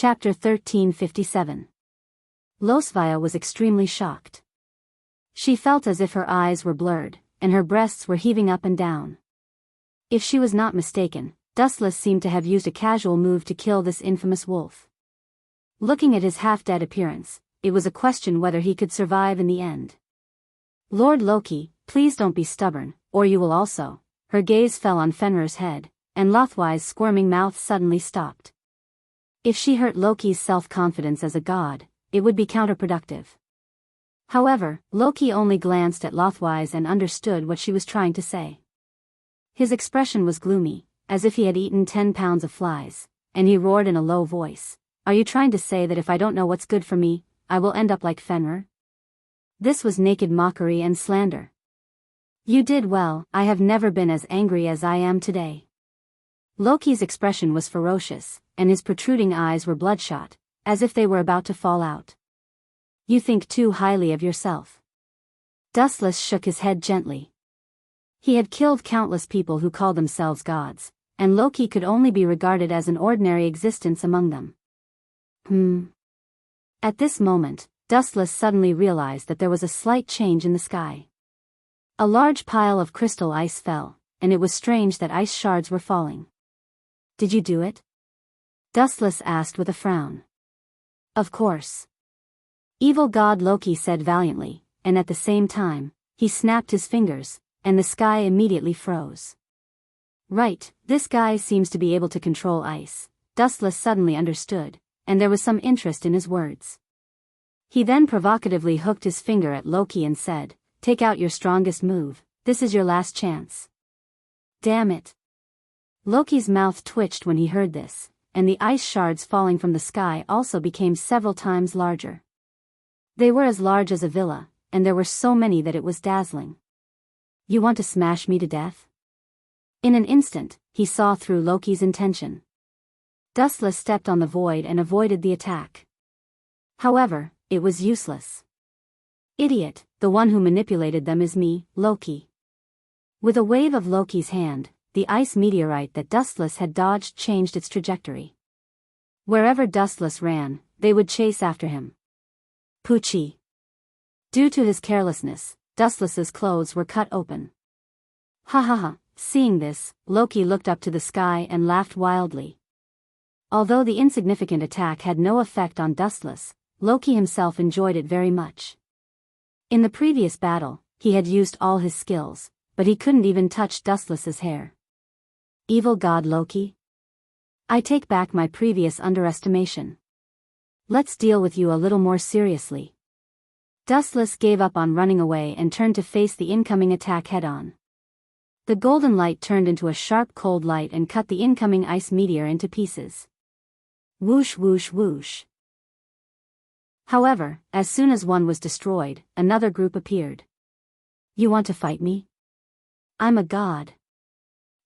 Chapter 1357. Losvia was extremely shocked. She felt as if her eyes were blurred, and her breasts were heaving up and down. If she was not mistaken, Dustless seemed to have used a casual move to kill this infamous wolf. Looking at his half-dead appearance, it was a question whether he could survive in the end. Lord Loki, please don't be stubborn, or you will also. Her gaze fell on Fenrir's head, and Lothwai's squirming mouth suddenly stopped. If she hurt Loki's self-confidence as a god, it would be counterproductive. However, Loki only glanced at Lothwais and understood what she was trying to say. His expression was gloomy, as if he had eaten 10 pounds of flies, and he roared in a low voice, "Are you trying to say that if I don't know what's good for me, I will end up like Fenrir?" This was naked mockery and slander. You did well. I have never been as angry as I am today. Loki's expression was ferocious, and his protruding eyes were bloodshot, as if they were about to fall out. You think too highly of yourself. Dustless shook his head gently. He had killed countless people who called themselves gods, and Loki could only be regarded as an ordinary existence among them. At this moment, Dustless suddenly realized that there was a slight change in the sky. A large pile of crystal ice fell, and it was strange that ice shards were falling. Did you do it? Dustless asked with a frown. Of course. Evil god Loki said valiantly, and at the same time, he snapped his fingers, and the sky immediately froze. Right, this guy seems to be able to control ice. Dustless suddenly understood, and there was some interest in his words. He then provocatively hooked his finger at Loki and said, "Take out your strongest move, this is your last chance." Damn it. Loki's mouth twitched when he heard this, and the ice shards falling from the sky also became several times larger. They were as large as a villa, and there were so many that it was dazzling. You want to smash me to death? In an instant, he saw through Loki's intention. Dustless stepped on the void and avoided the attack. However, it was useless. Idiot, the one who manipulated them is me, Loki. With a wave of Loki's hand, the ice meteorite that Dustless had dodged changed its trajectory. Wherever Dustless ran, they would chase after him. Poochie. Due to his carelessness, Dustless's clothes were cut open. Ha ha ha, seeing this, Loki looked up to the sky and laughed wildly. Although the insignificant attack had no effect on Dustless, Loki himself enjoyed it very much. In the previous battle, he had used all his skills, but he couldn't even touch Dustless's hair. Evil god Loki? I take back my previous underestimation. Let's deal with you a little more seriously. Dustless gave up on running away and turned to face the incoming attack head-on. The golden light turned into a sharp cold light and cut the incoming ice meteor into pieces. Whoosh whoosh whoosh. However, as soon as one was destroyed, another group appeared. You want to fight me? I'm a god.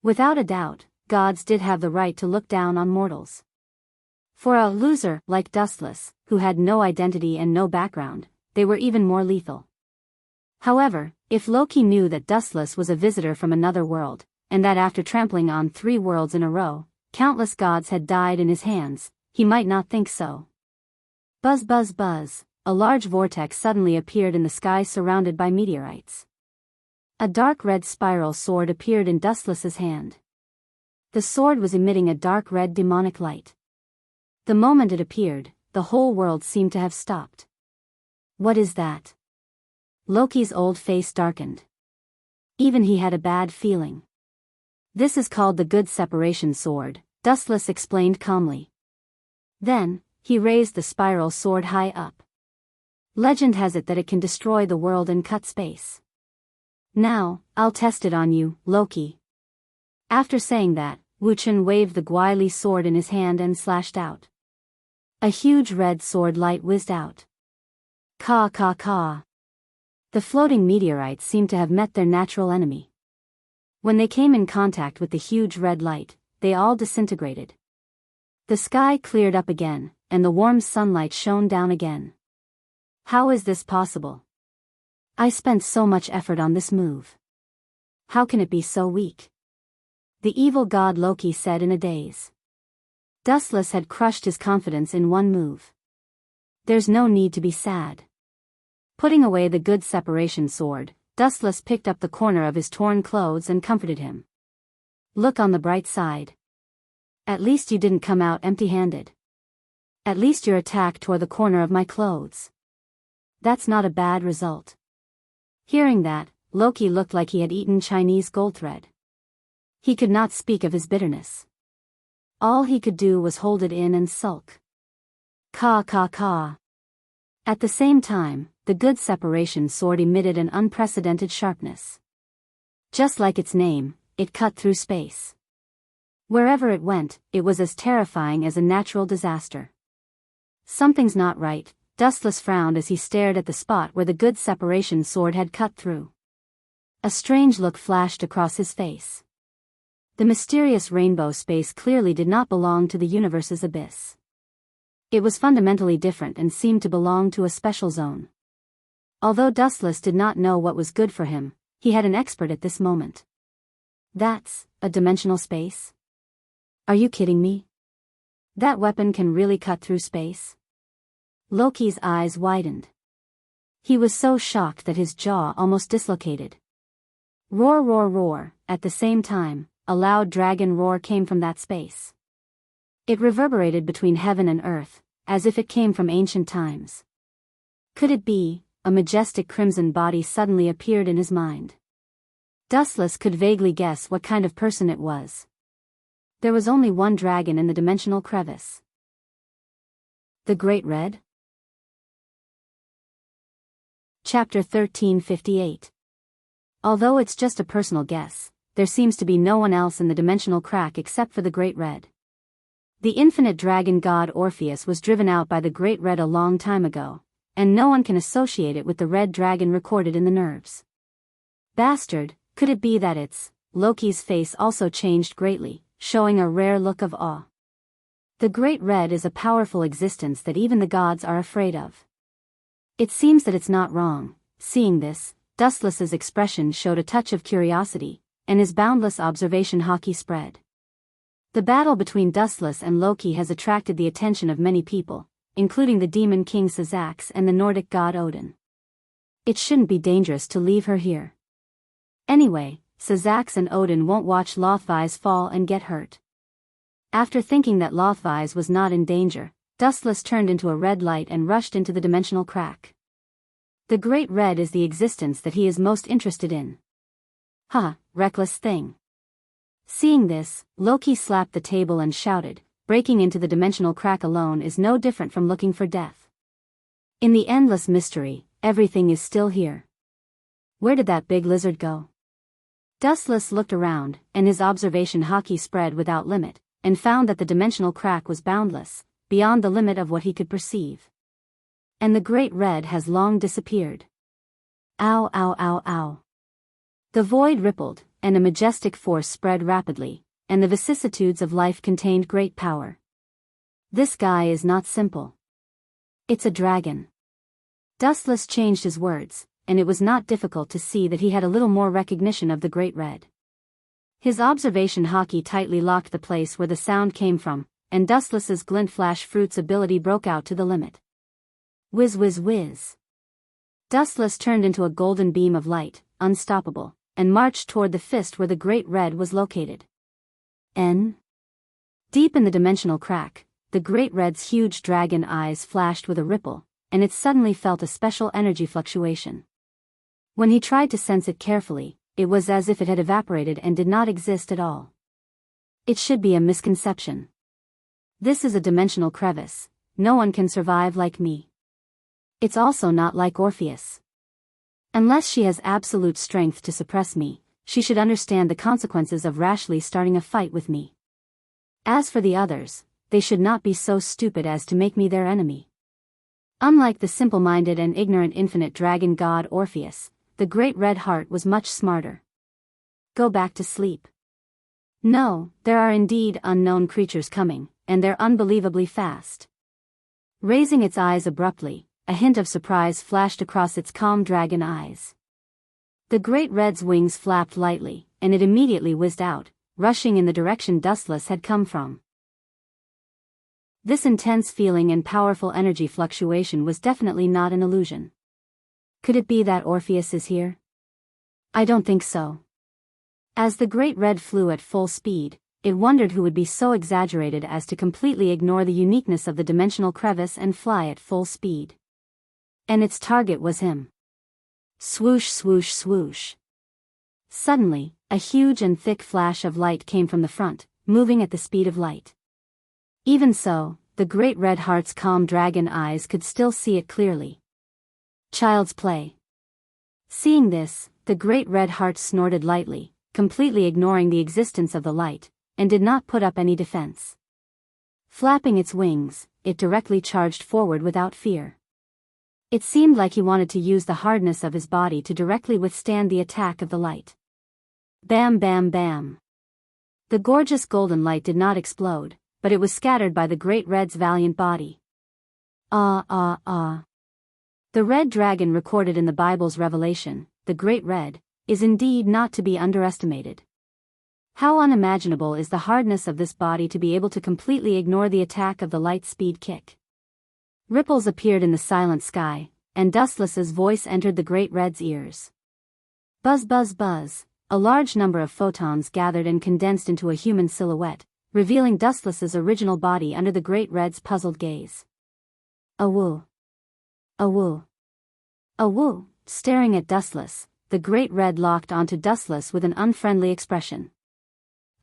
Without a doubt, gods did have the right to look down on mortals. For a loser like Dustless, who had no identity and no background, they were even more lethal. However, if Loki knew that Dustless was a visitor from another world, and that after trampling on 3 worlds in a row, countless gods had died in his hands, he might not think so. Buzz buzz buzz, a large vortex suddenly appeared in the sky surrounded by meteorites. A dark red spiral sword appeared in Dustless's hand. The sword was emitting a dark red demonic light. The moment it appeared, the whole world seemed to have stopped. What is that? Loki's old face darkened. Even he had a bad feeling. This is called the Good Separation Sword, Dustless explained calmly. Then, he raised the spiral sword high up. Legend has it that it can destroy the world and cut space. Now, I'll test it on you, Loki. After saying that, Wuchen waved the Gwaili sword in his hand and slashed out. A huge red sword light whizzed out. Caw caw caw. The floating meteorites seemed to have met their natural enemy. When they came in contact with the huge red light, they all disintegrated. The sky cleared up again, and the warm sunlight shone down again. How is this possible? I spent so much effort on this move. How can it be so weak? The evil god Loki said in a daze. Dustless had crushed his confidence in one move. There's no need to be sad. Putting away the good separation sword, Dustless picked up the corner of his torn clothes and comforted him. Look on the bright side. At least you didn't come out empty-handed. At least your attack tore the corner of my clothes. That's not a bad result. Hearing that, Loki looked like he had eaten Chinese gold thread. He could not speak of his bitterness. All he could do was hold it in and sulk. Caw caw caw. At the same time, the good separation sword emitted an unprecedented sharpness. Just like its name, it cut through space. Wherever it went, it was as terrifying as a natural disaster. Something's not right, Dustless frowned as he stared at the spot where the good separation sword had cut through. A strange look flashed across his face. The mysterious rainbow space clearly did not belong to the universe's abyss. It was fundamentally different and seemed to belong to a special zone. Although Dustless did not know what was good for him, he had an expert at this moment. That's a dimensional space? Are you kidding me? That weapon can really cut through space? Loki's eyes widened. He was so shocked that his jaw almost dislocated. Roar roar roar, at the same time, a loud dragon roar came from that space. It reverberated between heaven and earth, as if it came from ancient times. Could it be? A majestic crimson body suddenly appeared in his mind. Dustless could vaguely guess what kind of person it was. There was only one dragon in the dimensional crevice. The Great Red? Chapter 1358. Although it's just a personal guess, there seems to be no one else in the dimensional crack except for the Great Red. The infinite dragon god Orpheus was driven out by the Great Red a long time ago, and no one can associate it with the red dragon recorded in the nerves. Bastard, could it be that it's... Loki's face also changed greatly, showing a rare look of awe. The Great Red is a powerful existence that even the gods are afraid of. It seems that it's not wrong. Seeing this, Dustless's expression showed a touch of curiosity, and his boundless observation hockey spread. The battle between Dustless and Loki has attracted the attention of many people, including the demon king Syzax and the Nordic god Odin. It shouldn't be dangerous to leave her here. Anyway, Syzax and Odin won't watch Lothvise fall and get hurt. After thinking that Lothvise was not in danger, Dustless turned into a red light and rushed into the dimensional crack. The Great Red is the existence that he is most interested in. Ha, reckless thing. Seeing this, Loki slapped the table and shouted, breaking into the dimensional crack alone is no different from looking for death. In the endless mystery, everything is still here. Where did that big lizard go? Dustless looked around, and his observation hockey spread without limit, and found that the dimensional crack was boundless, beyond the limit of what he could perceive. And the Great Red has long disappeared. Ow ow ow ow. The void rippled, and a majestic force spread rapidly, and the vicissitudes of life contained great power. This guy is not simple. It's a dragon. Dustless changed his words, and it was not difficult to see that he had a little more recognition of the Great Red. His observation hockey tightly locked the place where the sound came from, and Dustless's glint flash fruit's ability broke out to the limit. Whiz whiz whiz. Dustless turned into a golden beam of light, unstoppable, and marched toward the fist where the Great Red was located. Deep in the dimensional crack, the Great Red's huge dragon eyes flashed with a ripple, and it suddenly felt a special energy fluctuation. When he tried to sense it carefully, it was as if it had evaporated and did not exist at all. It should be a misconception. This is a dimensional crevice, no one can survive like me. It's also not like Orpheus. Unless she has absolute strength to suppress me, she should understand the consequences of rashly starting a fight with me. As for the others, they should not be so stupid as to make me their enemy. Unlike the simple-minded and ignorant infinite dragon god Orpheus, the Great Red Heart was much smarter. Go back to sleep. No, there are indeed unknown creatures coming, and they're unbelievably fast. Raising its eyes abruptly, a hint of surprise flashed across its calm dragon eyes. The Great Red's wings flapped lightly, and it immediately whizzed out, rushing in the direction Dustless had come from. This intense feeling and powerful energy fluctuation was definitely not an illusion. Could it be that Orpheus is here? I don't think so. As the great red flew at full speed, it wondered who would be so exaggerated as to completely ignore the uniqueness of the dimensional crevice and fly at full speed. And its target was him. Swoosh, swoosh, swoosh. Suddenly, a huge and thick flash of light came from the front, moving at the speed of light. Even so, the great red heart's calm dragon eyes could still see it clearly. Child's play. Seeing this, the great red heart snorted lightly, completely ignoring the existence of the light, and did not put up any defense. Flapping its wings, it directly charged forward without fear. It seemed like he wanted to use the hardness of his body to directly withstand the attack of the light. Bam, bam, bam. The gorgeous golden light did not explode, but it was scattered by the great red's valiant body. Ah, ah, ah. The red dragon recorded in the Bible's Revelation, the great red, is indeed not to be underestimated. How unimaginable is the hardness of this body to be able to completely ignore the attack of the light speed kick. Ripples appeared in the silent sky, and Dustless's voice entered the great red's ears. Buzz, buzz, buzz, a large number of photons gathered and condensed into a human silhouette, revealing Dustless's original body under the great red's puzzled gaze. Awoo. Awoo. Awoo. Staring at Dustless, the great red locked onto Dustless with an unfriendly expression.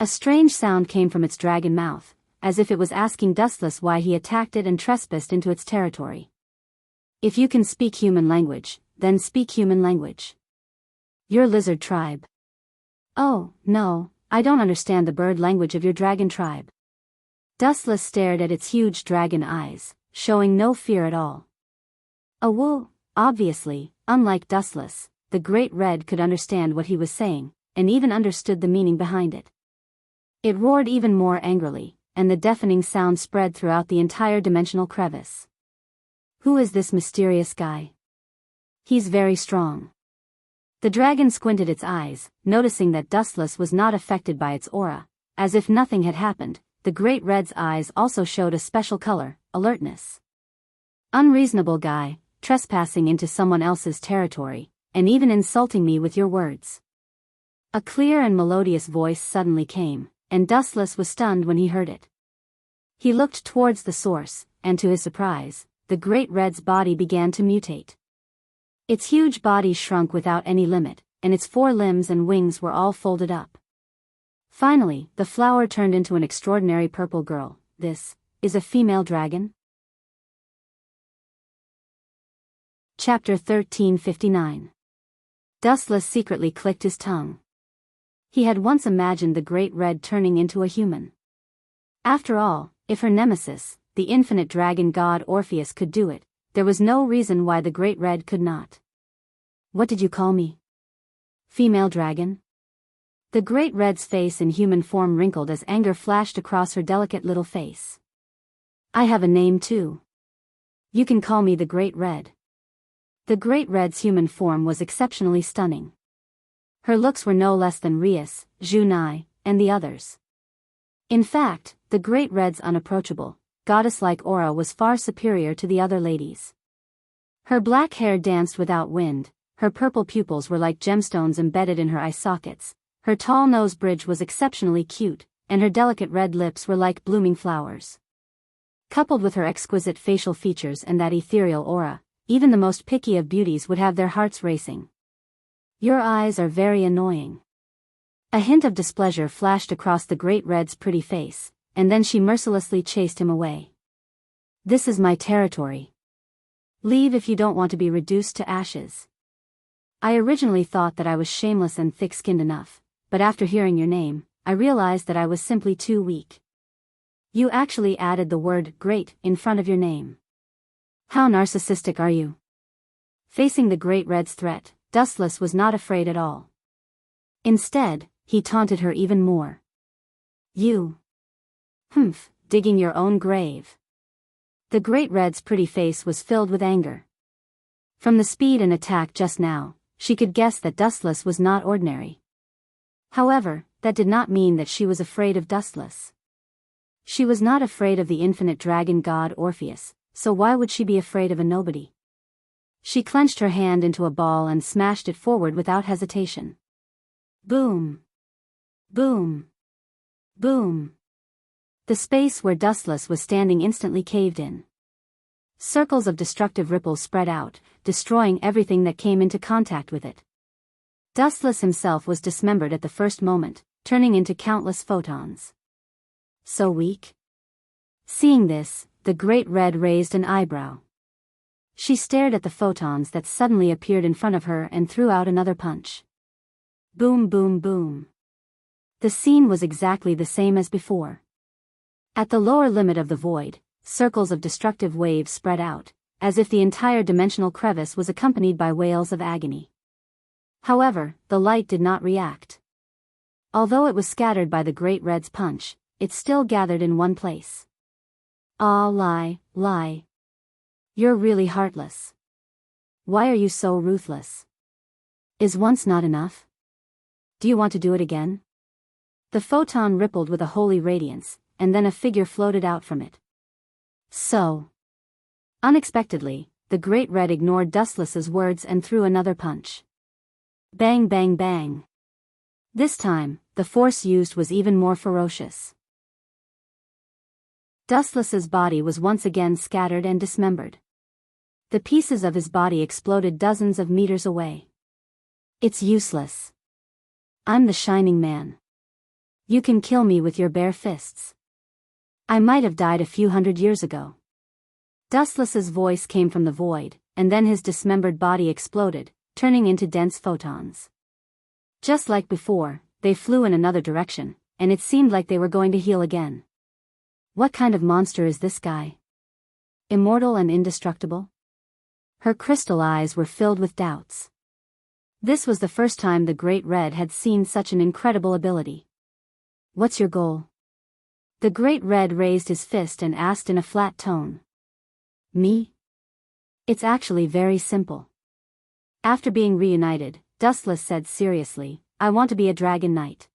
A strange sound came from its dragon mouth, as if it was asking Dustless why he attacked it and trespassed into its territory. If you can speak human language, then speak human language. Your lizard tribe. Oh, no, I don't understand the bird language of your dragon tribe. Dustless stared at its huge dragon eyes, showing no fear at all. Awoo. Obviously, unlike Dustless, the great red could understand what he was saying, and even understood the meaning behind it. It roared even more angrily, and the deafening sound spread throughout the entire dimensional crevice. Who is this mysterious guy? He's very strong. The dragon squinted its eyes, noticing that Dustless was not affected by its aura. As if nothing had happened, the great red's eyes also showed a special color, alertness. Unreasonable guy, trespassing into someone else's territory, and even insulting me with your words. A clear and melodious voice suddenly came, and Dustless was stunned when he heard it. He looked towards the source, and to his surprise, the great red's body began to mutate. Its huge body shrunk without any limit, and its 4 limbs and wings were all folded up. Finally, the flower turned into an extraordinary purple girl. This is a female dragon? Chapter 1359. Dustless secretly clicked his tongue. He had once imagined the great red turning into a human. After all, if her nemesis, the infinite dragon god Orpheus, could do it, there was no reason why the great red could not. What did you call me? Female dragon? The great red's face in human form wrinkled as anger flashed across her delicate little face. I have a name too. You can call me the great red. The great red's human form was exceptionally stunning. Her looks were no less than Rias, Junai, and the others. In fact, the great red's unapproachable, goddess-like aura was far superior to the other ladies. Her black hair danced without wind, her purple pupils were like gemstones embedded in her eye sockets, her tall nose bridge was exceptionally cute, and her delicate red lips were like blooming flowers. Coupled with her exquisite facial features and that ethereal aura, even the most picky of beauties would have their hearts racing. Your eyes are very annoying. A hint of displeasure flashed across the great red's pretty face, and then she mercilessly chased him away. This is my territory. Leave if you don't want to be reduced to ashes. I originally thought that I was shameless and thick-skinned enough, but after hearing your name, I realized that I was simply too weak. You actually added the word great in front of your name. How narcissistic are you? Facing the great red's threat, Dustless was not afraid at all. Instead, he taunted her even more. You. Humph, digging your own grave. The great red's pretty face was filled with anger. From the speed and attack just now, she could guess that Dustless was not ordinary. However, that did not mean that she was afraid of Dustless. She was not afraid of the infinite dragon god Orpheus, so why would she be afraid of a nobody? She clenched her hand into a ball and smashed it forward without hesitation. Boom! Boom! Boom! The space where Dustless was standing instantly caved in. Circles of destructive ripples spread out, destroying everything that came into contact with it. Dustless himself was dismembered at the first moment, turning into countless photons. So weak? Seeing this, the Great Red raised an eyebrow. She stared at the photons that suddenly appeared in front of her and threw out another punch. Boom, boom, boom. The scene was exactly the same as before. At the lower limit of the void, circles of destructive waves spread out, as if the entire dimensional crevice was accompanied by wails of agony. However, the light did not react. Although it was scattered by the Great Red's punch, it still gathered in one place. Ah, lie. You're really heartless. Why are you so ruthless? Is once not enough? Do you want to do it again? The photon rippled with a holy radiance, and then a figure floated out from it. So. Unexpectedly, the Great Red ignored Dustless's words and threw another punch. Bang, bang, bang. This time, the force used was even more ferocious. Dustless's body was once again scattered and dismembered. The pieces of his body exploded dozens of meters away. It's useless. I'm the Shining Man. You can kill me with your bare fists. I might have died a few hundred years ago. Dustless's voice came from the void, and then his dismembered body exploded, turning into dense photons. Just like before, they flew in another direction, and it seemed like they were going to heal again. What kind of monster is this guy? Immortal and indestructible? Her crystal eyes were filled with doubts. This was the first time the Great Red had seen such an incredible ability. What's your goal? The Great Red raised his fist and asked in a flat tone. Me? It's actually very simple. After being reunited, Dustless said seriously, I want to be a dragon knight.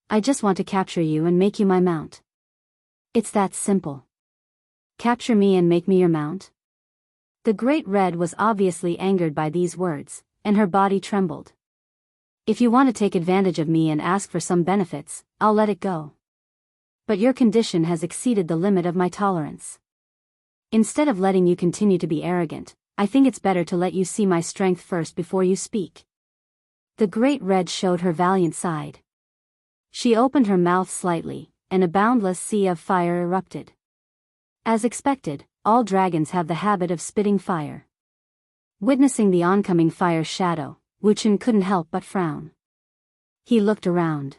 I just want to capture you and make you my mount. It's that simple. Capture me and make me your mount? The Great Red was obviously angered by these words, and her body trembled. If you want to take advantage of me and ask for some benefits, I'll let it go. But your condition has exceeded the limit of my tolerance. Instead of letting you continue to be arrogant, I think it's better to let you see my strength first before you speak. The Great Red showed her valiant side. She opened her mouth slightly, and a boundless sea of fire erupted. As expected, all dragons have the habit of spitting fire. Witnessing the oncoming fire's shadow, Wuchen couldn't help but frown. He looked around.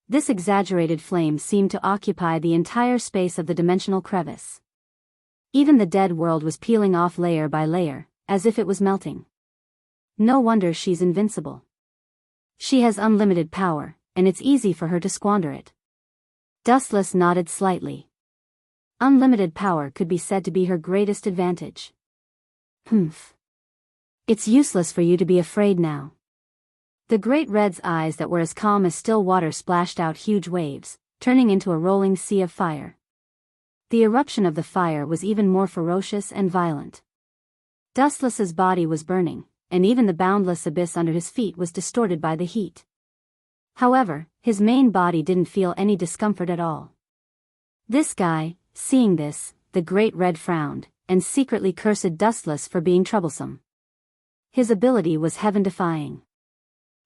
This exaggerated flame seemed to occupy the entire space of the dimensional crevice. Even the dead world was peeling off layer by layer, as if it was melting. No wonder she's invincible. She has unlimited power, and it's easy for her to squander it. Dustless nodded slightly. Unlimited power could be said to be her greatest advantage. Humph. It's useless for you to be afraid now. The Great Red's eyes that were as calm as still water splashed out huge waves, turning into a rolling sea of fire. The eruption of the fire was even more ferocious and violent. Dustless's body was burning, and even the boundless abyss under his feet was distorted by the heat. However, his main body didn't feel any discomfort at all. This guy, seeing this, the Great Red frowned, and secretly cursed Dustless for being troublesome. His ability was heaven-defying.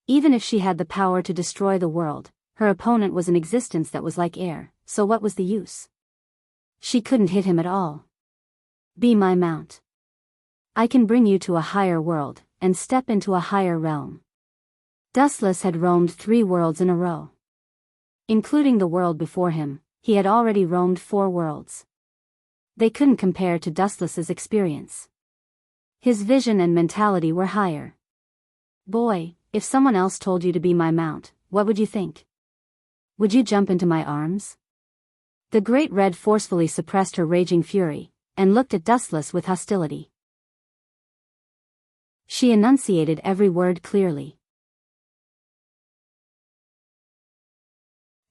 Even if she had the power to destroy the world, her opponent was an existence that was like air, so what was the use? She couldn't hit him at all. Be my mount. I can bring you to a higher world, and step into a higher realm. Dustless had roamed 3 worlds in a row. Including the world before him, he had already roamed 4 worlds. They couldn't compare to Dustless's experience. His vision and mentality were higher. Boy, if someone else told you to be my mount, what would you think? Would you jump into my arms? The Great Red forcefully suppressed her raging fury, and looked at Dustless with hostility. She enunciated every word clearly.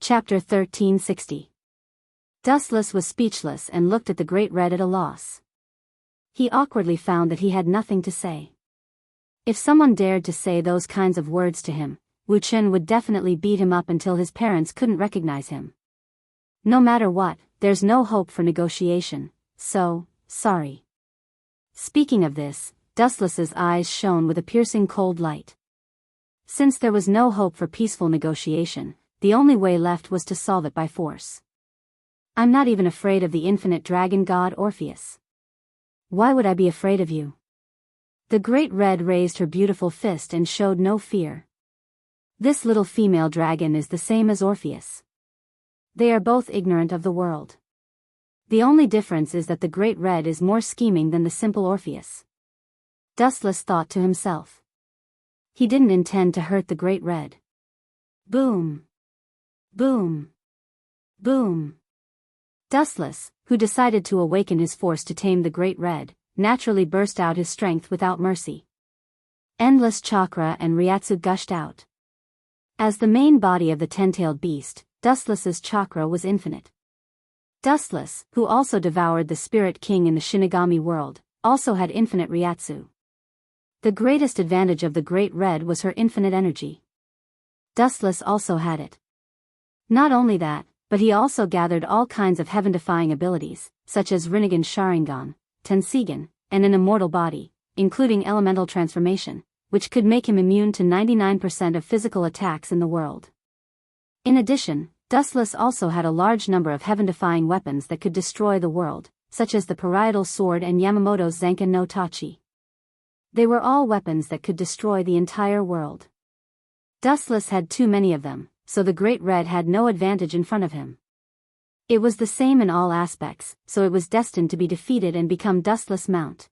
Chapter 1360. Dustless was speechless and looked at the Great Red at a loss. He awkwardly found that he had nothing to say. If someone dared to say those kinds of words to him, Wu Chen would definitely beat him up until his parents couldn't recognize him. No matter what, there's no hope for negotiation, so, sorry. Speaking of this, Dustless's eyes shone with a piercing cold light. Since there was no hope for peaceful negotiation, the only way left was to solve it by force. I'm not even afraid of the infinite dragon god Orpheus. Why would I be afraid of you? The Great Red raised her beautiful fist and showed no fear. This little female dragon is the same as Orpheus. They are both ignorant of the world. The only difference is that the Great Red is more scheming than the simple Orpheus. Dustless thought to himself. He didn't intend to hurt the Great Red. Boom. Boom. Boom. Dustless, who decided to awaken his force to tame the Great Red, naturally burst out his strength without mercy. Endless chakra and ryatsu gushed out. As the main body of the ten-tailed beast, Dustless's chakra was infinite. Dustless, who also devoured the Spirit King in the Shinigami world, also had infinite ryatsu. The greatest advantage of the Great Red was her infinite energy. Dustless also had it. Not only that, but he also gathered all kinds of heaven-defying abilities, such as Rinnegan Sharingan, Tensigan, and an immortal body, including elemental transformation, which could make him immune to 99% of physical attacks in the world. In addition, Dustless also had a large number of heaven-defying weapons that could destroy the world, such as the Parietal Sword and Yamamoto's Zanken no Tachi. They were all weapons that could destroy the entire world. Dustless had too many of them, so the Great Red had no advantage in front of him. It was the same in all aspects, so it was destined to be defeated and become Dustless Mount.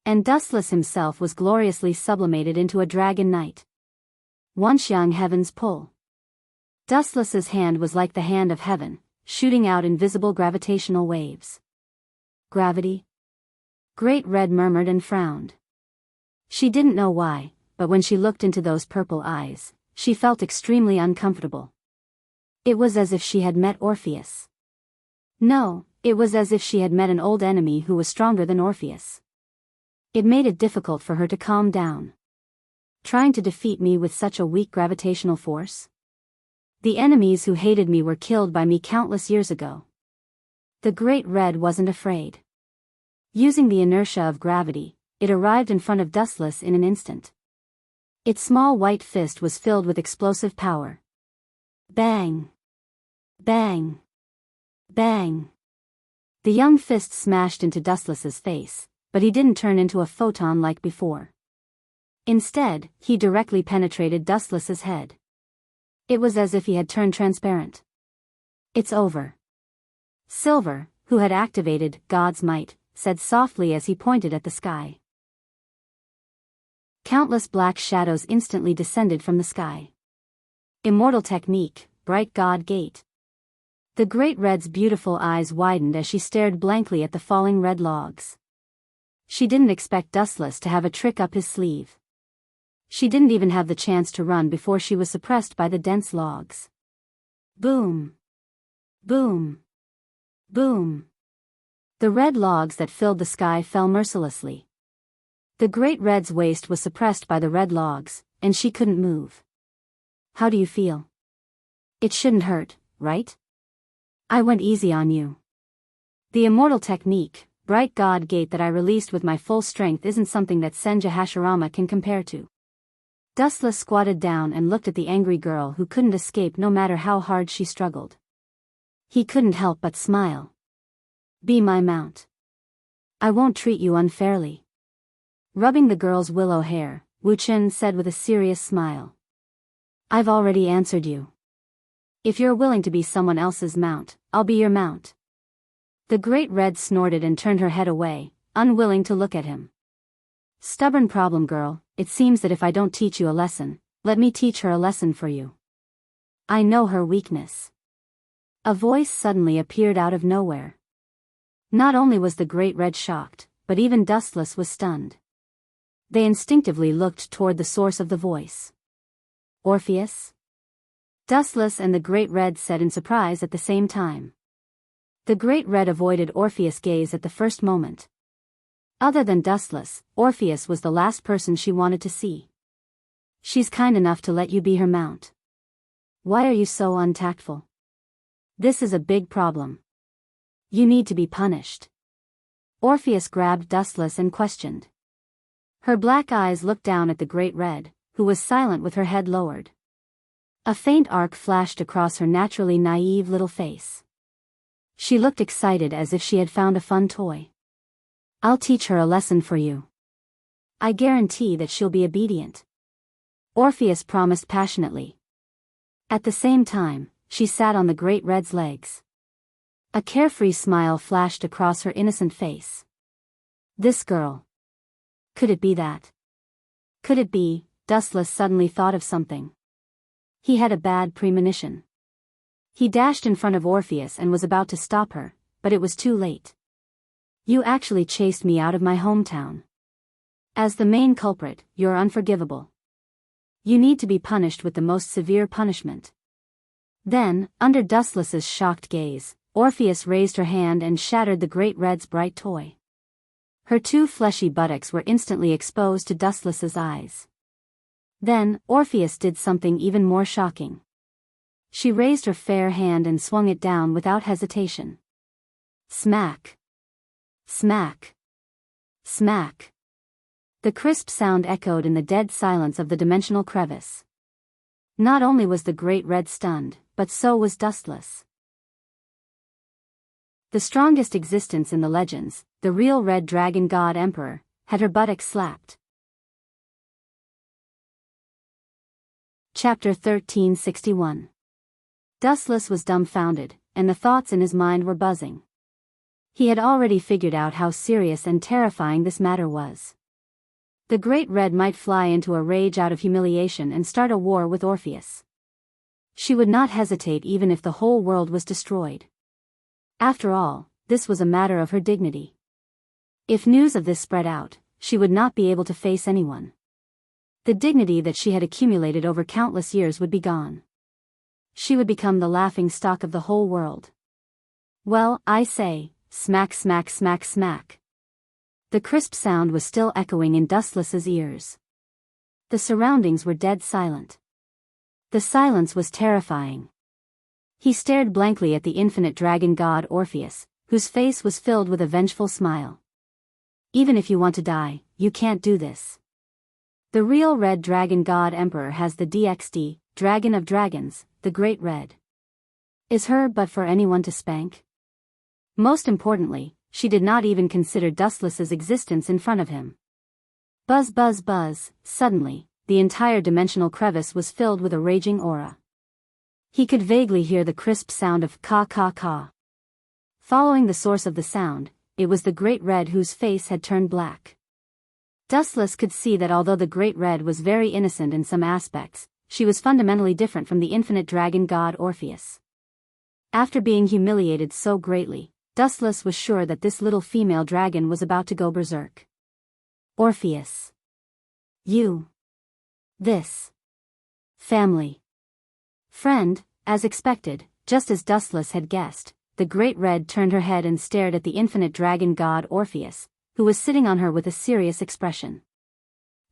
And Dustless himself was gloriously sublimated into a dragon knight. Wanxiang Heaven's Pull. Dustless's hand was like the hand of heaven, shooting out invisible gravitational waves. Gravity? Great Red murmured and frowned. She didn't know why, but when she looked into those purple eyes, she felt extremely uncomfortable. It was as if she had met Orpheus. No, it was as if she had met an old enemy who was stronger than Orpheus. It made it difficult for her to calm down. Trying to defeat me with such a weak gravitational force? The enemies who hated me were killed by me countless years ago. The Great Red wasn't afraid. Using the inertia of gravity, it arrived in front of Dustless in an instant. Its small white fist was filled with explosive power. Bang! Bang! Bang! The young fist smashed into Dustless's face, but he didn't turn into a photon like before. Instead, he directly penetrated Dustless's head. It was as if he had turned transparent. It's over. Silver, who had activated God's might, said softly as he pointed at the sky. Countless black shadows instantly descended from the sky. Immortal technique, bright God gate. The Great Red's beautiful eyes widened as she stared blankly at the falling red logs. She didn't expect Dustless to have a trick up his sleeve. She didn't even have the chance to run before she was suppressed by the dense logs. Boom! Boom! Boom! The red logs that filled the sky fell mercilessly. The Great Red's waist was suppressed by the red logs, and she couldn't move. How do you feel? It shouldn't hurt, right? I went easy on you. The immortal technique, bright God gate that I released with my full strength isn't something that Senja Hashirama can compare to. Dustless squatted down and looked at the angry girl who couldn't escape no matter how hard she struggled. He couldn't help but smile. Be my mount. I won't treat you unfairly. Rubbing the girl's willow hair, Wu Chen said with a serious smile. I've already answered you. If you're willing to be someone else's mount, I'll be your mount. The Great Red snorted and turned her head away, unwilling to look at him. Stubborn problem girl, it seems that if I don't teach you a lesson, let me teach her a lesson for you. I know her weakness. A voice suddenly appeared out of nowhere. Not only was the Great Red shocked, but even Dustless was stunned. They instinctively looked toward the source of the voice. Orpheus? Dustless and the Great Red said in surprise at the same time. The Great Red avoided Orpheus' gaze at the first moment. Other than Dustless, Orpheus was the last person she wanted to see. She's kind enough to let you be her mount. Why are you so untactful? This is a big problem. You need to be punished. Orpheus grabbed Dustless and questioned. Her black eyes looked down at the Great Red, who was silent with her head lowered. A faint arc flashed across her naturally naive little face. She looked excited as if she had found a fun toy. I'll teach her a lesson for you. I guarantee that she'll be obedient. Orpheus promised passionately. At the same time, she sat on the Great Red's legs. A carefree smile flashed across her innocent face. This girl. Could it be that? Could it be? Dustless suddenly thought of something. He had a bad premonition. He dashed in front of Orpheus and was about to stop her, but it was too late. You actually chased me out of my hometown. As the main culprit, you're unforgivable. You need to be punished with the most severe punishment. Then, under Dustless's shocked gaze, Orpheus raised her hand and shattered the Great Red's bright toy. Her two fleshy buttocks were instantly exposed to Dustless's eyes. Then, Orpheus did something even more shocking. She raised her fair hand and swung it down without hesitation. Smack. Smack. Smack. The crisp sound echoed in the dead silence of the dimensional crevice. Not only was the Great Red stunned, but so was Dustless. The strongest existence in the legends, the real Red Dragon God Emperor, had her buttocks slapped. Chapter 1361. Dustless was dumbfounded, and the thoughts in his mind were buzzing. He had already figured out how serious and terrifying this matter was. The Great Red might fly into a rage out of humiliation and start a war with Orpheus. She would not hesitate even if the whole world was destroyed. After all, this was a matter of her dignity. If news of this spread out, she would not be able to face anyone. The dignity that she had accumulated over countless years would be gone. She would become the laughing stock of the whole world. Well, I say, smack smack smack smack. The crisp sound was still echoing in Dustless's ears. The surroundings were dead silent. The silence was terrifying. He stared blankly at the infinite dragon god Orpheus, whose face was filled with a vengeful smile. Even if you want to die, you can't do this. The real Red Dragon God Emperor has the DXD, Dragon of Dragons, the Great Red. Is her but for anyone to spank? Most importantly, she did not even consider Dustless's existence in front of him. Buzz buzz buzz, suddenly, the entire dimensional crevice was filled with a raging aura. He could vaguely hear the crisp sound of ka ka ka. Following the source of the sound, it was the Great Red whose face had turned black. Dustless could see that although the Great Red was very innocent in some aspects, she was fundamentally different from the infinite dragon god Orpheus. After being humiliated so greatly, Dustless was sure that this little female dragon was about to go berserk. Orpheus. You. This. Family. Friend, as expected, just as Dustless had guessed, the Great Red turned her head and stared at the infinite dragon god Orpheus, who was sitting on her with a serious expression.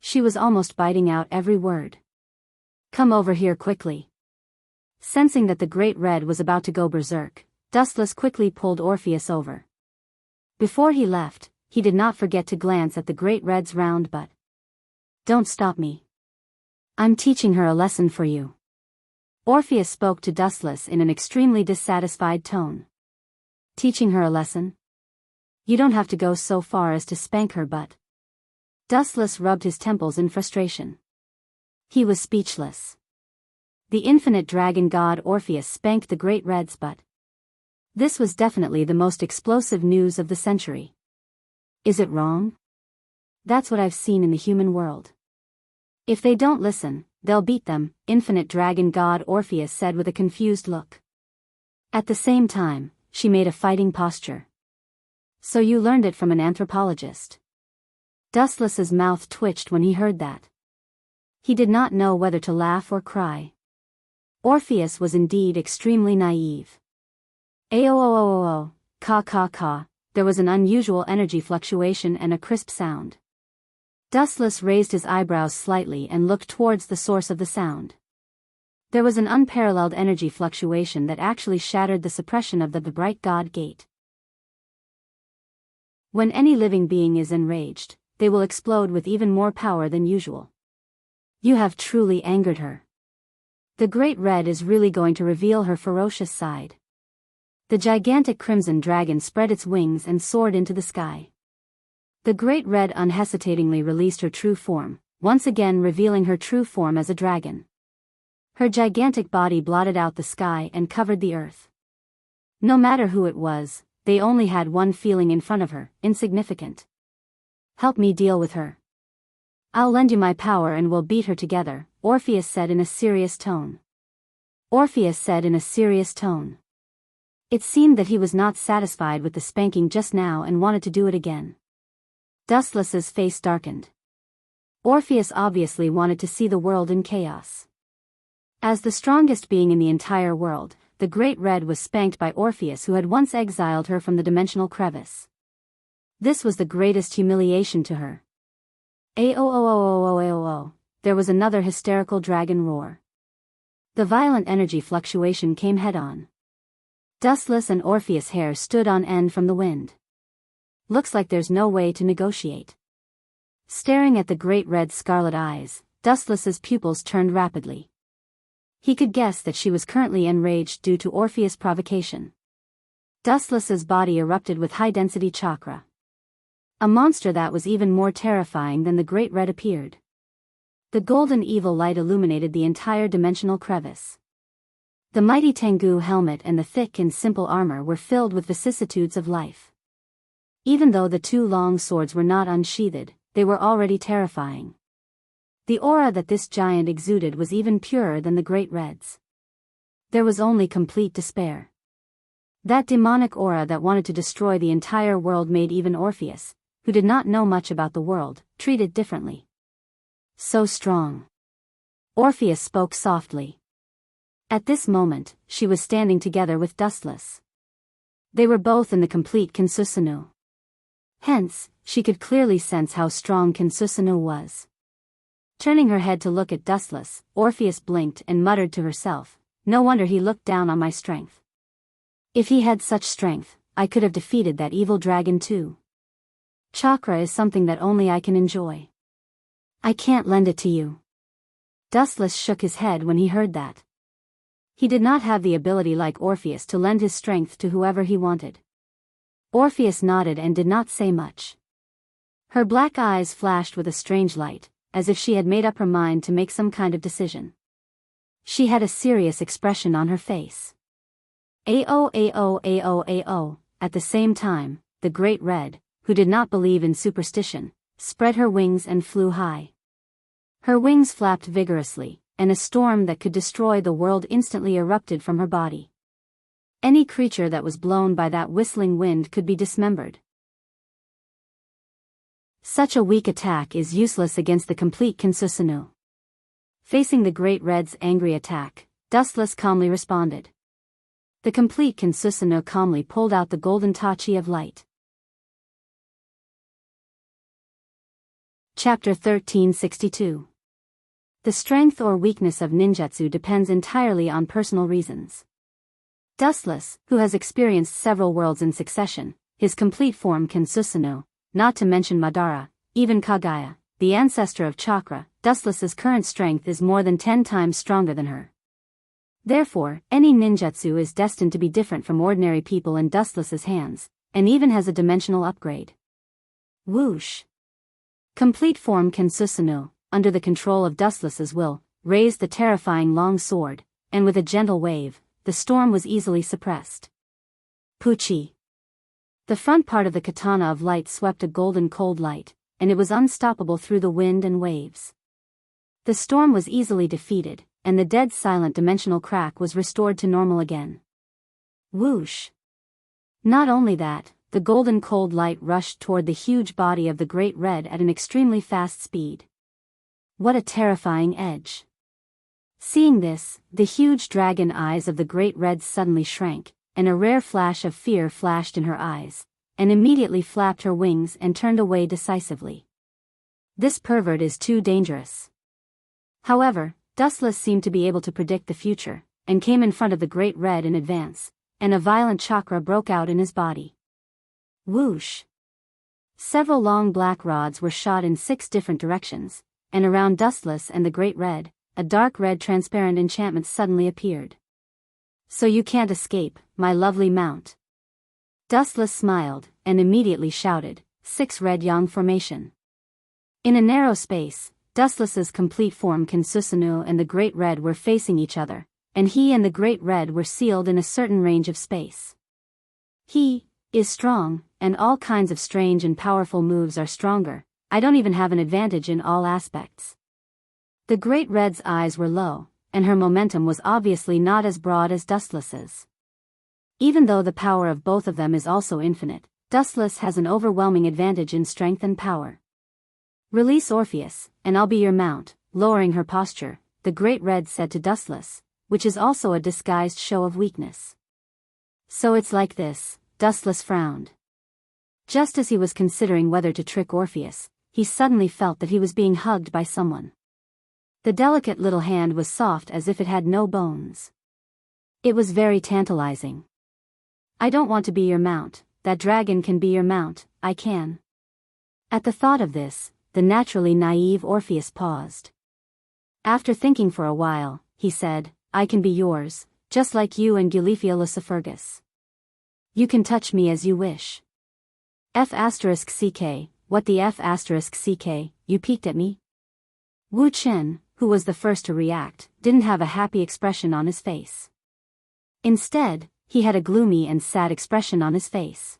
She was almost biting out every word. Come over here quickly. Sensing that the Great Red was about to go berserk, Dustless quickly pulled Orpheus over. Before he left, he did not forget to glance at the Great Red's round butt. Don't stop me. I'm teaching her a lesson for you. Orpheus spoke to Dustless in an extremely dissatisfied tone. Teaching her a lesson? You don't have to go so far as to spank her butt. Dustless rubbed his temples in frustration. He was speechless. The infinite dragon god Orpheus spanked the Great Red's butt. This was definitely the most explosive news of the century. Is it wrong? That's what I've seen in the human world. If they don't listen, they'll beat them, infinite dragon god Orpheus said with a confused look. At the same time, she made a fighting posture. So you learned it from an anthropologist. Dustless's mouth twitched when he heard that. He did not know whether to laugh or cry. Orpheus was indeed extremely naive. Aooooo, Caw caw caw, there was an unusual energy fluctuation and a crisp sound. Dustless raised his eyebrows slightly and looked towards the source of the sound. There was an unparalleled energy fluctuation that actually shattered the suppression of the bright god gate. When any living being is enraged, they will explode with even more power than usual. You have truly angered her. The Great Red is really going to reveal her ferocious side. The gigantic crimson dragon spread its wings and soared into the sky. The Great Red unhesitatingly released her true form, once again revealing her true form as a dragon. Her gigantic body blotted out the sky and covered the earth. No matter who it was, they only had one feeling in front of her: insignificant. Help me deal with her. I'll lend you my power and we'll beat her together, Orpheus said in a serious tone. Orpheus said in a serious tone. It seemed that he was not satisfied with the spanking just now and wanted to do it again. Dustless's face darkened. Orpheus obviously wanted to see the world in chaos. As the strongest being in the entire world, the Great Red was spanked by Orpheus, who had once exiled her from the dimensional crevice. This was the greatest humiliation to her. Aoo, there was another hysterical dragon roar. The violent energy fluctuation came head-on. Dustless and Orpheus' hair stood on end from the wind. Looks like there's no way to negotiate. Staring at the Great Red's scarlet eyes, Dustless's pupils turned rapidly. He could guess that she was currently enraged due to Orpheus' provocation. Dustless's body erupted with high-density chakra. A monster that was even more terrifying than the Great Red appeared. The golden evil light illuminated the entire dimensional crevice. The mighty Tengu helmet and the thick and simple armor were filled with vicissitudes of life. Even though the two long swords were not unsheathed, they were already terrifying. The aura that this giant exuded was even purer than the Great Red's. There was only complete despair. That demonic aura that wanted to destroy the entire world made even Orpheus, who did not know much about the world, treat it differently. So strong. Orpheus spoke softly. At this moment, she was standing together with Dustless. They were both in the complete Kinsusanu. Hence, she could clearly sense how strong Kinsusanu was. Turning her head to look at Dustless, Orpheus blinked and muttered to herself, "No wonder he looked down on my strength. If he had such strength, I could have defeated that evil dragon too. Chakra is something that only I can enjoy. I can't lend it to you." Dustless shook his head when he heard that. He did not have the ability like Orpheus to lend his strength to whoever he wanted. Orpheus nodded and did not say much. Her black eyes flashed with a strange light, as if she had made up her mind to make some kind of decision. She had a serious expression on her face. Ao. At the same time, the Great Red, who did not believe in superstition, spread her wings and flew high. Her wings flapped vigorously, and a storm that could destroy the world instantly erupted from her body. Any creature that was blown by that whistling wind could be dismembered. Such a weak attack is useless against the complete Kinsusanu. Facing the Great Red's angry attack, Dustless calmly responded. The complete Kinsusanu calmly pulled out the golden tachi of light. Chapter 1362. The strength or weakness of ninjutsu depends entirely on personal reasons. Dustless, who has experienced several worlds in succession, his complete form Kinsusanu, not to mention Madara, even Kagaya, the ancestor of chakra, Dustless's current strength is more than 10 times stronger than her. Therefore, any ninjutsu is destined to be different from ordinary people in Dustless's hands, and even has a dimensional upgrade. Whoosh! Complete form Kinsusanu, under the control of Dustless's will, raised the terrifying long sword, and with a gentle wave, the storm was easily suppressed. Puchi! The front part of the katana of light swept a golden cold light, and it was unstoppable through the wind and waves. The storm was easily defeated, and the dead silent dimensional crack was restored to normal again. Whoosh! Not only that, the golden cold light rushed toward the huge body of the Great Red at an extremely fast speed. What a terrifying edge! Seeing this, the huge dragon eyes of the Great Red suddenly shrank, and a rare flash of fear flashed in her eyes, and immediately flapped her wings and turned away decisively. This pervert is too dangerous. However, Dustless seemed to be able to predict the future, and came in front of the Great Red in advance, and a violent chakra broke out in his body. Whoosh! Several long black rods were shot in 6 different directions, and around Dustless and the Great Red, a dark red transparent enchantment suddenly appeared. So you can't escape, my lovely mount. Dustless smiled, and immediately shouted, 6 red yang formation. In a narrow space, Dustless's complete form Kinsusanu and the Great Red were facing each other, and he and the Great Red were sealed in a certain range of space. He is strong, and all kinds of strange and powerful moves are stronger. I don't even have an advantage in all aspects. The Great Red's eyes were low, and her momentum was obviously not as broad as Dustless's. Even though the power of both of them is also infinite, Dustless has an overwhelming advantage in strength and power. Release Orpheus, and I'll be your mount. Lowering her posture, the Great Red said to Dustless, which is also a disguised show of weakness. So it's like this. Dustless frowned. Just as he was considering whether to trick Orpheus, he suddenly felt that he was being hugged by someone. The delicate little hand was soft as if it had no bones. It was very tantalizing. I don't want to be your mount. That dragon can be your mount. I can. At the thought of this, the naturally naive Orpheus paused. After thinking for a while, he said, I can be yours, just like you and Gulifia Lucifergus. You can touch me as you wish. F***ck, what the F***ck, you peeked at me? Wu Chen, who was the first to react, didn't have a happy expression on his face. Instead, he had a gloomy and sad expression on his face.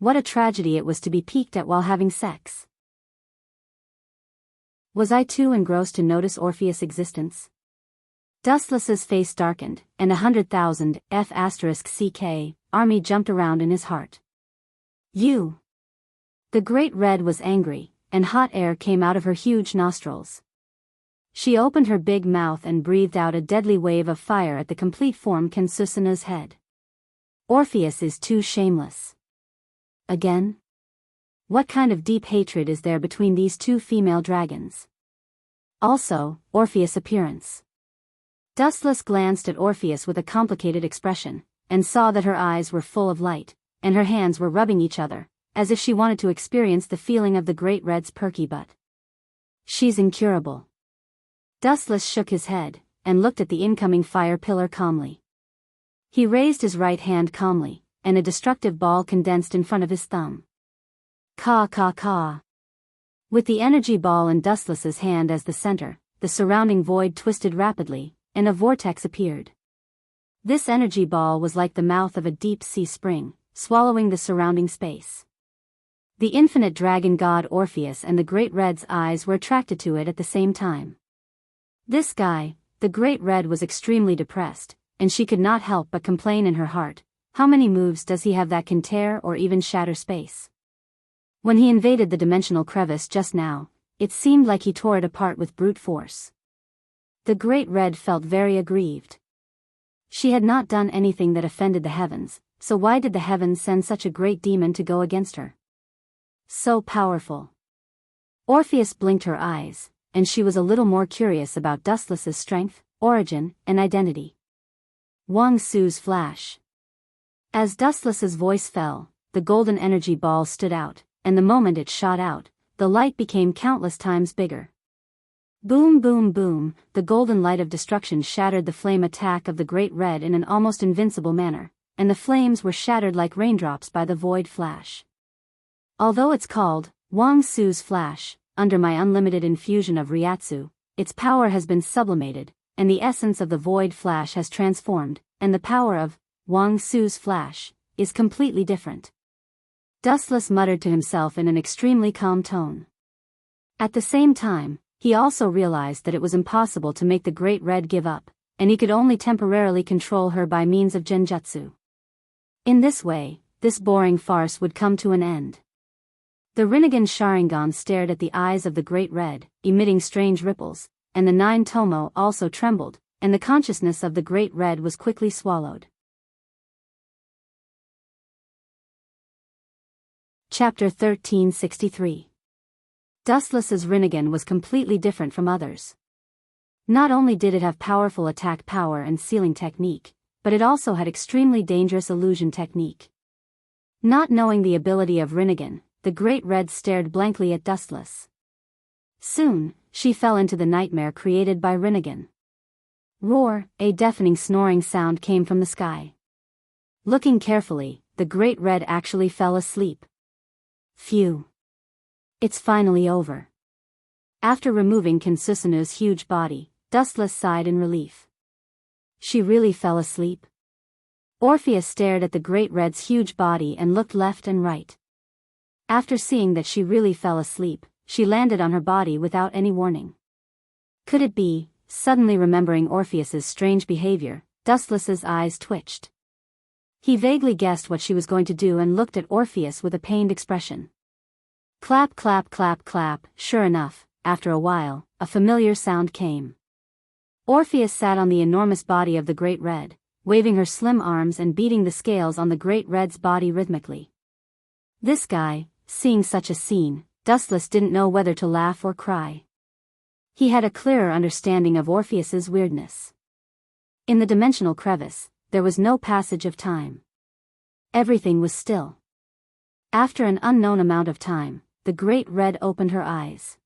What a tragedy it was to be peeked at while having sex. Was I too engrossed to notice Orpheus' existence? Dustless's face darkened, and 100,000 F***ck army jumped around in his heart. You! The Great Red was angry, and hot air came out of her huge nostrils. She opened her big mouth and breathed out a deadly wave of fire at the complete form Kinsusanu's head. Orpheus is too shameless. Again? What kind of deep hatred is there between these 2 female dragons? Also, Orpheus' appearance. Dustless glanced at Orpheus with a complicated expression, and saw that her eyes were full of light, and her hands were rubbing each other, as if she wanted to experience the feeling of the Great Red's perky butt. She's incurable. Dustless shook his head, and looked at the incoming fire pillar calmly. He raised his right hand calmly, and a destructive ball condensed in front of his thumb. Ka. With the energy ball in Dustless's hand as the center, the surrounding void twisted rapidly, and a vortex appeared. This energy ball was like the mouth of a deep-sea spring, swallowing the surrounding space. The infinite dragon god Orpheus and the Great Red's eyes were attracted to it at the same time. This guy, the Great Red, was extremely depressed, and she could not help but complain in her heart, how many moves does he have that can tear or even shatter space? When he invaded the dimensional crevice just now, it seemed like he tore it apart with brute force. The Great Red felt very aggrieved. She had not done anything that offended the heavens, so why did the heavens send such a great demon to go against her? So powerful. Orpheus blinked her eyes, and she was a little more curious about Dustless's strength, origin, and identity. Wang Su's flash. As Dustless's voice fell, the golden energy ball stood out, and the moment it shot out, the light became countless times bigger. Boom boom boom, the golden light of destruction shattered the flame attack of the Great Red in an almost invincible manner, and the flames were shattered like raindrops by the void flash. Although it's called Wang Su's flash, under my unlimited infusion of Ryatsu, its power has been sublimated, and the essence of the void flash has transformed, and the power of Wang Su's flash is completely different. Dustless muttered to himself in an extremely calm tone. At the same time, he also realized that it was impossible to make the Great Red give up, and he could only temporarily control her by means of genjutsu. In this way, this boring farce would come to an end. The Rinnegan Sharingan stared at the eyes of the Great Red, emitting strange ripples, and the 9 Tomo also trembled, and the consciousness of the Great Red was quickly swallowed. Chapter 1363. Dustless's Rinnegan was completely different from others. Not only did it have powerful attack power and sealing technique, but it also had extremely dangerous illusion technique. Not knowing the ability of Rinnegan, the Great Red stared blankly at Dustless. Soon, she fell into the nightmare created by Rinnegan. Roar, a deafening snoring sound came from the sky. Looking carefully, the Great Red actually fell asleep. Phew. It's finally over. After removing Kinsusanu's huge body, Dustless sighed in relief. She really fell asleep? Orpheus stared at the Great Red's huge body and looked left and right. After seeing that she really fell asleep, she landed on her body without any warning. Could it be? Suddenly remembering Orpheus's strange behavior, Dustless's eyes twitched. He vaguely guessed what she was going to do and looked at Orpheus with a pained expression. Clap clap clap clap. Sure enough, after a while, a familiar sound came. Orpheus sat on the enormous body of the Great Red, waving her slim arms and beating the scales on the Great Red's body rhythmically. This guy, seeing such a scene, Dustless didn't know whether to laugh or cry. He had a clearer understanding of Orpheus's weirdness. In the dimensional crevice, there was no passage of time. Everything was still. After an unknown amount of time, the Great Red opened her eyes.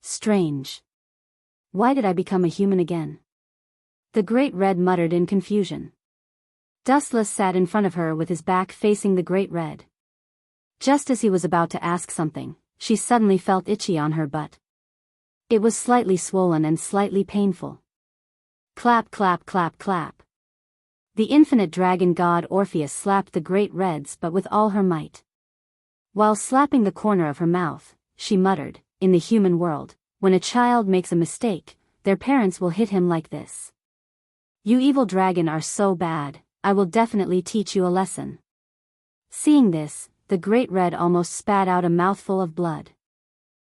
Strange. Why did I become a human again? The Great Red muttered in confusion. Dustless sat in front of her with his back facing the Great Red. Just as he was about to ask something, she suddenly felt itchy on her butt. It was slightly swollen and slightly painful. Clap clap clap clap. The infinite dragon god Orpheus slapped the Great Red's butt with all her might. While slapping the corner of her mouth, she muttered, "In the human world, when a child makes a mistake, their parents will hit him like this. You evil dragon are so bad, I will definitely teach you a lesson." Seeing this, the Great Red almost spat out a mouthful of blood.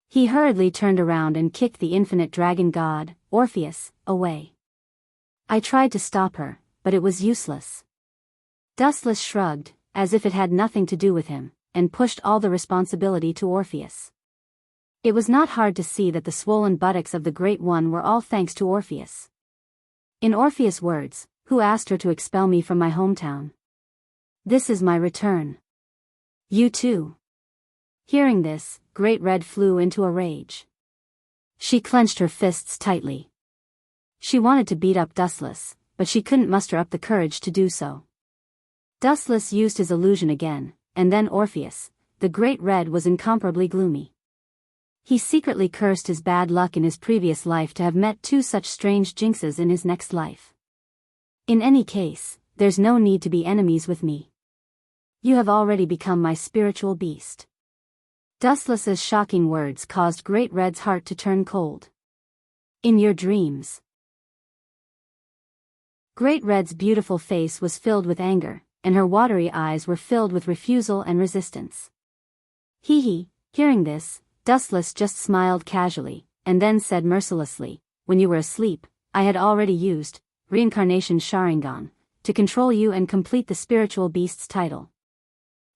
He hurriedly turned around and kicked the infinite dragon god, Orpheus, away. I tried to stop her, but it was useless. Dustless shrugged, as if it had nothing to do with him, and pushed all the responsibility to Orpheus. It was not hard to see that the swollen buttocks of the Great One were all thanks to Orpheus. In Orpheus' words, "Who asked her to expel me from my hometown? This is my return. You too." Hearing this, Great Red flew into a rage. She clenched her fists tightly. She wanted to beat up Dustless, but she couldn't muster up the courage to do so. Dustless used his illusion again, and then Orpheus, the Great Red, was incomparably gloomy. He secretly cursed his bad luck in his previous life to have met two such strange jinxes in his next life. In any case, there's no need to be enemies with me. You have already become my spiritual beast. Dustless's shocking words caused Great Red's heart to turn cold. In your dreams. Great Red's beautiful face was filled with anger, and her watery eyes were filled with refusal and resistance. Hee. Hearing this, Dustless just smiled casually, and then said mercilessly, "When you were asleep, I had already used Reincarnation Sharingan to control you and complete the spiritual beast's title.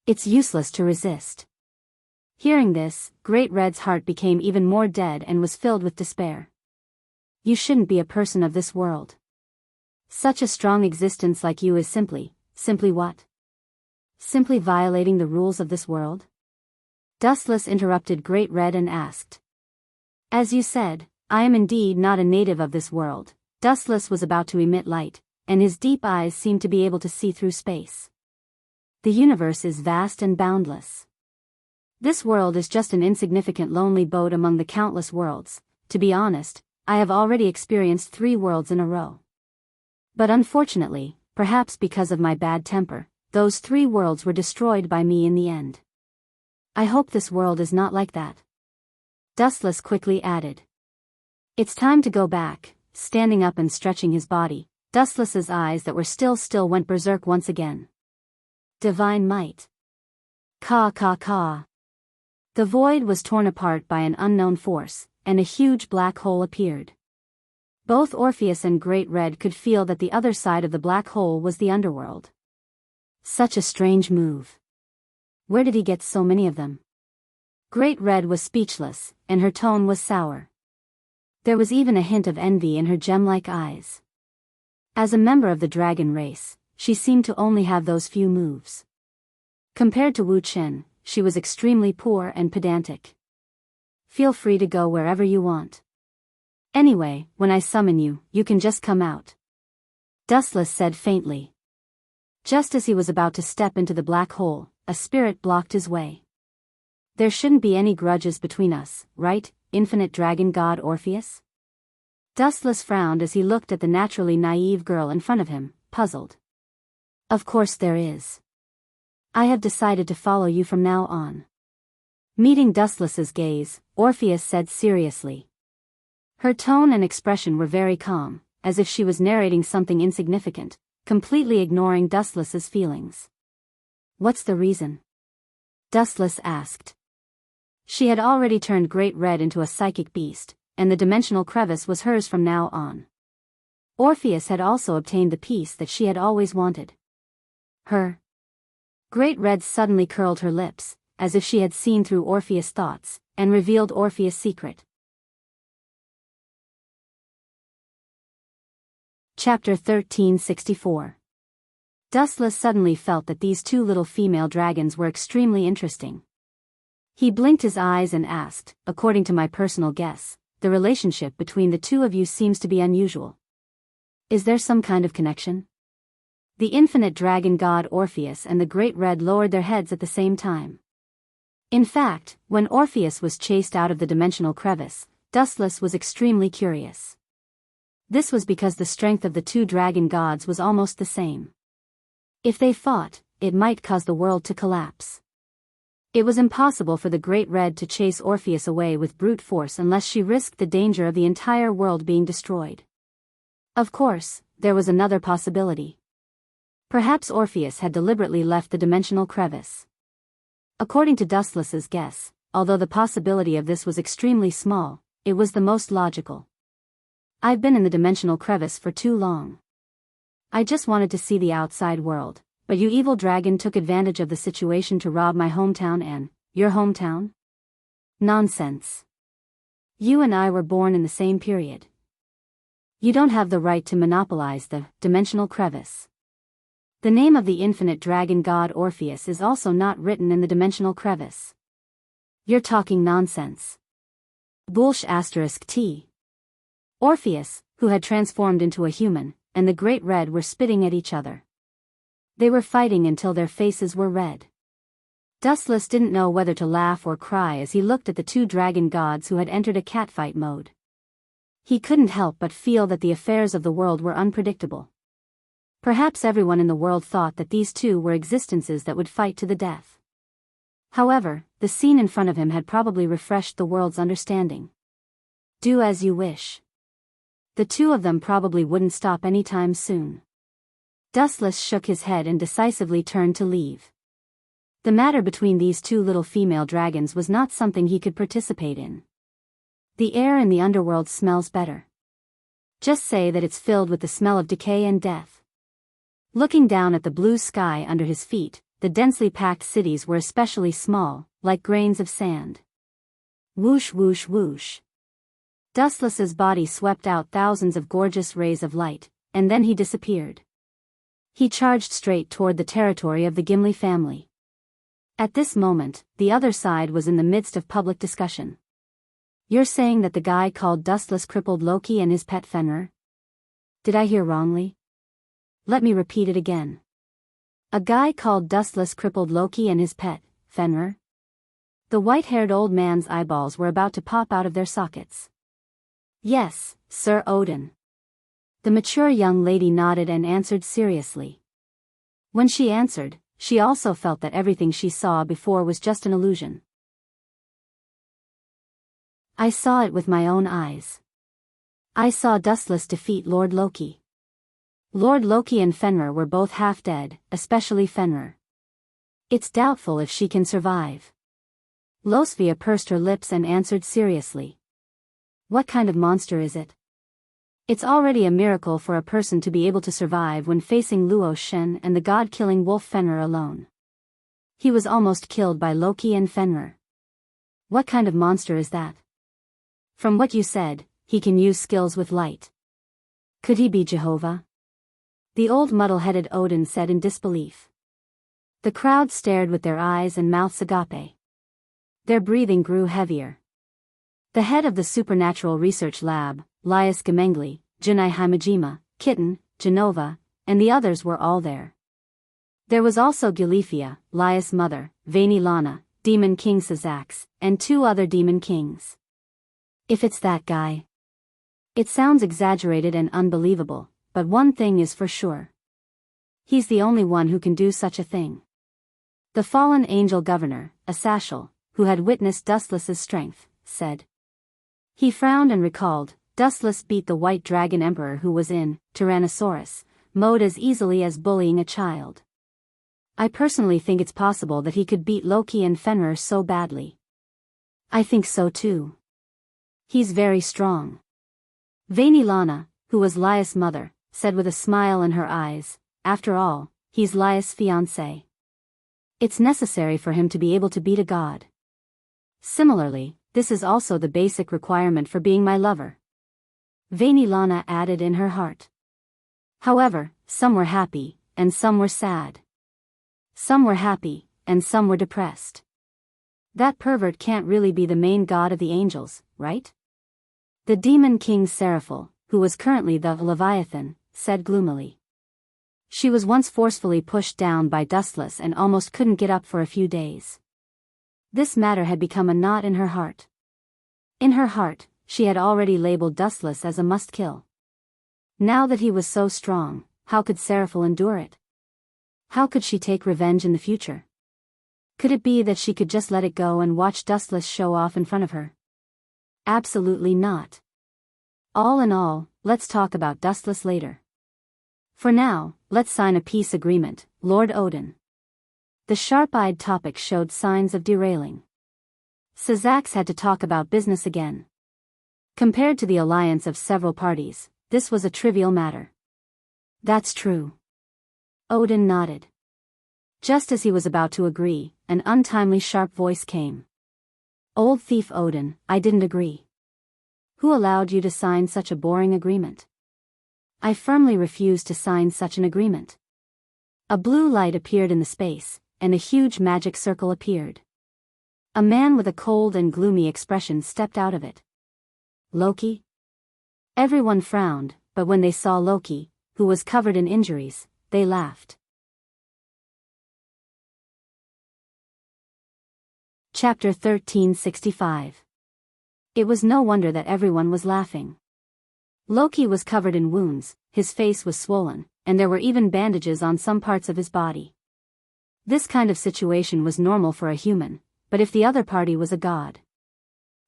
It's useless to resist." Hearing this, Great Red's heart became even more dead and was filled with despair. You shouldn't be a person of this world. Such a strong existence like you is simply what? Simply violating the rules of this world? Dustless interrupted Great Red and asked. As you said, I am indeed not a native of this world. Dustless was about to emit light, and his deep eyes seemed to be able to see through space. The universe is vast and boundless. This world is just an insignificant lonely boat among the countless worlds. To be honest, I have already experienced 3 worlds in a row. But unfortunately, perhaps because of my bad temper, those 3 worlds were destroyed by me in the end. I hope this world is not like that. Dustless quickly added. It's time to go back. Standing up and stretching his body, Dustless's eyes that were still went berserk once again. Divine might. Ka ka ka. The void was torn apart by an unknown force, and a huge black hole appeared. Both Orpheus and Great Red could feel that the other side of the black hole was the underworld. Such a strange move. Where did he get so many of them? Great Red was speechless, and her tone was sour. There was even a hint of envy in her gem-like eyes. As a member of the dragon race, she seemed to only have those few moves. Compared to Wu Chen, she was extremely poor and pedantic. Feel free to go wherever you want. Anyway, when I summon you, you can just come out. Dustless said faintly. Just as he was about to step into the black hole, a spirit blocked his way. There shouldn't be any grudges between us, right, infinite dragon god Orpheus? Dustless frowned as he looked at the naturally naive girl in front of him, puzzled. Of course there is. I have decided to follow you from now on. Meeting Dustless's gaze, Orpheus said seriously. Her tone and expression were very calm, as if she was narrating something insignificant, completely ignoring Dustless's feelings. What's the reason? Dustless asked. She had already turned Great Red into a psychic beast, and the dimensional crevice was hers from now on. Orpheus had also obtained the piece that she had always wanted. Her. Great Red suddenly curled her lips, as if she had seen through Orpheus' thoughts, and revealed Orpheus' secret. Chapter 1364. Dustless suddenly felt that these two little female dragons were extremely interesting. He blinked his eyes and asked, according to my personal guess, the relationship between the two of you seems to be unusual. Is there some kind of connection? The infinite dragon god Orpheus and the Great Red lowered their heads at the same time. In fact, when Orpheus was chased out of the dimensional crevice, Dustless was extremely curious. This was because the strength of the two dragon gods was almost the same. If they fought, it might cause the world to collapse. It was impossible for the Great Red to chase Orpheus away with brute force unless she risked the danger of the entire world being destroyed. Of course, there was another possibility. Perhaps Orpheus had deliberately left the dimensional crevice. According to Dustless's guess, although the possibility of this was extremely small, it was the most logical. I've been in the dimensional crevice for too long. I just wanted to see the outside world, but you evil dragon took advantage of the situation to rob my hometown and, your hometown? Nonsense. You and I were born in the same period. You don't have the right to monopolize the dimensional crevice. The name of the infinite dragon god Orpheus is also not written in the dimensional crevice. You're talking nonsense. Bullsh *T. Orpheus, who had transformed into a human, and the Great Red were spitting at each other. They were fighting until their faces were red. Dustless didn't know whether to laugh or cry as he looked at the two dragon gods who had entered a catfight mode. He couldn't help but feel that the affairs of the world were unpredictable. Perhaps everyone in the world thought that these two were existences that would fight to the death. However, the scene in front of him had probably refreshed the world's understanding. Do as you wish. The two of them probably wouldn't stop anytime soon. Dustless shook his head and decisively turned to leave. The matter between these two little female dragons was not something he could participate in. The air in the underworld smells better. Just say that it's filled with the smell of decay and death. Looking down at the blue sky under his feet, the densely packed cities were especially small, like grains of sand. Whoosh whoosh whoosh. Dustless's body swept out thousands of gorgeous rays of light, and then he disappeared. He charged straight toward the territory of the Gimli family. At this moment, the other side was in the midst of public discussion. You're saying that the guy called Dustless crippled Loki and his pet Fenrir? Did I hear wrongly? Let me repeat it again. A guy called Dustless crippled Loki and his pet, Fenrir? The white-haired old man's eyeballs were about to pop out of their sockets. Yes, Sir Odin. The mature young lady nodded and answered seriously. When she answered, she also felt that everything she saw before was just an illusion. I saw it with my own eyes. I saw Dustless defeat Lord Loki. Lord Loki and Fenrir were both half dead, especially Fenrir. It's doubtful if she can survive. Losvia pursed her lips and answered seriously. What kind of monster is it? It's already a miracle for a person to be able to survive when facing Luo Shen and the god-killing wolf Fenrir alone. He was almost killed by Loki and Fenrir. What kind of monster is that? From what you said, he can use skills with light. Could he be Jehovah? The old muddle-headed Odin said in disbelief. The crowd stared with their eyes and mouths agape. Their breathing grew heavier. The head of the Supernatural Research Lab, Lias Gemengli, Junai Himajima, Kitten, Genova, and the others were all there. There was also Gilifia, Lias' mother, Vaini Lana, Demon King Sazax, and 2 other Demon Kings. If it's that guy. It sounds exaggerated and unbelievable, but one thing is for sure. He's the only one who can do such a thing. The fallen angel governor, Asashel, who had witnessed Dustless's strength, said. He frowned and recalled, Dustless beat the white dragon emperor who was in Tyrannosaurus mode as easily as bullying a child. I personally think it's possible that he could beat Loki and Fenrir so badly. I think so too. He's very strong. Vaini Lana, who was Lias' mother, said with a smile in her eyes, after all, he's Lias' fiancé. It's necessary for him to be able to beat a god. Similarly, this is also the basic requirement for being my lover. Vaini Lana added in her heart. However, some were happy, and some were sad. Some were happy, and some were depressed. That pervert can't really be the main god of the angels, right? The demon king Seraphil, who was currently the Leviathan, said gloomily. She was once forcefully pushed down by Dustless and almost couldn't get up for a few days. This matter had become a knot in her heart. In her heart, she had already labeled Dustless as a must-kill. Now that he was so strong, how could Seraphil endure it? How could she take revenge in the future? Could it be that she could just let it go and watch Dustless show off in front of her? Absolutely not. All in all, let's talk about Dustless later. For now, let's sign a peace agreement, Lord Odin. The sharp-eyed topic showed signs of derailing. Sazax had to talk about business again. Compared to the alliance of several parties, this was a trivial matter. That's true. Odin nodded. Just as he was about to agree, an untimely sharp voice came. Old thief Odin, I didn't agree. Who allowed you to sign such a boring agreement? I firmly refuse to sign such an agreement. A blue light appeared in the space, and a huge magic circle appeared. A man with a cold and gloomy expression stepped out of it. Loki? Everyone frowned, but when they saw Loki, who was covered in injuries, they laughed. Chapter 1365. It was no wonder that everyone was laughing. Loki was covered in wounds, his face was swollen, and there were even bandages on some parts of his body. This kind of situation was normal for a human, but if the other party was a god.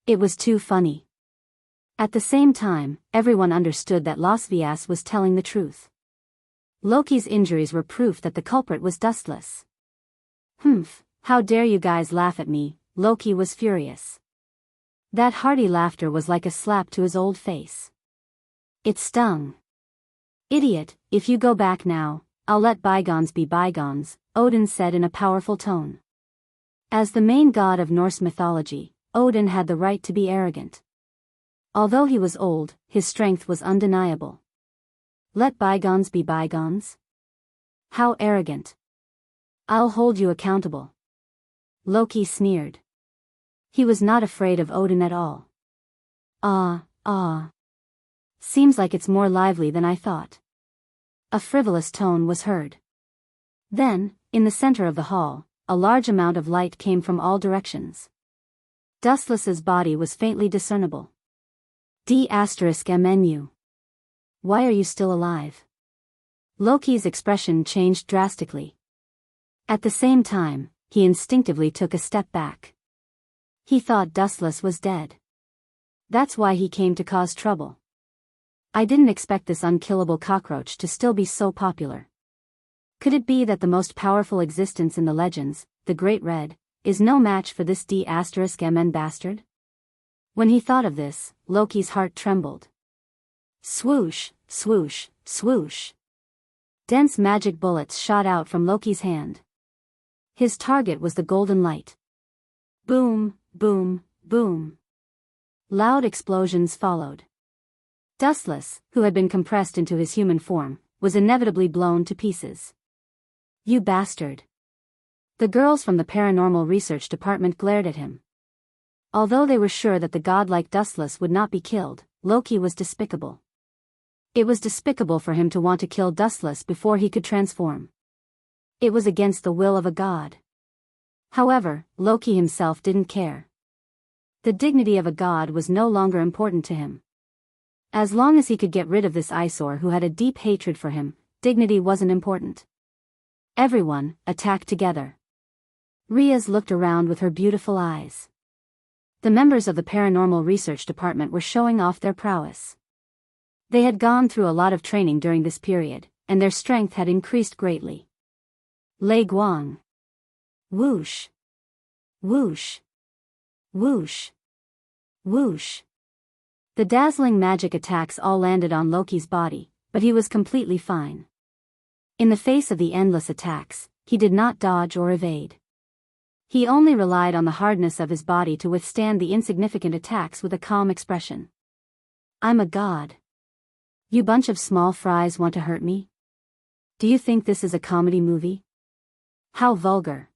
It was too funny. At the same time, everyone understood that Lasvias was telling the truth. Loki's injuries were proof that the culprit was Dustless. Humph, how dare you guys laugh at me, Loki was furious. That hearty laughter was like a slap to his old face. It stung. Idiot, if you go back now, I'll let bygones be bygones, Odin said in a powerful tone. As the main god of Norse mythology, Odin had the right to be arrogant. Although he was old, his strength was undeniable. Let bygones be bygones? How arrogant. I'll hold you accountable. Loki sneered. He was not afraid of Odin at all. Seems like it's more lively than I thought. A frivolous tone was heard. Then, in the center of the hall, a large amount of light came from all directions. Dustless's body was faintly discernible. D*MNU. Why are you still alive? Loki's expression changed drastically. At the same time, he instinctively took a step back. He thought Dustless was dead. That's why he came to cause trouble. I didn't expect this unkillable cockroach to still be so popular. Could it be that the most powerful existence in the legends, the Great Red, is no match for this D*MN bastard? When he thought of this, Loki's heart trembled. Swoosh, swoosh, swoosh. Dense magic bullets shot out from Loki's hand. His target was the golden light. Boom, boom, boom. Loud explosions followed. Dustless, who had been compressed into his human form, was inevitably blown to pieces. You bastard. The girls from the paranormal research department glared at him. Although they were sure that the godlike Dustless would not be killed, Loki was despicable. It was despicable for him to want to kill Dustless before he could transform. It was against the will of a god. However, Loki himself didn't care. The dignity of a god was no longer important to him. As long as he could get rid of this eyesore who had a deep hatred for him, dignity wasn't important. Everyone attacked together. Riaz looked around with her beautiful eyes. The members of the paranormal research department were showing off their prowess. They had gone through a lot of training during this period, and their strength had increased greatly. Lei Guang. Whoosh. Whoosh. Whoosh. Whoosh. The dazzling magic attacks all landed on Loki's body, but he was completely fine. In the face of the endless attacks, he did not dodge or evade. He only relied on the hardness of his body to withstand the insignificant attacks with a calm expression. I'm a god. You bunch of small fries want to hurt me? Do you think this is a comedy movie? How vulgar.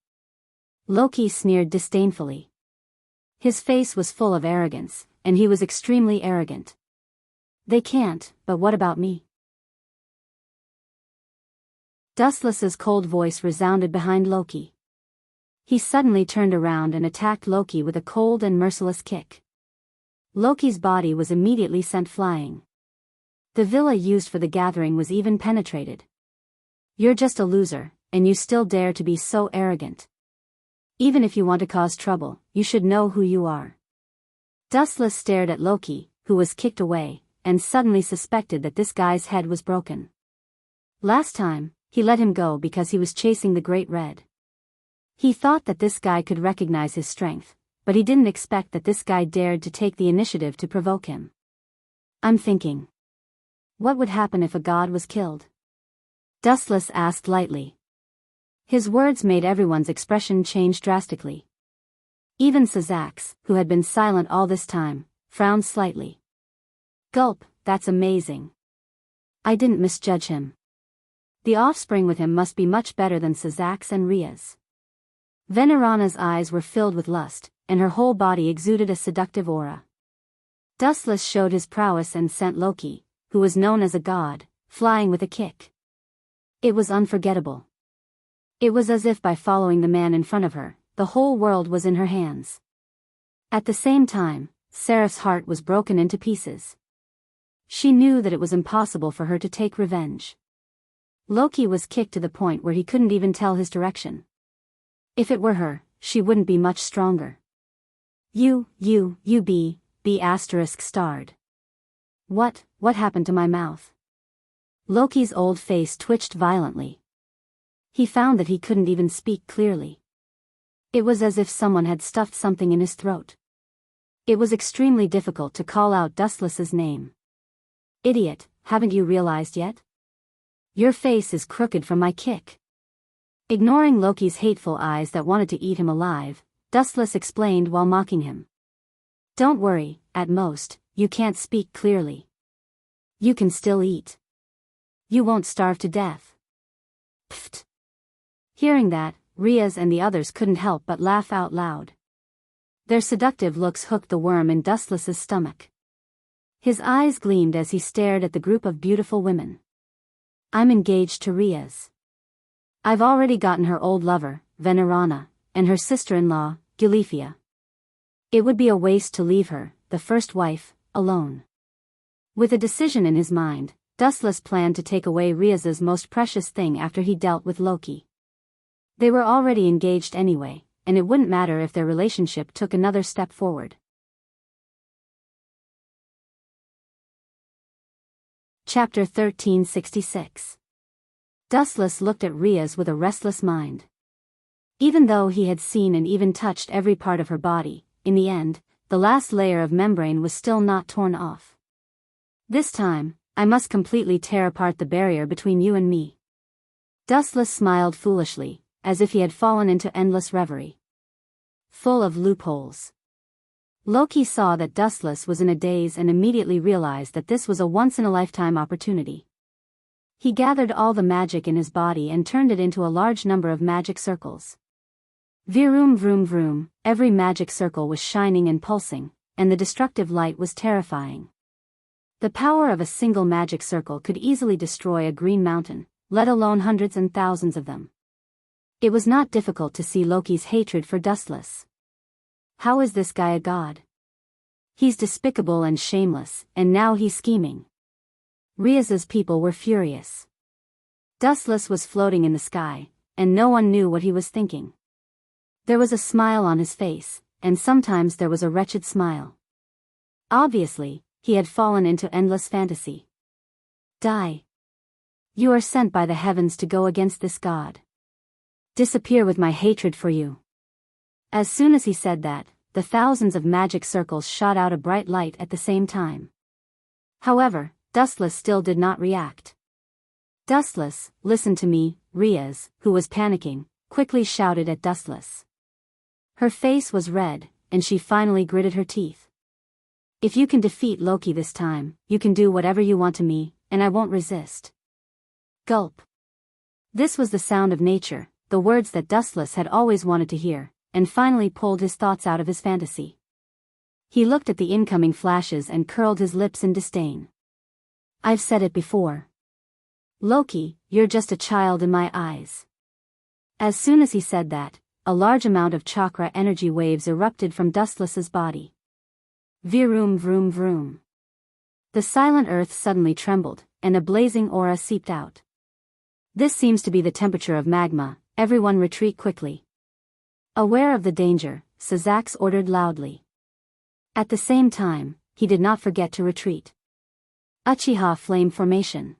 Loki sneered disdainfully. His face was full of arrogance, and he was extremely arrogant. They can't, but what about me? Dustless's cold voice resounded behind Loki. He suddenly turned around and attacked Loki with a cold and merciless kick. Loki's body was immediately sent flying. The villa used for the gathering was even penetrated. You're just a loser, and you still dare to be so arrogant. Even if you want to cause trouble, you should know who you are. Dustless stared at Loki, who was kicked away, and suddenly suspected that this guy's head was broken. Last time, he let him go because he was chasing the Great Red. He thought that this guy could recognize his strength, but he didn't expect that this guy dared to take the initiative to provoke him. I'm thinking. What would happen if a god was killed? Dustless asked lightly. His words made everyone's expression change drastically. Even Sazax, who had been silent all this time, frowned slightly. Gulp, that's amazing. I didn't misjudge him. The offspring with him must be much better than Sazax and Riaz. Venerana's eyes were filled with lust, and her whole body exuded a seductive aura. Dustless showed his prowess and sent Loki, who was known as a god, flying with a kick. It was unforgettable. It was as if by following the man in front of her, the whole world was in her hands. At the same time, Seraph's heart was broken into pieces. She knew that it was impossible for her to take revenge. Loki was kicked to the point where he couldn't even tell his direction. If it were her, she wouldn't be much stronger. You be asterisk starred. What happened to my mouth? Loki's old face twitched violently. He found that he couldn't even speak clearly. It was as if someone had stuffed something in his throat. It was extremely difficult to call out Dustless's name. Idiot, haven't you realized yet? Your face is crooked from my kick. Ignoring Loki's hateful eyes that wanted to eat him alive, Dustless explained while mocking him. Don't worry, at most, you can't speak clearly. You can still eat. You won't starve to death. Pfft. Hearing that, Riaz and the others couldn't help but laugh out loud. Their seductive looks hooked the worm in Dustless's stomach. His eyes gleamed as he stared at the group of beautiful women. I'm engaged to Riaz. I've already gotten her old lover, Venerana, and her sister-in-law, Gilifia. It would be a waste to leave her, the first wife, alone. With a decision in his mind, Dustless planned to take away Riaz's most precious thing after he dealt with Loki. They were already engaged anyway, and it wouldn't matter if their relationship took another step forward. Chapter 1366. Dustless looked at Riaz with a restless mind. Even though he had seen and even touched every part of her body, in the end, the last layer of membrane was still not torn off. This time, I must completely tear apart the barrier between you and me. Dustless smiled foolishly, as if he had fallen into endless reverie. Full of loopholes. Loki saw that Dustless was in a daze and immediately realized that this was a once-in-a-lifetime opportunity. He gathered all the magic in his body and turned it into a large number of magic circles. Vroom vroom vroom, every magic circle was shining and pulsing, and the destructive light was terrifying. The power of a single magic circle could easily destroy a green mountain, let alone hundreds and thousands of them. It was not difficult to see Loki's hatred for Dustless. How is this guy a god? He's despicable and shameless, and now he's scheming. Riaz's people were furious. Dustless was floating in the sky, and no one knew what he was thinking. There was a smile on his face, and sometimes there was a wretched smile. Obviously, he had fallen into endless fantasy. Die. You are sent by the heavens to go against this god. Disappear with my hatred for you. As soon as he said that, the thousands of magic circles shot out a bright light at the same time. However, Dustless still did not react. Dustless, listen to me, Riaz, who was panicking, quickly shouted at Dustless. Her face was red, and she finally gritted her teeth. If you can defeat Loki this time, you can do whatever you want to me, and I won't resist. Gulp. This was the sound of nature, the words that Dustless had always wanted to hear, and finally pulled his thoughts out of his fantasy. He looked at the incoming flashes and curled his lips in disdain. I've said it before. Loki, you're just a child in my eyes. As soon as he said that, a large amount of chakra energy waves erupted from Dustless's body. Vroom vroom vroom. The silent earth suddenly trembled, and a blazing aura seeped out. This seems to be the temperature of magma, everyone retreat quickly. Aware of the danger, Sazax ordered loudly. At the same time, he did not forget to retreat. Uchiha flame formation.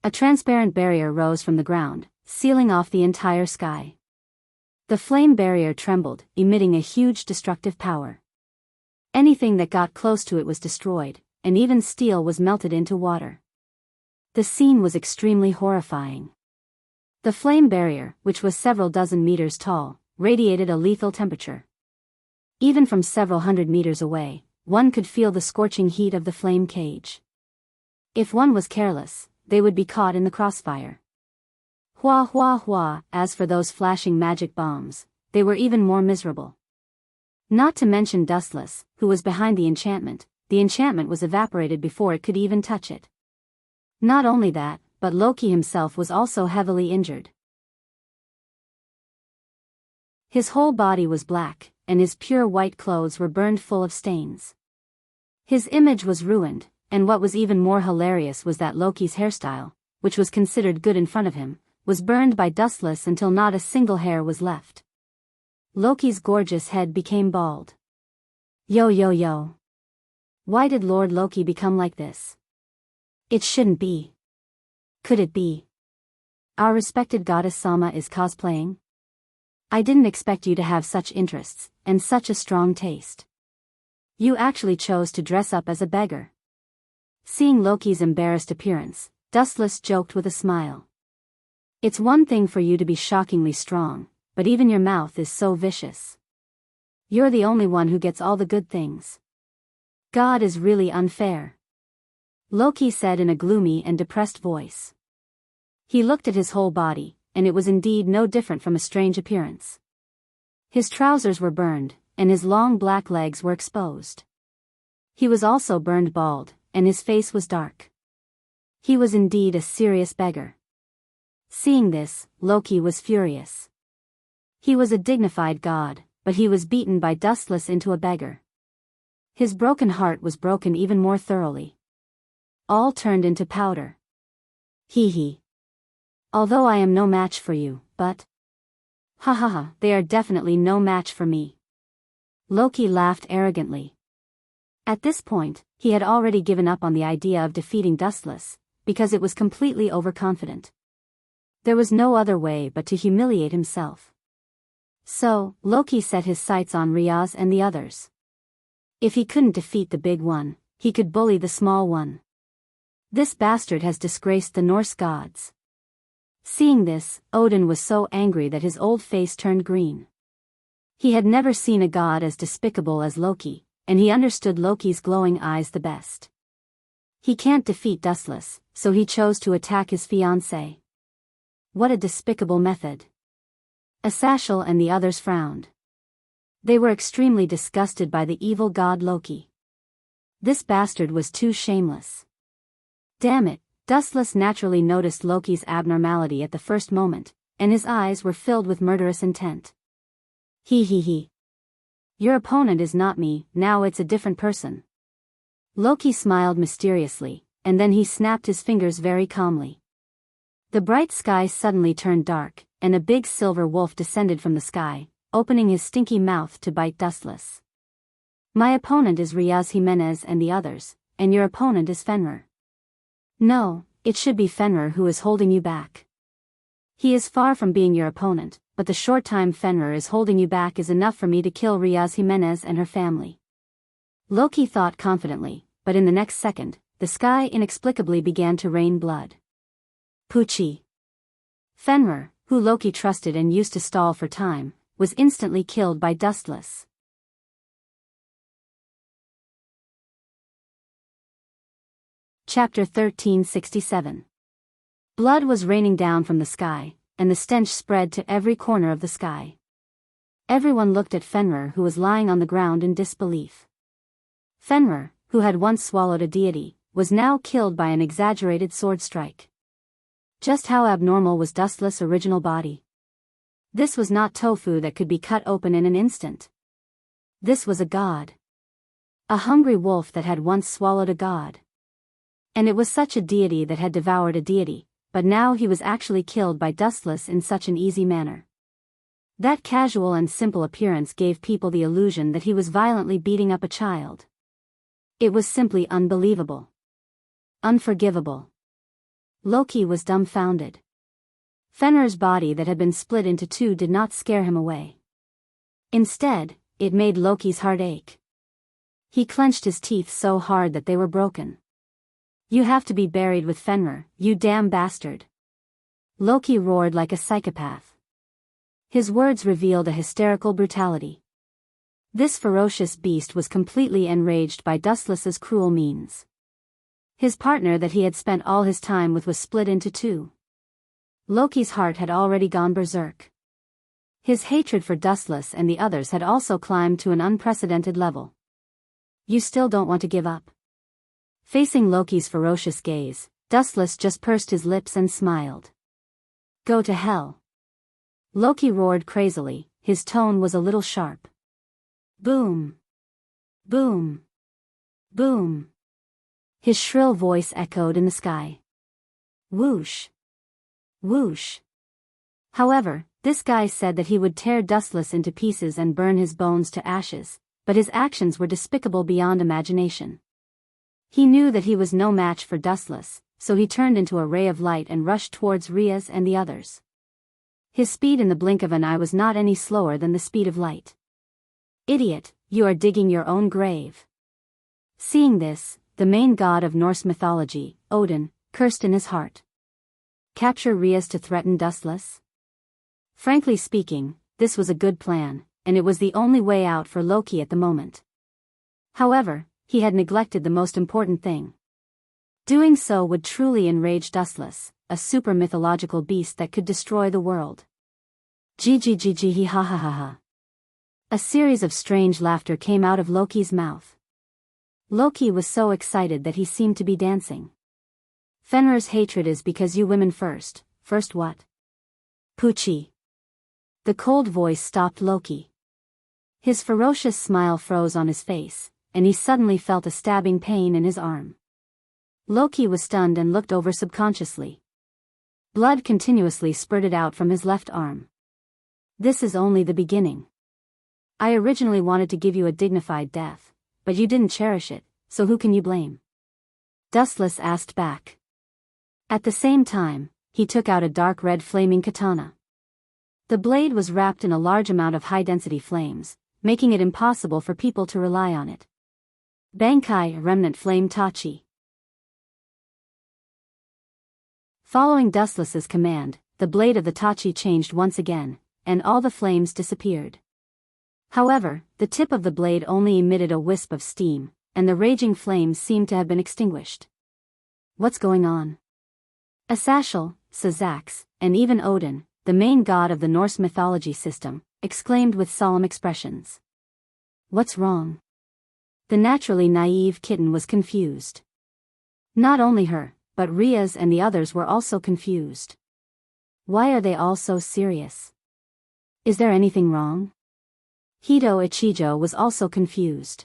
A transparent barrier rose from the ground, sealing off the entire sky. The flame barrier trembled, emitting a huge destructive power. Anything that got close to it was destroyed, and even steel was melted into water. The scene was extremely horrifying. The flame barrier, which was several dozen meters tall, radiated a lethal temperature. Even from several hundred meters away, one could feel the scorching heat of the flame cage. If one was careless, they would be caught in the crossfire. Hua hua hua, as for those flashing magic bombs, they were even more miserable. Not to mention Dustless, who was behind the enchantment was evaporated before it could even touch it. Not only that, but Loki himself was also heavily injured. His whole body was black, and his pure white clothes were burned full of stains. His image was ruined, and what was even more hilarious was that Loki's hairstyle, which was considered good in front of him, was burned by Dustless until not a single hair was left. Loki's gorgeous head became bald. Yo yo yo. Why did Lord Loki become like this? It shouldn't be. Could it be? Our respected goddess Sama is cosplaying? I didn't expect you to have such interests, and such a strong taste. You actually chose to dress up as a beggar. Seeing Loki's embarrassed appearance, Dustless joked with a smile. It's one thing for you to be shockingly strong, but even your mouth is so vicious. You're the only one who gets all the good things. God is really unfair. Loki said in a gloomy and depressed voice. He looked at his whole body, and it was indeed no different from a strange appearance. His trousers were burned, and his long black legs were exposed. He was also burned bald, and his face was dark. He was indeed a serious beggar. Seeing this, Loki was furious. He was a dignified god, but he was beaten by Dustless into a beggar. His broken heart was broken even more thoroughly. All turned into powder. Hee hee. Although I am no match for you, but... Ha ha ha, they are definitely no match for me. Loki laughed arrogantly. At this point, he had already given up on the idea of defeating Dustless, because it was completely overconfident. There was no other way but to humiliate himself. So, Loki set his sights on Riaz and the others. If he couldn't defeat the big one, he could bully the small one. This bastard has disgraced the Norse gods. Seeing this, Odin was so angry that his old face turned green. He had never seen a god as despicable as Loki, and he understood Loki's glowing eyes the best. He can't defeat Dustless, so he chose to attack his fiancée. What a despicable method. Asashel and the others frowned. They were extremely disgusted by the evil god Loki. This bastard was too shameless. Damn it, Dustless naturally noticed Loki's abnormality at the first moment, and his eyes were filled with murderous intent. He. Your opponent is not me, now it's a different person. Loki smiled mysteriously, and then he snapped his fingers very calmly. The bright sky suddenly turned dark, and a big silver wolf descended from the sky, opening his stinky mouth to bite Dustless. My opponent is Riaz Jimenez and the others, and your opponent is Fenrir. No, it should be Fenrir who is holding you back. He is far from being your opponent, but the short time Fenrir is holding you back is enough for me to kill Riaz Jimenez and her family. Loki thought confidently, but in the next second, the sky inexplicably began to rain blood. Poochie. Fenrir, who Loki trusted and used to stall for time, was instantly killed by Dustless. Chapter 1367. Blood was raining down from the sky, and the stench spread to every corner of the sky. Everyone looked at Fenrir, who was lying on the ground in disbelief. Fenrir, who had once swallowed a deity, was now killed by an exaggerated sword strike. Just how abnormal was Dustless' original body? This was not tofu that could be cut open in an instant. This was a god. A hungry wolf that had once swallowed a god. And it was such a deity that had devoured a deity, but now he was actually killed by Dustless in such an easy manner. That casual and simple appearance gave people the illusion that he was violently beating up a child. It was simply unbelievable. Unforgivable. Loki was dumbfounded. Fenrir's body that had been split into two did not scare him away. Instead, it made Loki's heart ache. He clenched his teeth so hard that they were broken. You have to be buried with Fenrir, you damn bastard. Loki roared like a psychopath. His words revealed a hysterical brutality. This ferocious beast was completely enraged by Dustless's cruel means. His partner that he had spent all his time with was split into two. Loki's heart had already gone berserk. His hatred for Dustless and the others had also climbed to an unprecedented level. You still don't want to give up? Facing Loki's ferocious gaze, Dustless just pursed his lips and smiled. Go to hell. Loki roared crazily, his tone was a little sharp. Boom. Boom. Boom. His shrill voice echoed in the sky. Whoosh. Whoosh. However, this guy said that he would tear Dustless into pieces and burn his bones to ashes, but his actions were despicable beyond imagination. He knew that he was no match for Dustless, so he turned into a ray of light and rushed towards Riaz and the others. His speed in the blink of an eye was not any slower than the speed of light. Idiot, you are digging your own grave. Seeing this, the main god of Norse mythology, Odin, cursed in his heart. Capture Riaz to threaten Dustless? Frankly speaking, this was a good plan, and it was the only way out for Loki at the moment. However, he had neglected the most important thing. Doing so would truly enrage Dustless, a super mythological beast that could destroy the world. Gggg ha ha ha ha. A series of strange laughter came out of Loki's mouth. Loki was so excited that he seemed to be dancing. Fenrir's hatred is because you women first. First what? Poochie. The cold voice stopped Loki. His ferocious smile froze on his face, and he suddenly felt a stabbing pain in his arm. Loki was stunned and looked over subconsciously. Blood continuously spurted out from his left arm. This is only the beginning. I originally wanted to give you a dignified death, but you didn't cherish it, so who can you blame? Dustless asked back. At the same time, he took out a dark red flaming katana. The blade was wrapped in a large amount of high-density flames, making it impossible for people to rely on it. Bankai Remnant Flame Tachi. Following Dustless's command, the blade of the Tachi changed once again, and all the flames disappeared. However, the tip of the blade only emitted a wisp of steam, and the raging flames seemed to have been extinguished. What's going on? Asashel, Sazax, and even Odin, the main god of the Norse mythology system, exclaimed with solemn expressions. What's wrong? The naturally naive kitten was confused. Not only her, but Riaz and the others were also confused. Why are they all so serious? Is there anything wrong? Hito Ichijo was also confused.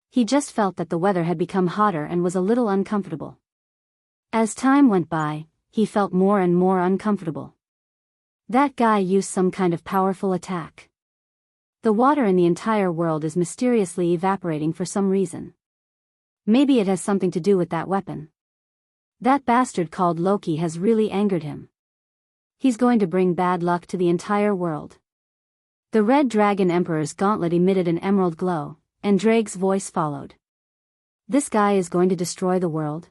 He just felt that the weather had become hotter and was a little uncomfortable. As time went by, he felt more and more uncomfortable. That guy used some kind of powerful attack. The water in the entire world is mysteriously evaporating for some reason. Maybe it has something to do with that weapon. That bastard called Loki has really angered him. He's going to bring bad luck to the entire world. The Red Dragon Emperor's gauntlet emitted an emerald glow, and Drake's voice followed. This guy is going to destroy the world?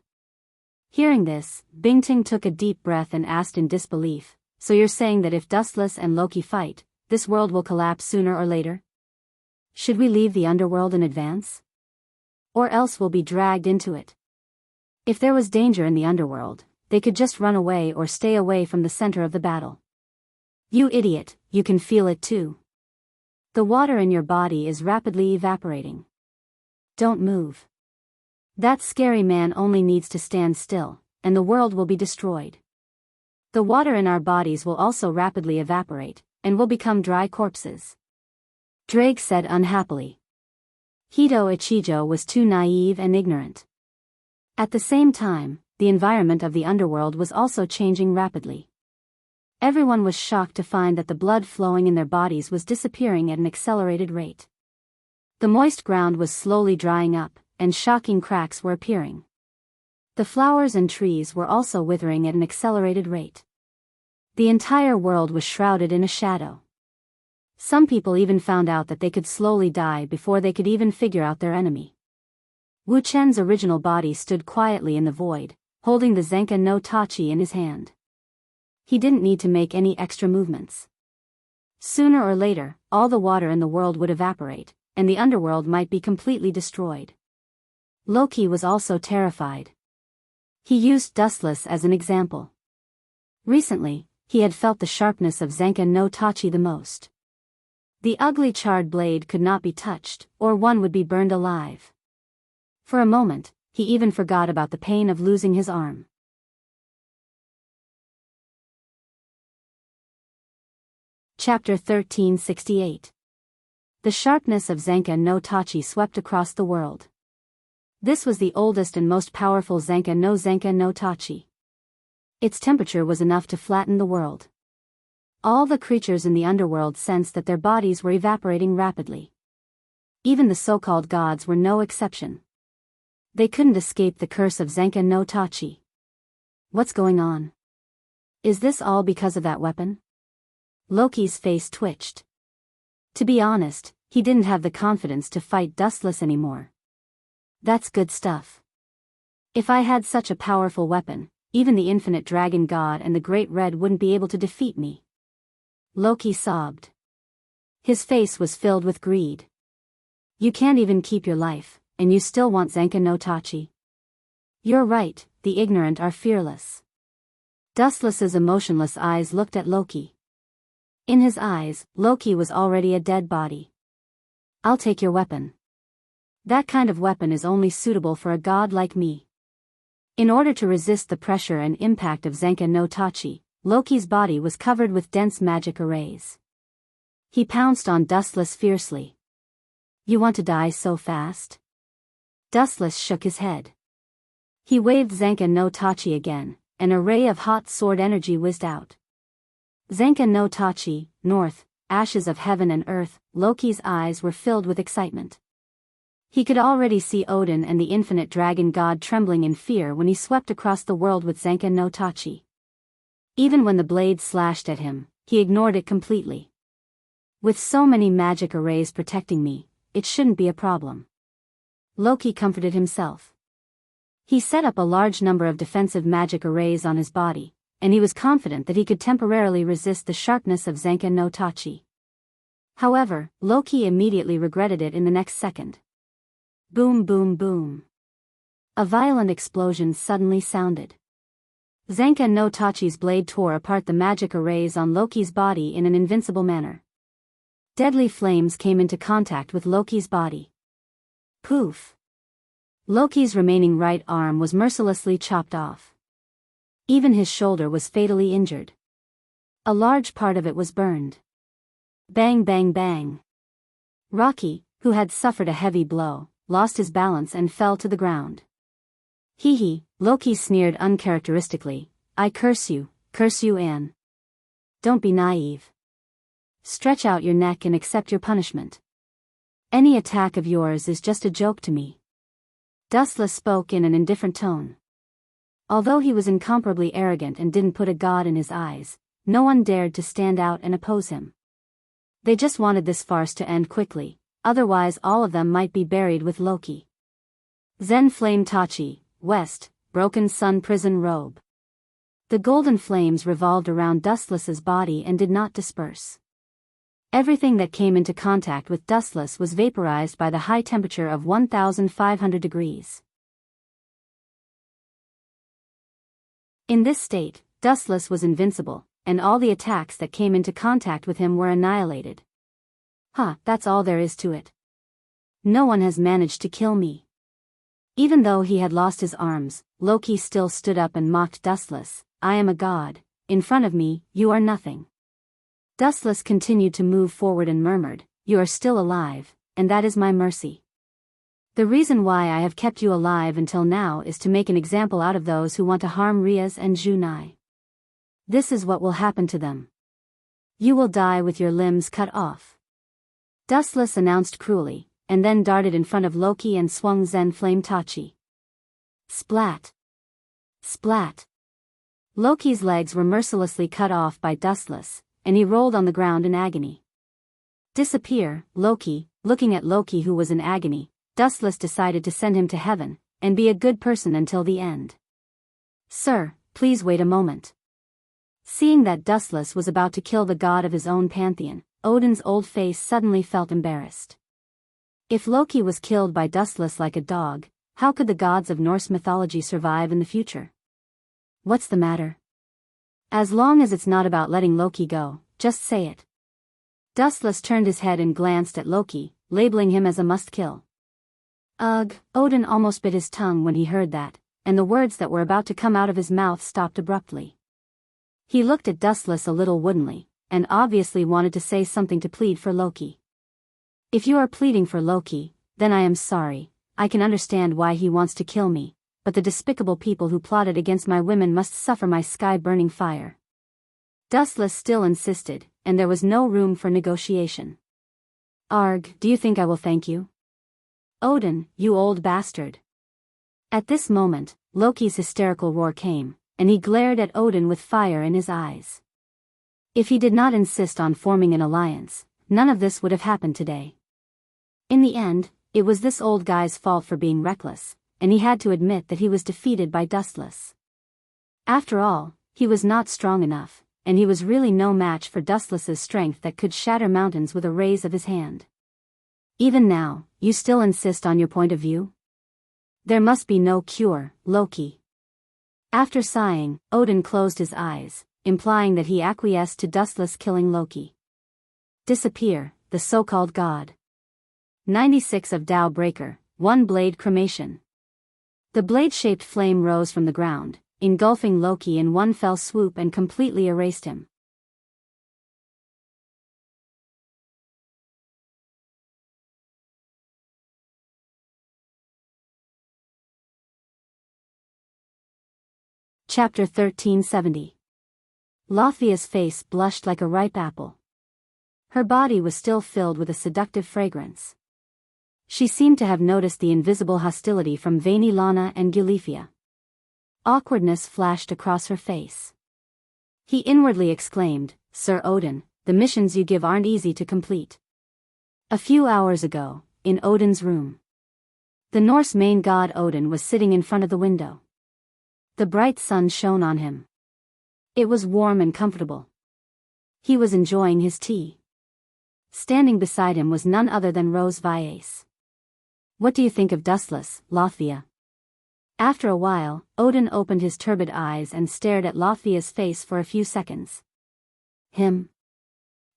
Hearing this, Bingting took a deep breath and asked in disbelief, so you're saying that if Dustless and Loki fight, this world will collapse sooner or later? Should we leave the underworld in advance? Or else we'll be dragged into it. If there was danger in the underworld, they could just run away or stay away from the center of the battle. You idiot, you can feel it too. The water in your body is rapidly evaporating. Don't move. That scary man only needs to stand still, and the world will be destroyed. The water in our bodies will also rapidly evaporate, and will become dry corpses. Drake said unhappily. Hito Ichijo was too naive and ignorant. At the same time, the environment of the underworld was also changing rapidly. Everyone was shocked to find that the blood flowing in their bodies was disappearing at an accelerated rate. The moist ground was slowly drying up, and shocking cracks were appearing. The flowers and trees were also withering at an accelerated rate. The entire world was shrouded in a shadow. Some people even found out that they could slowly die before they could even figure out their enemy. Wu Chen's original body stood quietly in the void, holding the Zenka no Tachi in his hand. He didn't need to make any extra movements. Sooner or later, all the water in the world would evaporate, and the underworld might be completely destroyed. Loki was also terrified. He used Dustless as an example. Recently, he had felt the sharpness of Zenka no Tachi the most. The ugly charred blade could not be touched, or one would be burned alive. For a moment, he even forgot about the pain of losing his arm. Chapter 1368. The sharpness of Zenka no Tachi swept across the world. This was the oldest and most powerful Zenka no Tachi. Its temperature was enough to flatten the world. All the creatures in the underworld sensed that their bodies were evaporating rapidly. Even the so-called gods were no exception. They couldn't escape the curse of Zenka no Tachi. What's going on? Is this all because of that weapon? Loki's face twitched. To be honest, he didn't have the confidence to fight Dustless anymore. That's good stuff. If I had such a powerful weapon, even the infinite dragon god and the great red wouldn't be able to defeat me. Loki sobbed. His face was filled with greed. You can't even keep your life, and you still want Zenka no Tachi? You're right, the ignorant are fearless. Dustless's emotionless eyes looked at Loki. In his eyes, Loki was already a dead body. I'll take your weapon. That kind of weapon is only suitable for a god like me. In order to resist the pressure and impact of Zenka no Tachi, Loki's body was covered with dense magic arrays. He pounced on Dustless fiercely. You want to die so fast? Dustless shook his head. He waved Zenka no Tachi again, an array of hot sword energy whizzed out. Zenka no Tachi, north, ashes of heaven and earth. Loki's eyes were filled with excitement. He could already see Odin and the infinite dragon god trembling in fear when he swept across the world with Zenka no Tachi. Even when the blade slashed at him, he ignored it completely. With so many magic arrays protecting me, it shouldn't be a problem. Loki comforted himself. He set up a large number of defensive magic arrays on his body, and he was confident that he could temporarily resist the sharpness of Zenka no Tachi. However, Loki immediately regretted it in the next second. Boom boom boom. A violent explosion suddenly sounded. Zenka no Tachi's blade tore apart the magic arrays on Loki's body in an invincible manner. Deadly flames came into contact with Loki's body. Poof! Loki's remaining right arm was mercilessly chopped off. Even his shoulder was fatally injured. A large part of it was burned. Bang bang bang. Rocky, who had suffered a heavy blow, lost his balance and fell to the ground. Hee hee, Loki sneered uncharacteristically. I curse you, Anne. Don't be naive. Stretch out your neck and accept your punishment. Any attack of yours is just a joke to me. Dustless spoke in an indifferent tone. Although he was incomparably arrogant and didn't put a god in his eyes, no one dared to stand out and oppose him. They just wanted this farce to end quickly, otherwise all of them might be buried with Loki. Zen Flame Tachi, West, Broken Sun Prison Robe. The golden flames revolved around Dustless's body and did not disperse. Everything that came into contact with Dustless was vaporized by the high temperature of 1,500 degrees. In this state, Dustless was invincible, and all the attacks that came into contact with him were annihilated. That's all there is to it. No one has managed to kill me. Even though he had lost his arms, Loki still stood up and mocked Dustless. I am a god. In front of me, you are nothing. Dustless continued to move forward and murmured, you are still alive, and that is my mercy. The reason why I have kept you alive until now is to make an example out of those who want to harm Riaz and Junai. This is what will happen to them. You will die with your limbs cut off. Dustless announced cruelly, and then darted in front of Loki and swung Zen Flame Tachi. Splat! Splat! Loki's legs were mercilessly cut off by Dustless, and he rolled on the ground in agony. Disappear, Loki. Looking at Loki, who was in agony, Dustless decided to send him to heaven, and be a good person until the end. Sir, please wait a moment. Seeing that Dustless was about to kill the god of his own pantheon, Odin's old face suddenly felt embarrassed. If Loki was killed by Dustless like a dog, how could the gods of Norse mythology survive in the future? What's the matter? As long as it's not about letting Loki go, just say it. Dustless turned his head and glanced at Loki, labeling him as a must-kill. Ugh, Odin almost bit his tongue when he heard that, and the words that were about to come out of his mouth stopped abruptly. He looked at Dustless a little woodenly, and obviously wanted to say something to plead for Loki. If you are pleading for Loki, then I am sorry. I can understand why he wants to kill me, but the despicable people who plotted against my women must suffer my sky-burning fire. Dustless still insisted, and there was no room for negotiation. Arg, do you think I will thank you? Odin, you old bastard. At this moment, Loki's hysterical roar came, and he glared at Odin with fire in his eyes. If he did not insist on forming an alliance, none of this would have happened today. In the end, it was this old guy's fault for being reckless, and he had to admit that he was defeated by Dustless. After all, he was not strong enough, and he was really no match for Dustless's strength that could shatter mountains with a raise of his hand. Even now, you still insist on your point of view? There must be no cure, Loki. After sighing, Odin closed his eyes, implying that he acquiesced to Dustless killing Loki. Disappear, the so-called god. 96 of Tao Breaker, 1 Blade Cremation. The blade-shaped flame rose from the ground, engulfing Loki in one fell swoop and completely erased him. Chapter 1370. Lothia's face blushed like a ripe apple. Her body was still filled with a seductive fragrance. She seemed to have noticed the invisible hostility from Vaini Lana and Gilifia. Awkwardness flashed across her face. He inwardly exclaimed, Sir Odin, the missions you give aren't easy to complete. A few hours ago, in Odin's room, the Norse main god Odin was sitting in front of the window. The bright sun shone on him. It was warm and comfortable. He was enjoying his tea. Standing beside him was none other than Rose Viace. "What do you think of Dustless, Latvia?" After a while, Odin opened his turbid eyes and stared at Latvia's face for a few seconds. Him?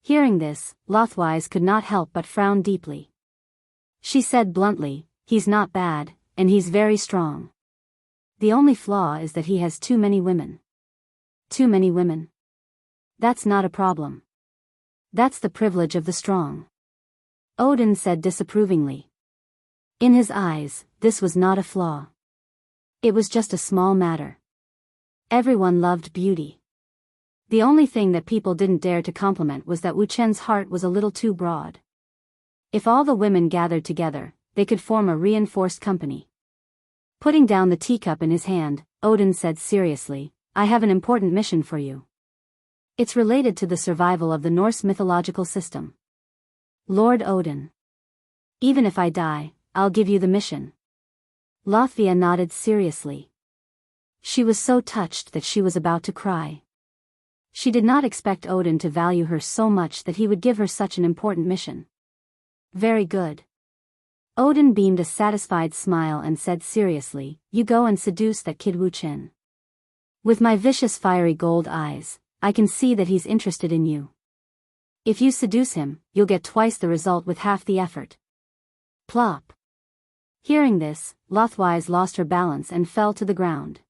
Hearing this, Lothwise could not help but frown deeply. She said bluntly, "He's not bad, and he's very strong. The only flaw is that he has too many women." "Too many women? That's not a problem. That's the privilege of the strong," Odin said disapprovingly. In his eyes, this was not a flaw. It was just a small matter. Everyone loved beauty. The only thing that people didn't dare to compliment was that Wu Chen's heart was a little too broad. If all the women gathered together, they could form a reinforced company. Putting down the teacup in his hand, Odin said seriously, "I have an important mission for you. It's related to the survival of the Norse mythological system." "Lord Odin. Even if I die, I'll give you the mission." Latvia nodded seriously. She was so touched that she was about to cry. She did not expect Odin to value her so much that he would give her such an important mission. "Very good." Odin beamed a satisfied smile and said seriously, "You go and seduce that kid Wu Chen. With my vicious fiery gold eyes, I can see that he's interested in you. If you seduce him, you'll get twice the result with half the effort." Plop. Hearing this, Lothwise lost her balance and fell to the ground.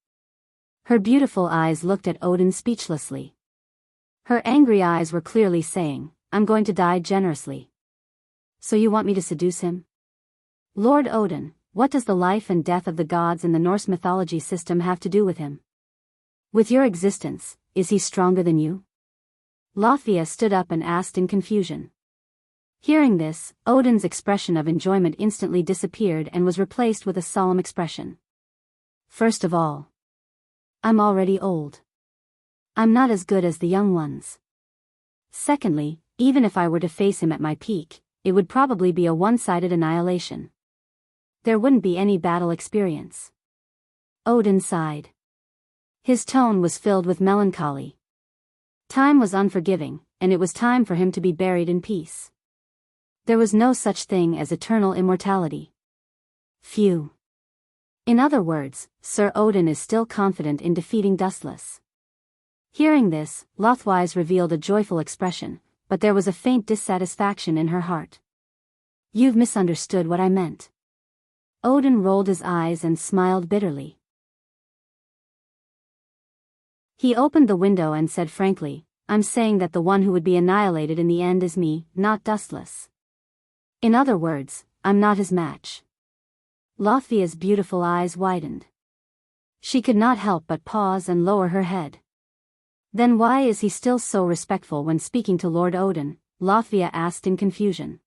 Her beautiful eyes looked at Odin speechlessly. Her angry eyes were clearly saying, "I'm going to die generously. So you want me to seduce him? Lord Odin, what does the life and death of the gods in the Norse mythology system have to do with him? With your existence, is he stronger than you?" Latvia stood up and asked in confusion. Hearing this, Odin's expression of enjoyment instantly disappeared and was replaced with a solemn expression. "First of all, I'm already old. I'm not as good as the young ones. Secondly, even if I were to face him at my peak, it would probably be a one-sided annihilation. There wouldn't be any battle experience." Odin sighed. His tone was filled with melancholy. Time was unforgiving, and it was time for him to be buried in peace. There was no such thing as eternal immortality. Phew. In other words, Sir Odin is still confident in defeating Dustless. Hearing this, Lothwise revealed a joyful expression, but there was a faint dissatisfaction in her heart. "You've misunderstood what I meant." Odin rolled his eyes and smiled bitterly. He opened the window and said frankly, "I'm saying that the one who would be annihilated in the end is me, not Dustless. In other words, I'm not his match." Latvia's beautiful eyes widened. She could not help but pause and lower her head. "Then why is he still so respectful when speaking to Lord Odin?" Latvia asked in confusion.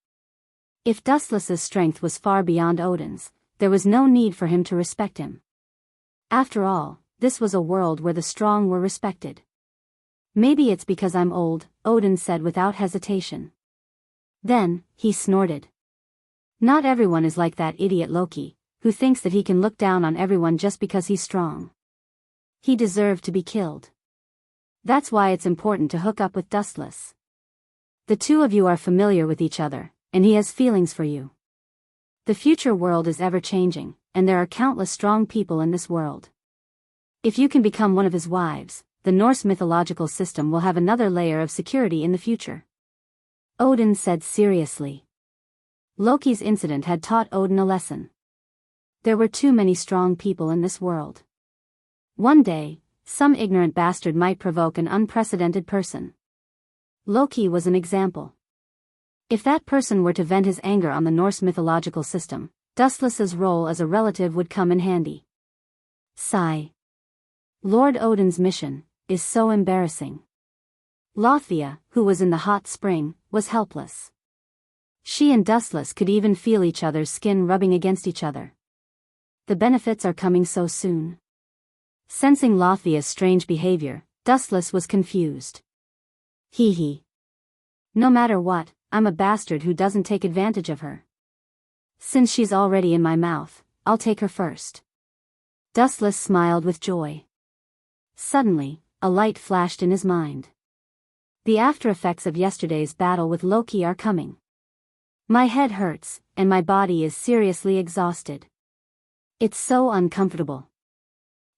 If Dustless's strength was far beyond Odin's, there was no need for him to respect him. After all, this was a world where the strong were respected. "Maybe it's because I'm old," Odin said without hesitation. Then, he snorted. "Not everyone is like that idiot Loki, who thinks that he can look down on everyone just because he's strong. He deserved to be killed. That's why it's important to hook up with Dustless. The two of you are familiar with each other, and he has feelings for you. The future world is ever-changing, and there are countless strong people in this world. If you can become one of his wives, the Norse mythological system will have another layer of security in the future." Odin said seriously. Loki's incident had taught Odin a lesson. There were too many strong people in this world. One day, some ignorant bastard might provoke an unprecedented person. Loki was an example. If that person were to vent his anger on the Norse mythological system, Dustless's role as a relative would come in handy. Sigh. Lord Odin's mission is so embarrassing. Latvia, who was in the hot spring, was helpless. She and Dustless could even feel each other's skin rubbing against each other. The benefits are coming so soon. Sensing Latvia's strange behavior, Dustless was confused. Hee hee. No matter what, I'm a bastard who doesn't take advantage of her. Since she's already in my mouth, I'll take her first. Dustless smiled with joy. Suddenly, a light flashed in his mind. The after effects of yesterday's battle with Loki are coming. My head hurts, and my body is seriously exhausted. It's so uncomfortable.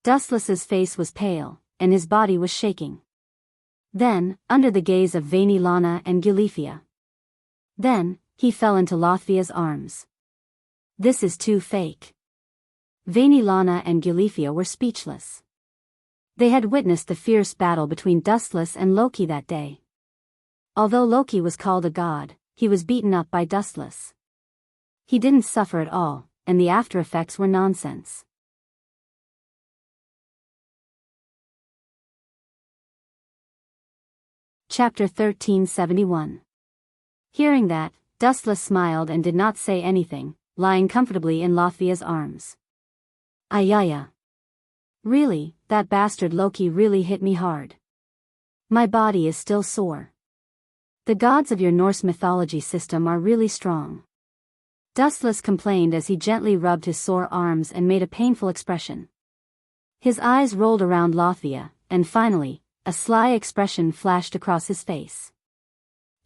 Dustless's face was pale, and his body was shaking. Then, under the gaze of Vainilana and Gilifia. Then, he fell into Lothia's arms. This is too fake. Vainilana and Gilifia were speechless. They had witnessed the fierce battle between Dustless and Loki that day. Although Loki was called a god, he was beaten up by Dustless. He didn't suffer at all, and the after effects were nonsense. Chapter 1371. Hearing that, Dustless smiled and did not say anything, lying comfortably in Lothia's arms. Ayaya. Really, that bastard Loki really hit me hard. My body is still sore. The gods of your Norse mythology system are really strong. Dustless complained as he gently rubbed his sore arms and made a painful expression. His eyes rolled around Lothia, and finally, a sly expression flashed across his face.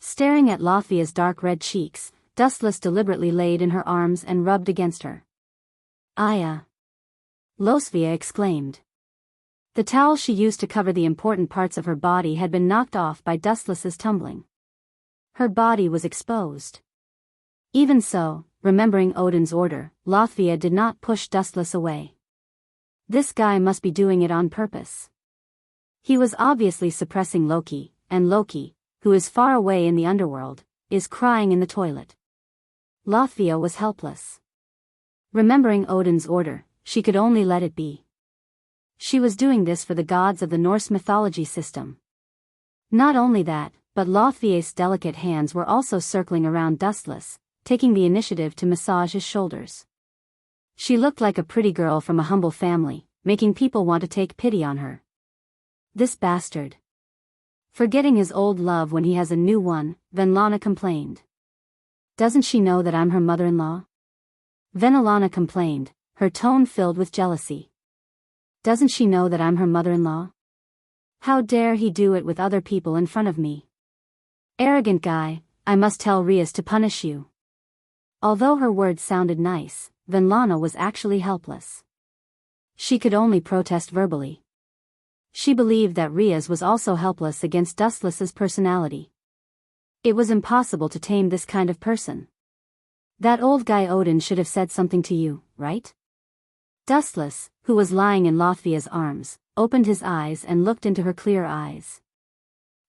Staring at Lothia's dark red cheeks, Dustless deliberately laid in her arms and rubbed against her. Aya! Losvia exclaimed. The towel she used to cover the important parts of her body had been knocked off by Dustless's tumbling. Her body was exposed. Even so, remembering Odin's order, Lothvia did not push Dustless away. This guy must be doing it on purpose. He was obviously suppressing Loki, and Loki, who is far away in the underworld, is crying in the toilet. Lothvia was helpless. Remembering Odin's order, she could only let it be. She was doing this for the gods of the Norse mythology system. Not only that, but Lothvia's delicate hands were also circling around Dustless, taking the initiative to massage his shoulders. She looked like a pretty girl from a humble family, making people want to take pity on her. This bastard. Forgetting his old love when he has a new one, Venlana complained. Doesn't she know that I'm her mother-in-law? Venlana complained, her tone filled with jealousy. Doesn't she know that I'm her mother-in-law? How dare he do it with other people in front of me? Arrogant guy, I must tell Rias to punish you. Although her words sounded nice, Venlana was actually helpless. She could only protest verbally. She believed that Rias was also helpless against Dustless's personality. It was impossible to tame this kind of person. That old guy Odin should have said something to you, right? Dustless, who was lying in Lothia's arms, opened his eyes and looked into her clear eyes.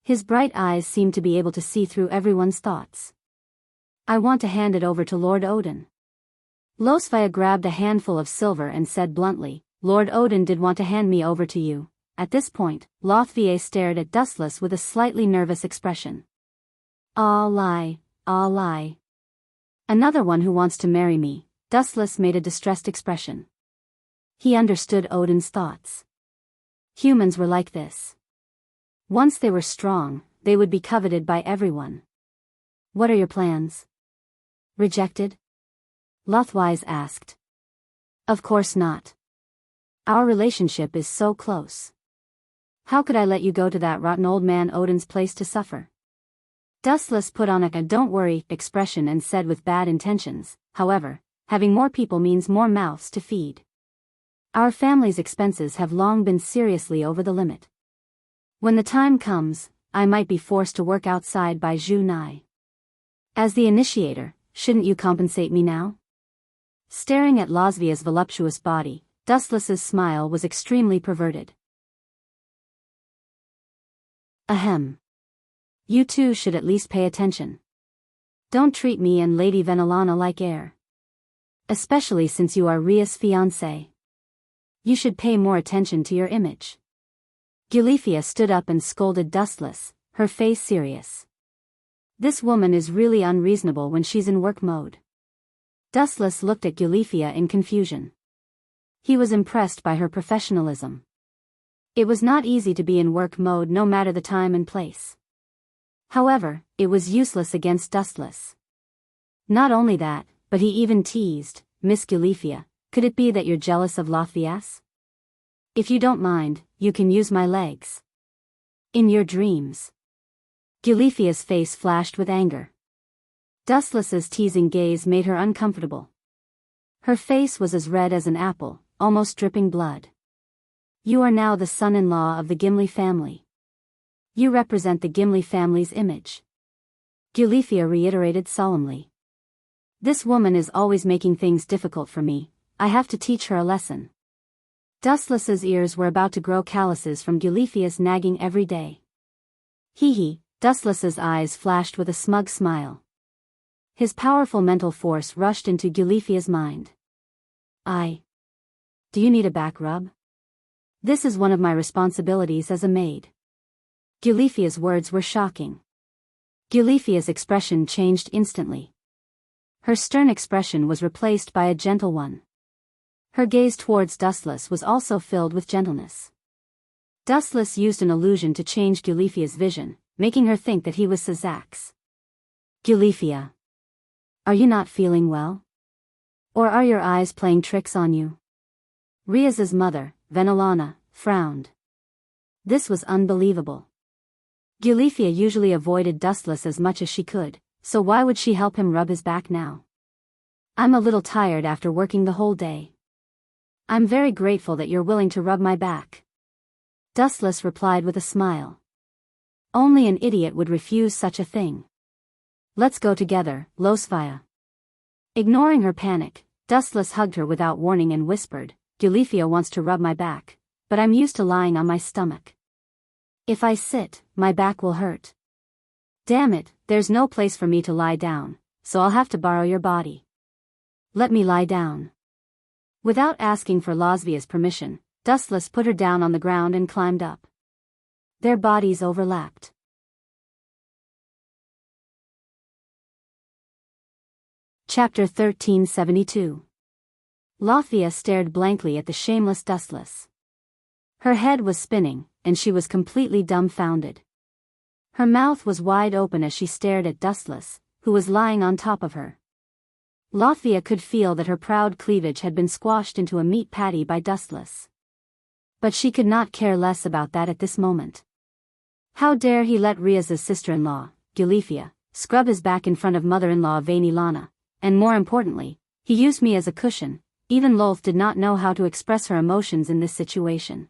His bright eyes seemed to be able to see through everyone's thoughts. I want to hand it over to Lord Odin. Losvia grabbed a handful of silver and said bluntly, Lord Odin did want to hand me over to you. At this point, Lothvia stared at Dustless with a slightly nervous expression. Ah lie, ah lie. Another one who wants to marry me. Dustless made a distressed expression. He understood Odin's thoughts. Humans were like this. Once they were strong, they would be coveted by everyone. What are your plans? Rejected? Lothwise asked. Of course not. Our relationship is so close. How could I let you go to that rotten old man Odin's place to suffer? Dustless put on a don't worry expression and said with bad intentions, however, having more people means more mouths to feed. Our family's expenses have long been seriously over the limit. When the time comes, I might be forced to work outside by Junai. As the initiator, shouldn't you compensate me now? Staring at Losvia's voluptuous body, Dustless's smile was extremely perverted. Ahem. You two should at least pay attention. Don't treat me and Lady Venelana like Heir. Especially since you are Ria's fiancé. You should pay more attention to your image. Gilifia stood up and scolded Dustless, her face serious. This woman is really unreasonable when she's in work mode. Dustless looked at Gilifia in confusion. He was impressed by her professionalism. It was not easy to be in work mode no matter the time and place. However, it was useless against Dustless. Not only that, but he even teased, Miss Gilifia, could it be that you're jealous of Lothias? If you don't mind, you can use my legs. In your dreams. Gulifia's face flashed with anger. Dustless's teasing gaze made her uncomfortable. Her face was as red as an apple, almost dripping blood. You are now the son-in-law of the Gimli family. You represent the Gimli family's image. Gulifia reiterated solemnly. This woman is always making things difficult for me. I have to teach her a lesson. Dustless's ears were about to grow calluses from Gulifia's nagging every day. Hee. Dustless's eyes flashed with a smug smile. His powerful mental force rushed into Gulifia's mind. Do you need a back rub? This is one of my responsibilities as a maid. Gulifia's words were shocking. Gulifia's expression changed instantly. Her stern expression was replaced by a gentle one. Her gaze towards Dustless was also filled with gentleness. Dustless used an illusion to change Gulifia's vision, making her think that he was Sazax. Gulifia. Are you not feeling well? Or are your eyes playing tricks on you? Riaz's mother, Venelana, frowned. This was unbelievable. Gulifia usually avoided Dustless as much as she could, so why would she help him rub his back now? I'm a little tired after working the whole day. I'm very grateful that you're willing to rub my back. Dustless replied with a smile. Only an idiot would refuse such a thing. Let's go together, Losvia. Ignoring her panic, Dustless hugged her without warning and whispered, Gulifia wants to rub my back, but I'm used to lying on my stomach. If I sit, my back will hurt. Damn it, there's no place for me to lie down, so I'll have to borrow your body. Let me lie down. Without asking for Losvia's permission, Dustless put her down on the ground and climbed up. Their bodies overlapped. Chapter 1372. Lothia stared blankly at the shameless Dustless. Her head was spinning, and she was completely dumbfounded. Her mouth was wide open as she stared at Dustless, who was lying on top of her. Lothia could feel that her proud cleavage had been squashed into a meat patty by Dustless. But she could not care less about that at this moment. How dare he let Riaz's sister-in-law, Gulifia, scrub his back in front of mother-in-law Venelana, and more importantly, he used me as a cushion. Even Lolth did not know how to express her emotions in this situation.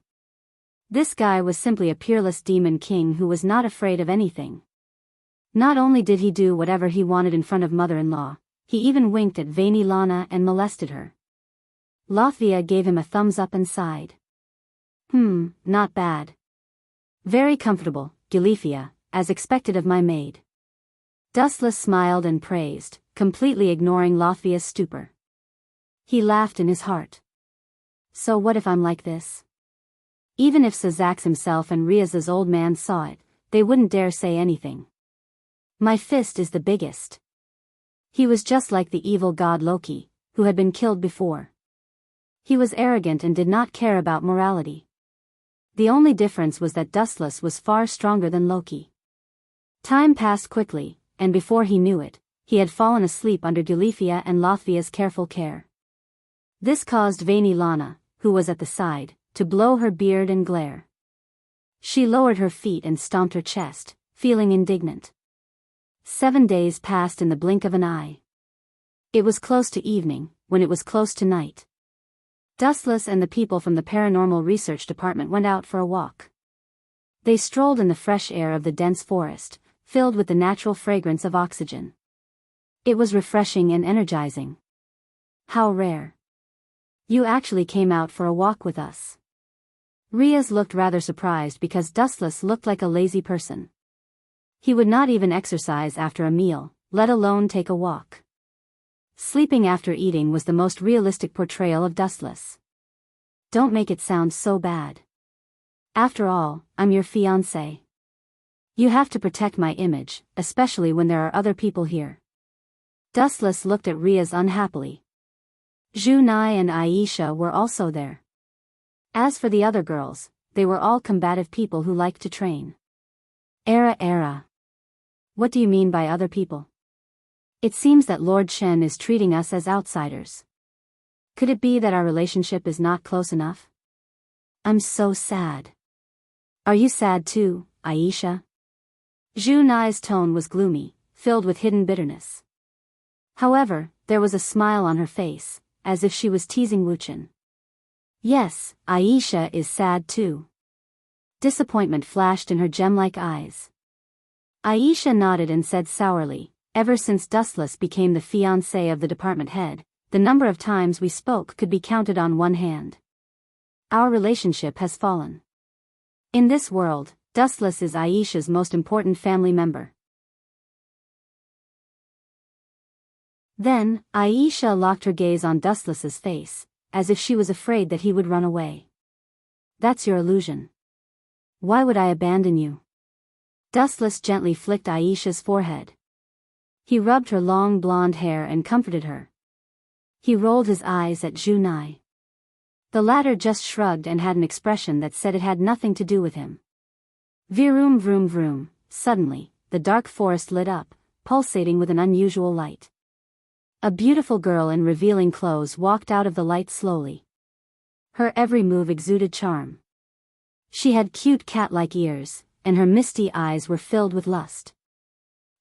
This guy was simply a peerless demon king who was not afraid of anything. Not only did he do whatever he wanted in front of mother-in-law, he even winked at Venelana and molested her. Lothia gave him a thumbs up and sighed. Not bad. Very comfortable, Gulifia, as expected of my maid. Dustless smiled and praised, completely ignoring Lothia's stupor. He laughed in his heart. So what if I'm like this? Even if Sazax himself and Riaz's old man saw it, they wouldn't dare say anything. My fist is the biggest. He was just like the evil god Loki, who had been killed before. He was arrogant and did not care about morality. The only difference was that Dustless was far stronger than Loki. Time passed quickly, and before he knew it, he had fallen asleep under Gulifia and Lothia's careful care. This caused Venelana, who was at the side, to blow her beard and glare. She lowered her feet and stomped her chest, feeling indignant. 7 days passed in the blink of an eye. It was close to evening, when it was close to night. Dustless and the people from the Paranormal Research Department went out for a walk. They strolled in the fresh air of the dense forest, filled with the natural fragrance of oxygen. It was refreshing and energizing. How rare. You actually came out for a walk with us. Riaz looked rather surprised because Dustless looked like a lazy person. He would not even exercise after a meal, let alone take a walk. Sleeping after eating was the most realistic portrayal of Dustless. Don't make it sound so bad. After all, I'm your fiancé. You have to protect my image, especially when there are other people here. Dustless looked at Riaz unhappily. Junai and Aisha were also there. As for the other girls, they were all combative people who liked to train. Era. What do you mean by other people? It seems that Lord Shen is treating us as outsiders. Could it be that our relationship is not close enough? I'm so sad. Are you sad too, Aisha? Zhu Nai's tone was gloomy, filled with hidden bitterness. However, there was a smile on her face, as if she was teasing Wu Chen. Yes, Aisha is sad too. Disappointment flashed in her gem-like eyes. Aisha nodded and said sourly, ever since Dustless became the fiancé of the department head, the number of times we spoke could be counted on one hand. Our relationship has fallen. In this world, Dustless is Aisha's most important family member. Then, Aisha locked her gaze on Dustless's face, as if she was afraid that he would run away. That's your illusion. Why would I abandon you? Dustless gently flicked Aisha's forehead. He rubbed her long blonde hair and comforted her. He rolled his eyes at Zhu Nai. The latter just shrugged and had an expression that said it had nothing to do with him. Vroom vroom vroom, suddenly, the dark forest lit up, pulsating with an unusual light. A beautiful girl in revealing clothes walked out of the light slowly. Her every move exuded charm. She had cute cat-like ears, and her misty eyes were filled with lust.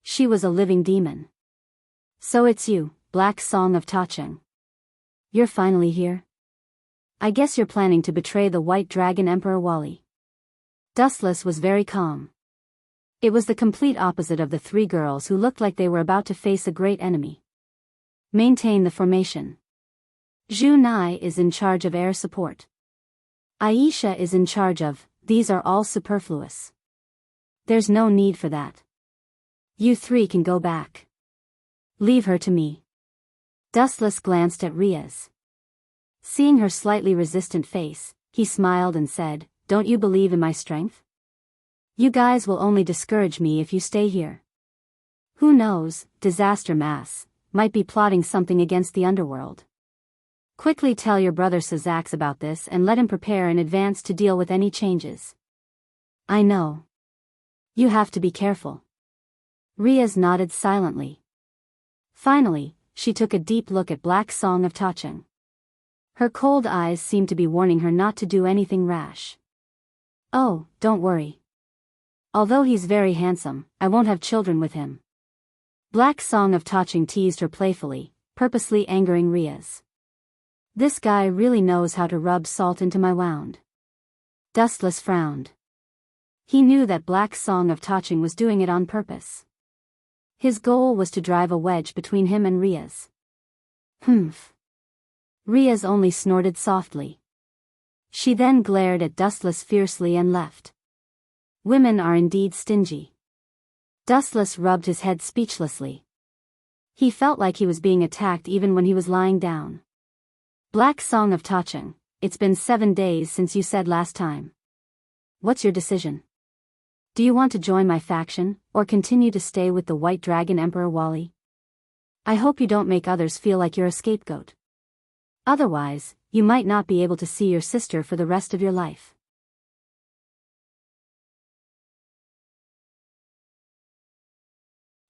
She was a living demon. So it's you, Black Song of Tacheng. You're finally here? I guess you're planning to betray the White Dragon Emperor Wally. Dustless was very calm. It was the complete opposite of the three girls who looked like they were about to face a great enemy. Maintain the formation. Zhu Nai is in charge of air support. Aisha is in charge of, these are all superfluous. There's no need for that. You three can go back. Leave her to me. Dustless glanced at Riaz. Seeing her slightly resistant face, he smiled and said, don't you believe in my strength? You guys will only discourage me if you stay here. Who knows, Disaster Mass might be plotting something against the underworld. Quickly tell your brother Sazax about this and let him prepare in advance to deal with any changes. I know. You have to be careful. Riaz nodded silently. Finally, she took a deep look at Black Song of Tacheng. Her cold eyes seemed to be warning her not to do anything rash. Oh, don't worry. Although he's very handsome, I won't have children with him. Black Song of Tacheng teased her playfully, purposely angering Riaz. This guy really knows how to rub salt into my wound. Dustless frowned. He knew that Black Song of Tacheng was doing it on purpose. His goal was to drive a wedge between him and Riaz. Humph. Riaz only snorted softly. She then glared at Dustless fiercely and left. Women are indeed stingy. Dustless rubbed his head speechlessly. He felt like he was being attacked even when he was lying down. Black Song of Tacheng, it's been 7 days since you said last time. What's your decision? Do you want to join my faction, or continue to stay with the White Dragon Emperor Wally? I hope you don't make others feel like you're a scapegoat. Otherwise, you might not be able to see your sister for the rest of your life.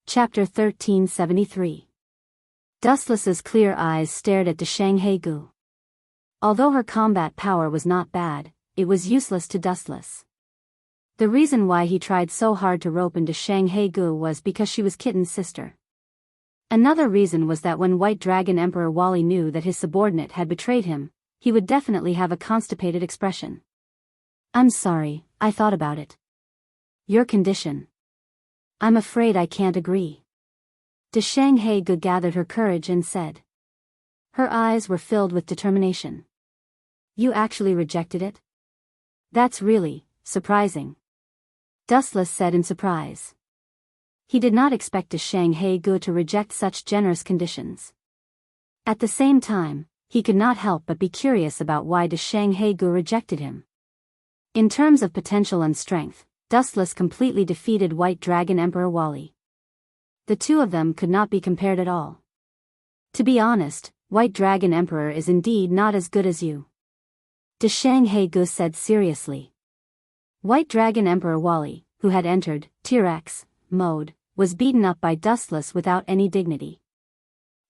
Chapter 1373. Dustless's clear eyes stared at Deshang Gu. Although her combat power was not bad, it was useless to Dustless. The reason why he tried so hard to rope into Deshang Gu was because she was Kitten's sister. Another reason was that when White Dragon Emperor Wally knew that his subordinate had betrayed him, he would definitely have a constipated expression. I'm sorry, I thought about it. Your condition. I'm afraid I can't agree. Deshang Gu gathered her courage and said. Her eyes were filled with determination. You actually rejected it? That's really surprising. Dustless said in surprise. He did not expect Deshang Gu to reject such generous conditions. At the same time, he could not help but be curious about why Deshang Gu rejected him. In terms of potential and strength, Dustless completely defeated White Dragon Emperor Wally. The two of them could not be compared at all. To be honest, White Dragon Emperor is indeed not as good as you. Deshang Gu said seriously. White Dragon Emperor Wally, who had entered Tier X mode, was beaten up by Dustless without any dignity.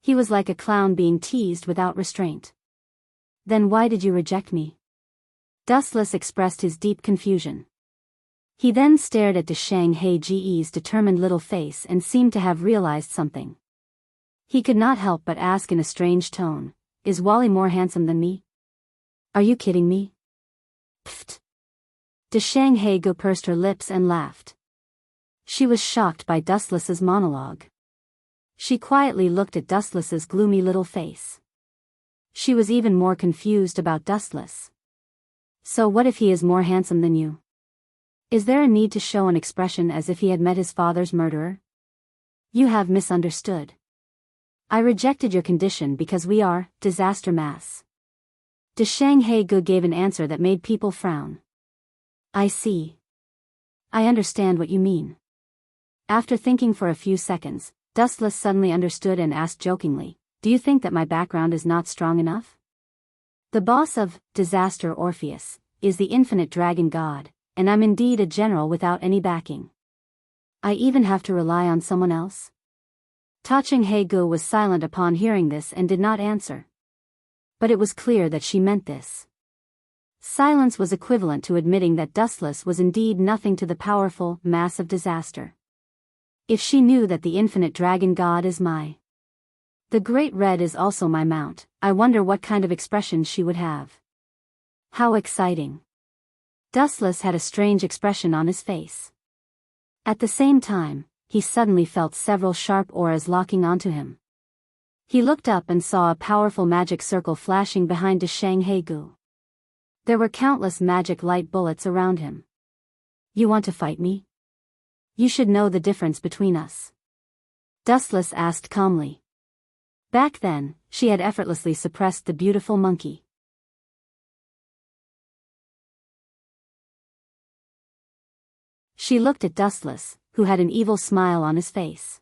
He was like a clown being teased without restraint. Then why did you reject me? Dustless expressed his deep confusion. He then stared at Deshang He's determined little face and seemed to have realized something. He could not help but ask in a strange tone, "Is Wally more handsome than me? Are you kidding me?" Pfft. Deshang He pursed her lips and laughed. She was shocked by Dustless's monologue. She quietly looked at Dustless's gloomy little face. She was even more confused about Dustless. So what if he is more handsome than you? Is there a need to show an expression as if he had met his father's murderer? You have misunderstood. I rejected your condition because we are disaster mass. Deshang He gave an answer that made people frown. I see. I understand what you mean. After thinking for a few seconds, Dustless suddenly understood and asked jokingly, "Do you think that my background is not strong enough? The boss of Disaster Orpheus is the infinite dragon god, and I'm indeed a general without any backing. I even have to rely on someone else?" Taching He was silent upon hearing this and did not answer. But it was clear that she meant this. Silence was equivalent to admitting that Dustless was indeed nothing to the powerful mass of disaster. If she knew that the infinite dragon god is the great red is also my mount, I wonder what kind of expression she would have. How exciting. Dustless had a strange expression on his face. At the same time, he suddenly felt several sharp auras locking onto him. He looked up and saw a powerful magic circle flashing behind Deshang He. There were countless magic light bullets around him. You want to fight me? You should know the difference between us. Dustless asked calmly. Back then, she had effortlessly suppressed the beautiful monkey. She looked at Dustless, who had an evil smile on his face.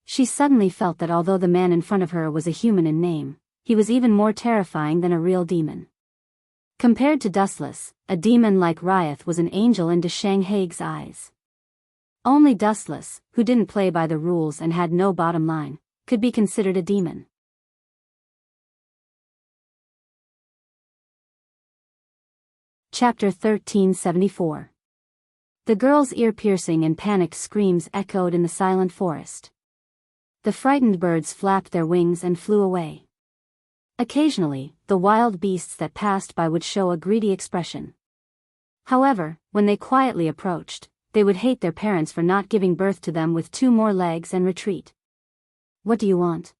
She suddenly felt that although the man in front of her was a human in name, he was even more terrifying than a real demon. Compared to Dustless, a demon like Riot was an angel in Deshang He's eyes. Only Dustless, who didn't play by the rules and had no bottom line, could be considered a demon. Chapter 1374. The girl's ear-piercing and panicked screams echoed in the silent forest. The frightened birds flapped their wings and flew away. Occasionally, the wild beasts that passed by would show a greedy expression. However, when they quietly approached, they would hate their parents for not giving birth to them with 2 more legs and retreat. What do you want?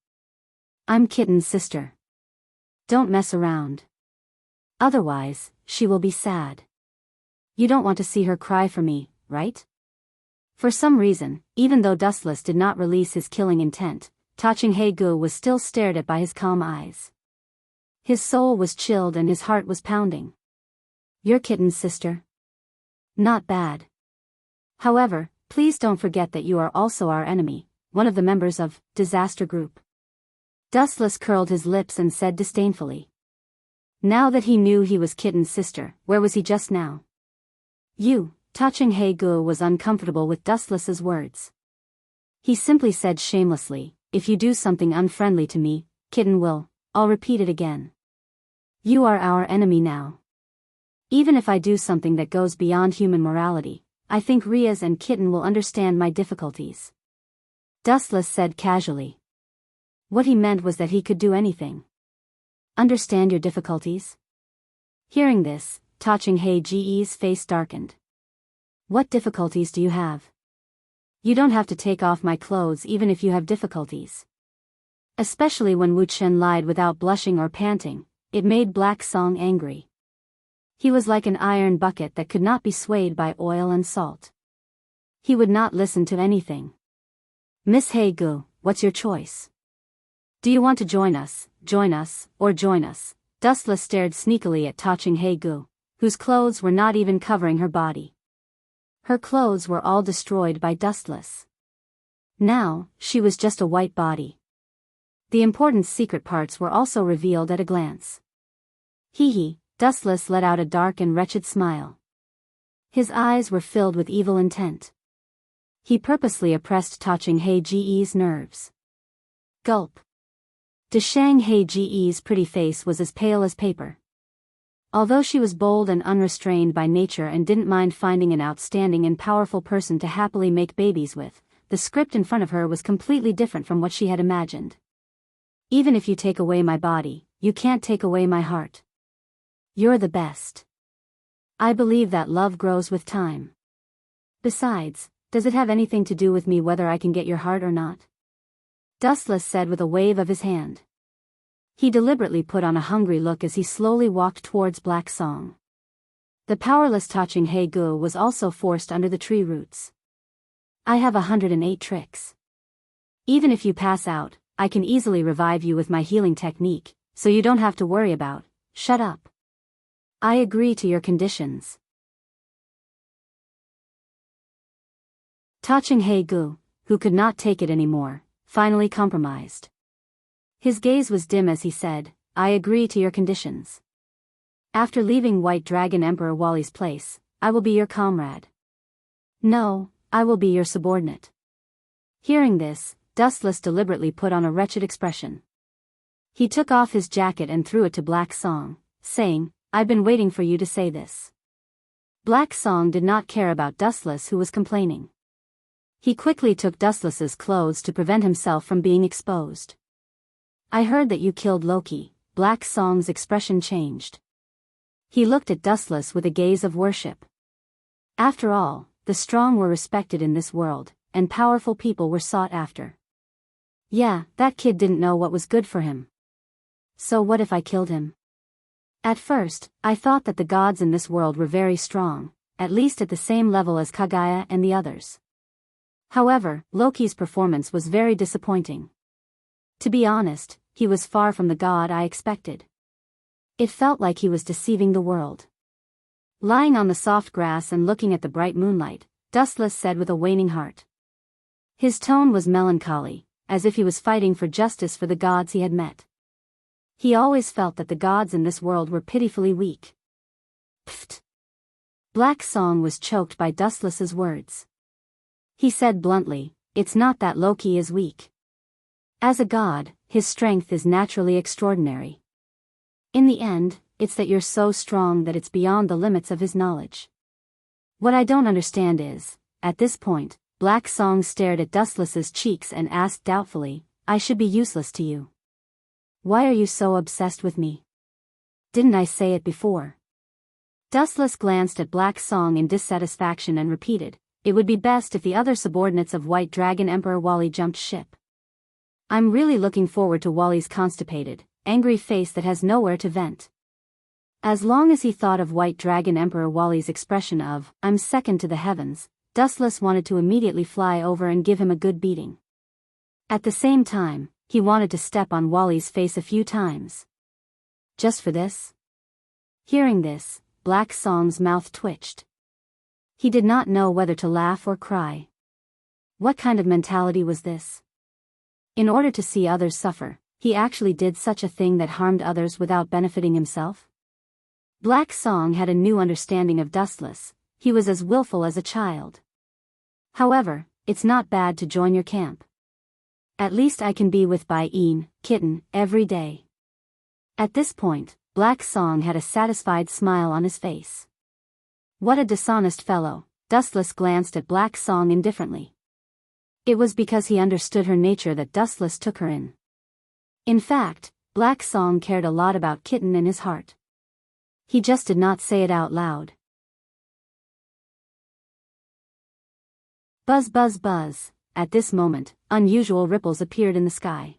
I'm Kitten's sister. Don't mess around. Otherwise, she will be sad. You don't want to see her cry for me, right? For some reason, even though Dustless did not release his killing intent, Taching He was still stared at by his calm eyes. His soul was chilled and his heart was pounding. You're Kitten's sister? Not bad. However, please don't forget that you are also our enemy, one of the members of Disaster Group. Dustless curled his lips and said disdainfully. Now that he knew he was Kitten's sister, where was he just now? Taching He was uncomfortable with Dustless's words. He simply said shamelessly, if you do something unfriendly to me, Kitten will, I'll repeat it again. You are our enemy now. Even if I do something that goes beyond human morality, I think Riaz and Kitten will understand my difficulties. Dustless said casually. What he meant was that he could do anything. Understand your difficulties? Hearing this, Taching He's face darkened. What difficulties do you have? You don't have to take off my clothes even if you have difficulties. Especially when Wu Chen lied without blushing or panting, it made Black Song angry. He was like an iron bucket that could not be swayed by oil and salt. He would not listen to anything. Miss He, what's your choice? Do you want to join us, or join us? Dustless stared sneakily at Taching He, whose clothes were not even covering her body. Her clothes were all destroyed by Dustless. Now, she was just a white body. The important secret parts were also revealed at a glance. Hee. Dustless let out a dark and wretched smile. His eyes were filled with evil intent. He purposely oppressed Taching He's nerves. Gulp. Deshang He's pretty face was as pale as paper. Although she was bold and unrestrained by nature and didn't mind finding an outstanding and powerful person to happily make babies with, the script in front of her was completely different from what she had imagined. Even if you take away my body, you can't take away my heart. You're the best. I believe that love grows with time. Besides, does it have anything to do with me whether I can get your heart or not? Dustless said with a wave of his hand. He deliberately put on a hungry look as he slowly walked towards Black Song. The powerless touching Heir was also forced under the tree roots. I have 108 tricks. Even if you pass out, I can easily revive you with my healing technique, so you don't have to worry about. Shut up. I agree to your conditions. Touching Heir, who could not take it anymore, finally compromised. His gaze was dim as he said, I agree to your conditions. After leaving White Dragon Emperor Wally's place, I will be your comrade. No, I will be your subordinate. Hearing this, Dustless deliberately put on a wretched expression. He took off his jacket and threw it to Black Song, saying, I've been waiting for you to say this. Black Song did not care about Dustless, who was complaining. He quickly took Dustless's clothes to prevent himself from being exposed. I heard that you killed Loki. Black Song's expression changed. He looked at Dustless with a gaze of worship. After all, the strong were respected in this world, and powerful people were sought after. Yeah, that kid didn't know what was good for him. So what if I killed him? At first, I thought that the gods in this world were very strong, at least at the same level as Kaguya and the others. However, Loki's performance was very disappointing. To be honest, he was far from the god I expected. It felt like he was deceiving the world. Lying on the soft grass and looking at the bright moonlight, Dustless said with a waning heart. His tone was melancholy, as if he was fighting for justice for the gods he had met. He always felt that the gods in this world were pitifully weak. Pfft! Black Song was choked by Dustless's words. He said bluntly, it's not that Loki is weak. As a god, his strength is naturally extraordinary. In the end, it's that you're so strong that it's beyond the limits of his knowledge. What I don't understand is, at this point, Black Song stared at Dustless's cheeks and asked doubtfully, I should be useless to you. Why are you so obsessed with me? Didn't I say it before? Dustless glanced at Black Song in dissatisfaction and repeated, it would be best if the other subordinates of White Dragon Emperor Wally jumped ship. I'm really looking forward to Wally's constipated, angry face that has nowhere to vent. As long as he thought of White Dragon Emperor Wally's expression of, I'm second to the heavens, Dustless wanted to immediately fly over and give him a good beating. At the same time, he wanted to step on Wally's face a few times. Just for this? Hearing this, Black Song's mouth twitched. He did not know whether to laugh or cry. What kind of mentality was this? In order to see others suffer, he actually did such a thing that harmed others without benefiting himself? Black Song had a new understanding of Dustless. He was as willful as a child. However, it's not bad to join your camp. At least I can be with Bai-een, kitten, every day. At this point, Black Song had a satisfied smile on his face. What a dishonest fellow. Dustless glanced at Black Song indifferently. It was because he understood her nature that Dustless took her in. In fact, Black Song cared a lot about Kitten in his heart. He just did not say it out loud. Buzz buzz buzz. At this moment, unusual ripples appeared in the sky.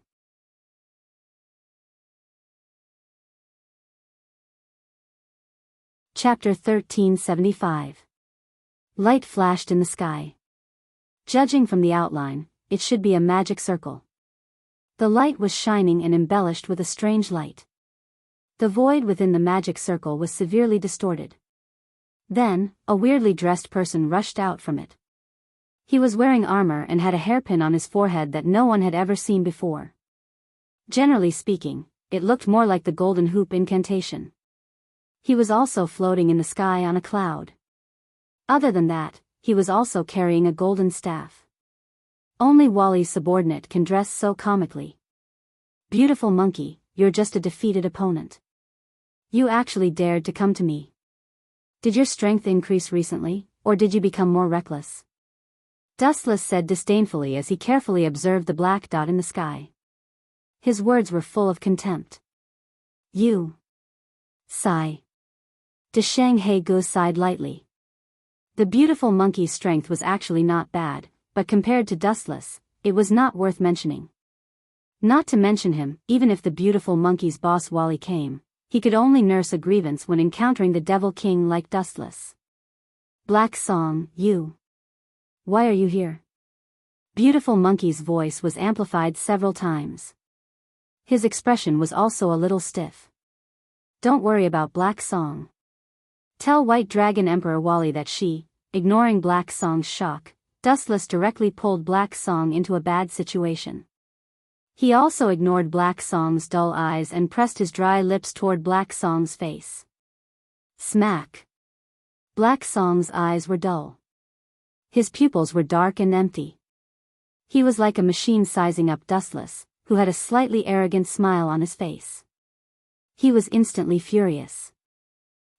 Chapter 1375. Light flashed in the sky. Judging from the outline, it should be a magic circle. The light was shining and embellished with a strange light. The void within the magic circle was severely distorted. Then, a weirdly dressed person rushed out from it. He was wearing armor and had a hairpin on his forehead that no one had ever seen before. Generally speaking, it looked more like the golden hoop incantation. He was also floating in the sky on a cloud. Other than that, he was also carrying a golden staff. Only Wally's subordinate can dress so comically. Beautiful monkey, you're just a defeated opponent. You actually dared to come to me. Did your strength increase recently, or did you become more reckless? Dustless said disdainfully as he carefully observed the black dot in the sky. His words were full of contempt. You. Sigh. He Gu sighed lightly. The beautiful monkey's strength was actually not bad, but compared to Dustless, it was not worth mentioning. Not to mention him, even if the beautiful monkey's boss Wally came, he could only nurse a grievance when encountering the Devil King like Dustless. Black Song, you. Why are you here? Beautiful monkey's voice was amplified several times. His expression was also a little stiff. Don't worry about Black Song. Tell White Dragon Emperor Wally that she, ignoring Black Song's shock, Dustless directly pulled Black Song into a bad situation. He also ignored Black Song's dull eyes and pressed his dry lips toward Black Song's face. Smack. Black Song's eyes were dull. His pupils were dark and empty. He was like a machine sizing up Dustless, who had a slightly arrogant smile on his face. He was instantly furious.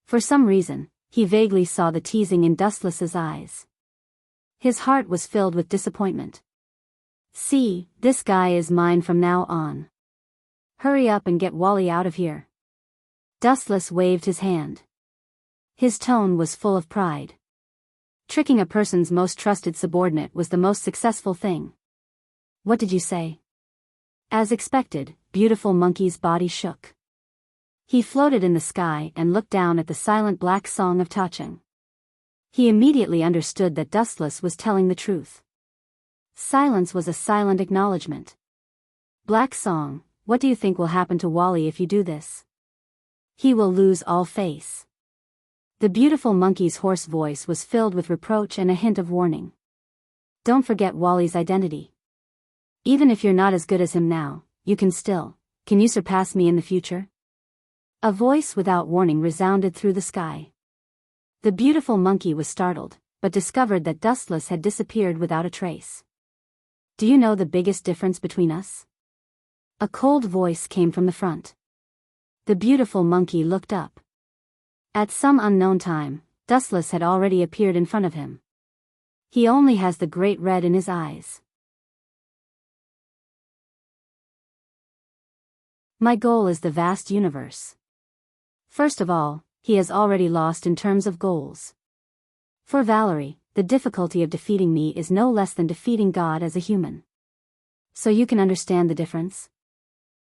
For some reason, he vaguely saw the teasing in Dustless's eyes. His heart was filled with disappointment. See, this guy is mine from now on. Hurry up and get Wally out of here. Dustless waved his hand. His tone was full of pride. Tricking a person's most trusted subordinate was the most successful thing. What did you say? As expected, beautiful monkey's body shook. He floated in the sky and looked down at the silent Black Song of Tacheng. He immediately understood that Dustless was telling the truth. Silence was a silent acknowledgement. Black Song, what do you think will happen to Wally if you do this? He will lose all face. The beautiful monkey's hoarse voice was filled with reproach and a hint of warning. Don't forget Wally's identity. Even if you're not as good as him now, you can you surpass me in the future? A voice without warning resounded through the sky. The beautiful monkey was startled, but discovered that Dustless had disappeared without a trace. Do you know the biggest difference between us? A cold voice came from the front. The beautiful monkey looked up. At some unknown time, Dustless had already appeared in front of him. He only has the great red in his eyes. My goal is the vast universe. First of all, he has already lost in terms of goals. For Valerie, the difficulty of defeating me is no less than defeating God as a human. So you can understand the difference?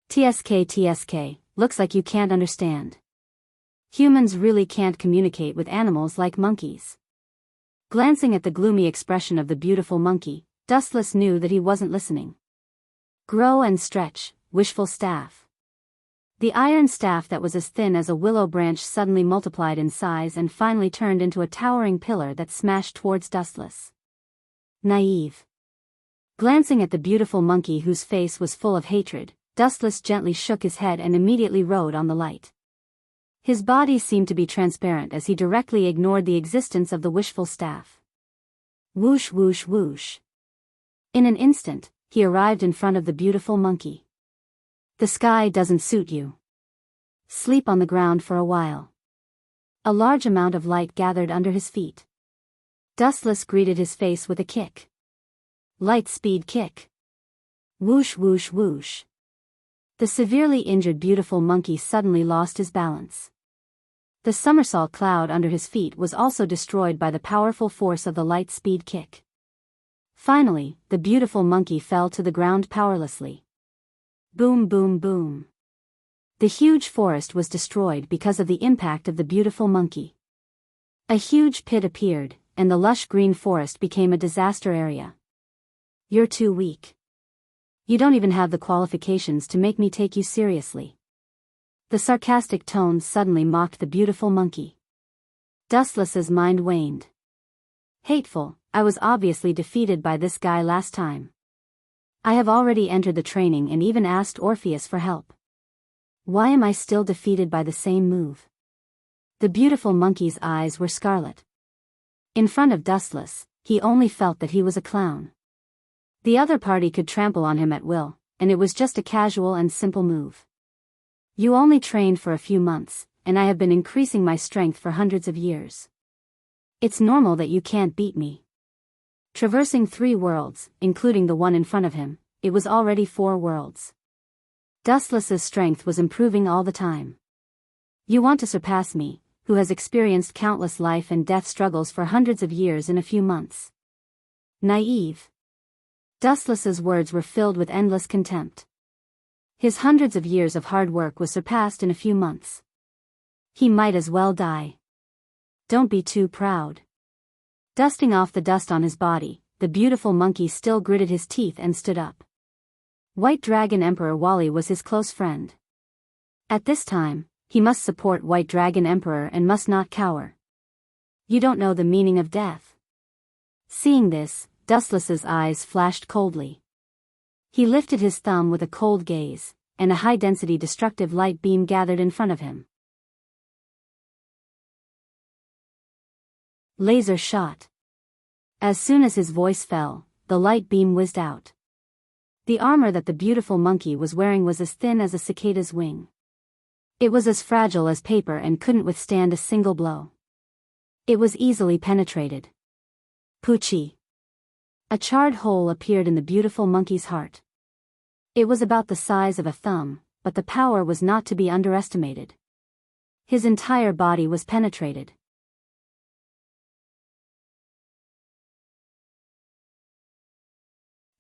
TSK, looks like you can't understand. Humans really can't communicate with animals like monkeys. Glancing at the gloomy expression of the beautiful monkey, Dustless knew that he wasn't listening. Grow and stretch, wishful staff. The iron staff that was as thin as a willow branch suddenly multiplied in size and finally turned into a towering pillar that smashed towards Dustless. Naive. Glancing at the beautiful monkey whose face was full of hatred, Dustless gently shook his head and immediately rode on the light. His body seemed to be transparent as he directly ignored the existence of the wishful staff. Whoosh whoosh whoosh. In an instant, he arrived in front of the beautiful monkey. The sky doesn't suit you. Sleep on the ground for a while. A large amount of light gathered under his feet. Dustless greeted his face with a kick. Light speed kick. Whoosh whoosh whoosh. The severely injured beautiful monkey suddenly lost his balance. The somersault cloud under his feet was also destroyed by the powerful force of the light speed kick. Finally, the beautiful monkey fell to the ground powerlessly. Boom boom boom. The huge forest was destroyed because of the impact of the beautiful monkey. A huge pit appeared, and the lush green forest became a disaster area. You're too weak. You don't even have the qualifications to make me take you seriously. The sarcastic tone suddenly mocked the beautiful monkey. Dustless's mind waned. Hateful, I was obviously defeated by this guy last time. I have already entered the training and even asked Orpheus for help. Why am I still defeated by the same move? The beautiful monkey's eyes were scarlet. In front of Dustless, he only felt that he was a clown. The other party could trample on him at will, and it was just a casual and simple move. You only trained for a few months, and I have been increasing my strength for hundreds of years. It's normal that you can't beat me. Traversing 3 worlds, including the one in front of him, it was already 4 worlds. Dustless's strength was improving all the time. You want to surpass me, who has experienced countless life and death struggles for hundreds of years in a few months. Naive. Dustless's words were filled with endless contempt. His hundreds of years of hard work was surpassed in a few months. He might as well die. Don't be too proud. Dusting off the dust on his body, the beautiful monkey still gritted his teeth and stood up. White Dragon Emperor Wally was his close friend. At this time, he must support White Dragon Emperor and must not cower. You don't know the meaning of death. Seeing this, Dustless's eyes flashed coldly. He lifted his thumb with a cold gaze, and a high-density destructive light beam gathered in front of him. Laser shot. As soon as his voice fell, the light beam whizzed out. The armor that the beautiful monkey was wearing was as thin as a cicada's wing. It was as fragile as paper and couldn't withstand a single blow. It was easily penetrated. Poochie. A charred hole appeared in the beautiful monkey's heart. It was about the size of a thumb, but the power was not to be underestimated. His entire body was penetrated.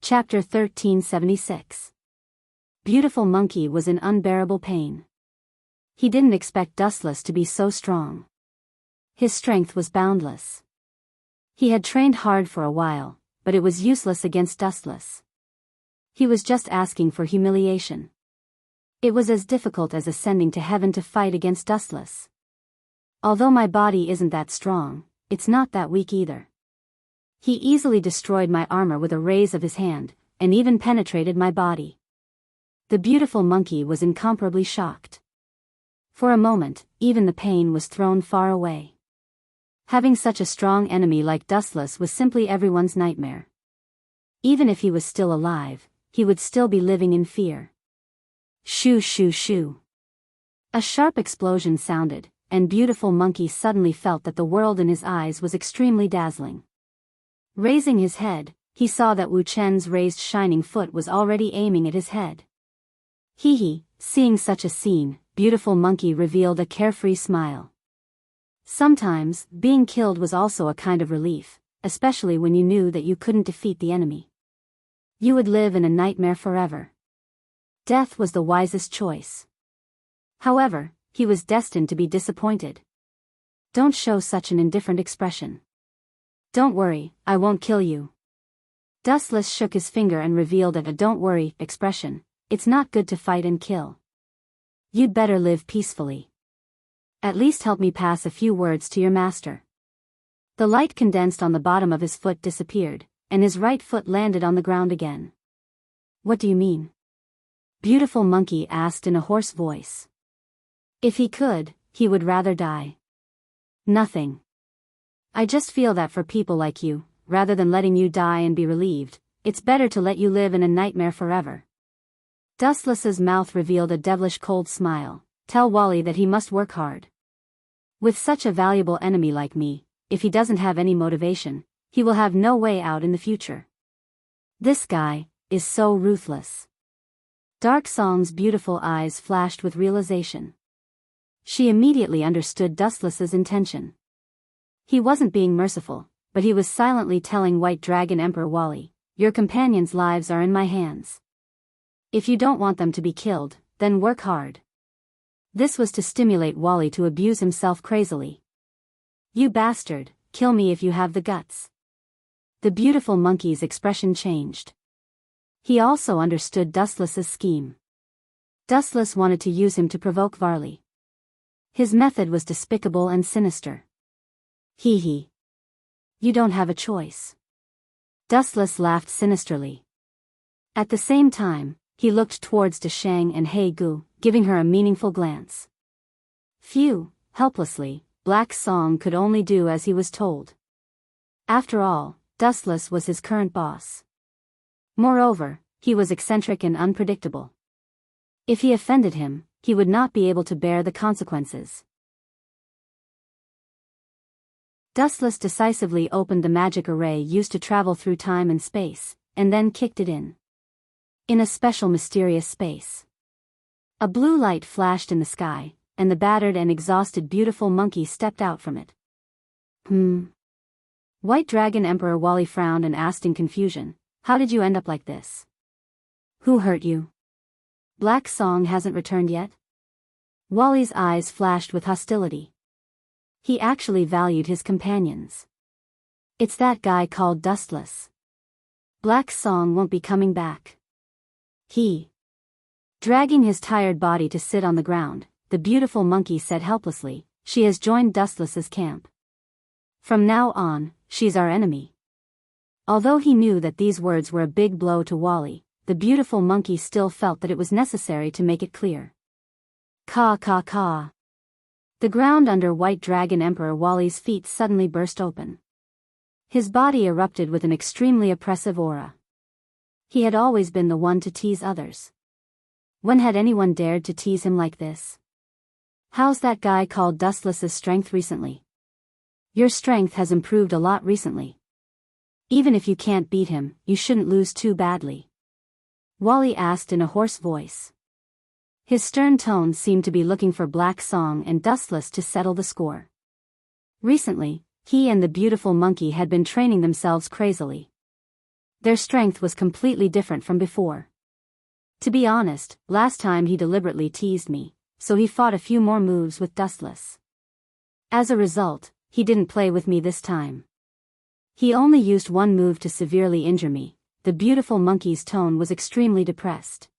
Chapter 1376. Beautiful Monkey was in unbearable pain. He didn't expect Dustless to be so strong. His strength was boundless. He had trained hard for a while, but it was useless against Dustless. He was just asking for humiliation. It was as difficult as ascending to heaven to fight against Dustless. Although my body isn't that strong, it's not that weak either. He easily destroyed my armor with a raise of his hand, and even penetrated my body. The beautiful monkey was incomparably shocked. For a moment, even the pain was thrown far away. Having such a strong enemy like Dustless was simply everyone's nightmare. Even if he was still alive, he would still be living in fear. Shoo shoo shoo. A sharp explosion sounded, and beautiful monkey suddenly felt that the world in his eyes was extremely dazzling. Raising his head, he saw that Wu Chen's raised shining foot was already aiming at his head. Hee hee, seeing such a scene, beautiful monkey revealed a carefree smile. Sometimes, being killed was also a kind of relief, especially when you knew that you couldn't defeat the enemy. You would live in a nightmare forever. Death was the wisest choice. However, he was destined to be disappointed. Don't show such an indifferent expression. Don't worry, I won't kill you. Dustless shook his finger and revealed a "don't worry" expression. It's not good to fight and kill. You'd better live peacefully. At least help me pass a few words to your master. The light condensed on the bottom of his foot disappeared, and his right foot landed on the ground again. What do you mean? Beautiful monkey asked in a hoarse voice. If he could, he would rather die. Nothing. I just feel that for people like you, rather than letting you die and be relieved, it's better to let you live in a nightmare forever. Dustless's mouth revealed a devilish cold smile. Tell Wally that he must work hard. With such a valuable enemy like me, if he doesn't have any motivation, he will have no way out in the future. This guy is so ruthless. Dark Song's beautiful eyes flashed with realization. She immediately understood Dustless's intention. He wasn't being merciful, but he was silently telling White Dragon Emperor Wally, your companions' lives are in my hands. If you don't want them to be killed, then work hard. This was to stimulate Wally to abuse himself crazily. You bastard, kill me if you have the guts. The beautiful monkey's expression changed. He also understood Dustless's scheme. Dustless wanted to use him to provoke Varley. His method was despicable and sinister. Hee hee. You don't have a choice. Dustless laughed sinisterly. At the same time, he looked towards Deshang and He Gu, giving her a meaningful glance. Phew, helplessly, Black Song could only do as he was told. After all, Dustless was his current boss. Moreover, he was eccentric and unpredictable. If he offended him, he would not be able to bear the consequences. Dustless decisively opened the magic array used to travel through time and space, and then kicked it in. In a special mysterious space. A blue light flashed in the sky, and the battered and exhausted beautiful monkey stepped out from it. White Dragon Emperor Wally frowned and asked in confusion, "How did you end up like this? Who hurt you? Black Song hasn't returned yet?" Wally's eyes flashed with hostility. He actually valued his companions. "It's that guy called Dustless. Black Song won't be coming back." Dragging his tired body to sit on the ground, the beautiful monkey said helplessly, "She has joined Dustless's camp. From now on, she's our enemy." Although he knew that these words were a big blow to Wally, the beautiful monkey still felt that it was necessary to make it clear. Caw caw caw. The ground under White Dragon Emperor Wally's feet suddenly burst open. His body erupted with an extremely oppressive aura. He had always been the one to tease others. When had anyone dared to tease him like this? "How's that guy called Dustless's strength recently?" "Your strength has improved a lot recently. Even if you can't beat him, you shouldn't lose too badly," Wally asked in a hoarse voice. His stern tone seemed to be looking for Black Song and Dustless to settle the score. Recently, he and the beautiful monkey had been training themselves crazily. Their strength was completely different from before. "To be honest, last time he deliberately teased me, so he fought a few more moves with Dustless. As a result, he didn't play with me this time. He only used one move to severely injure me." The beautiful monkey's tone was extremely depressed.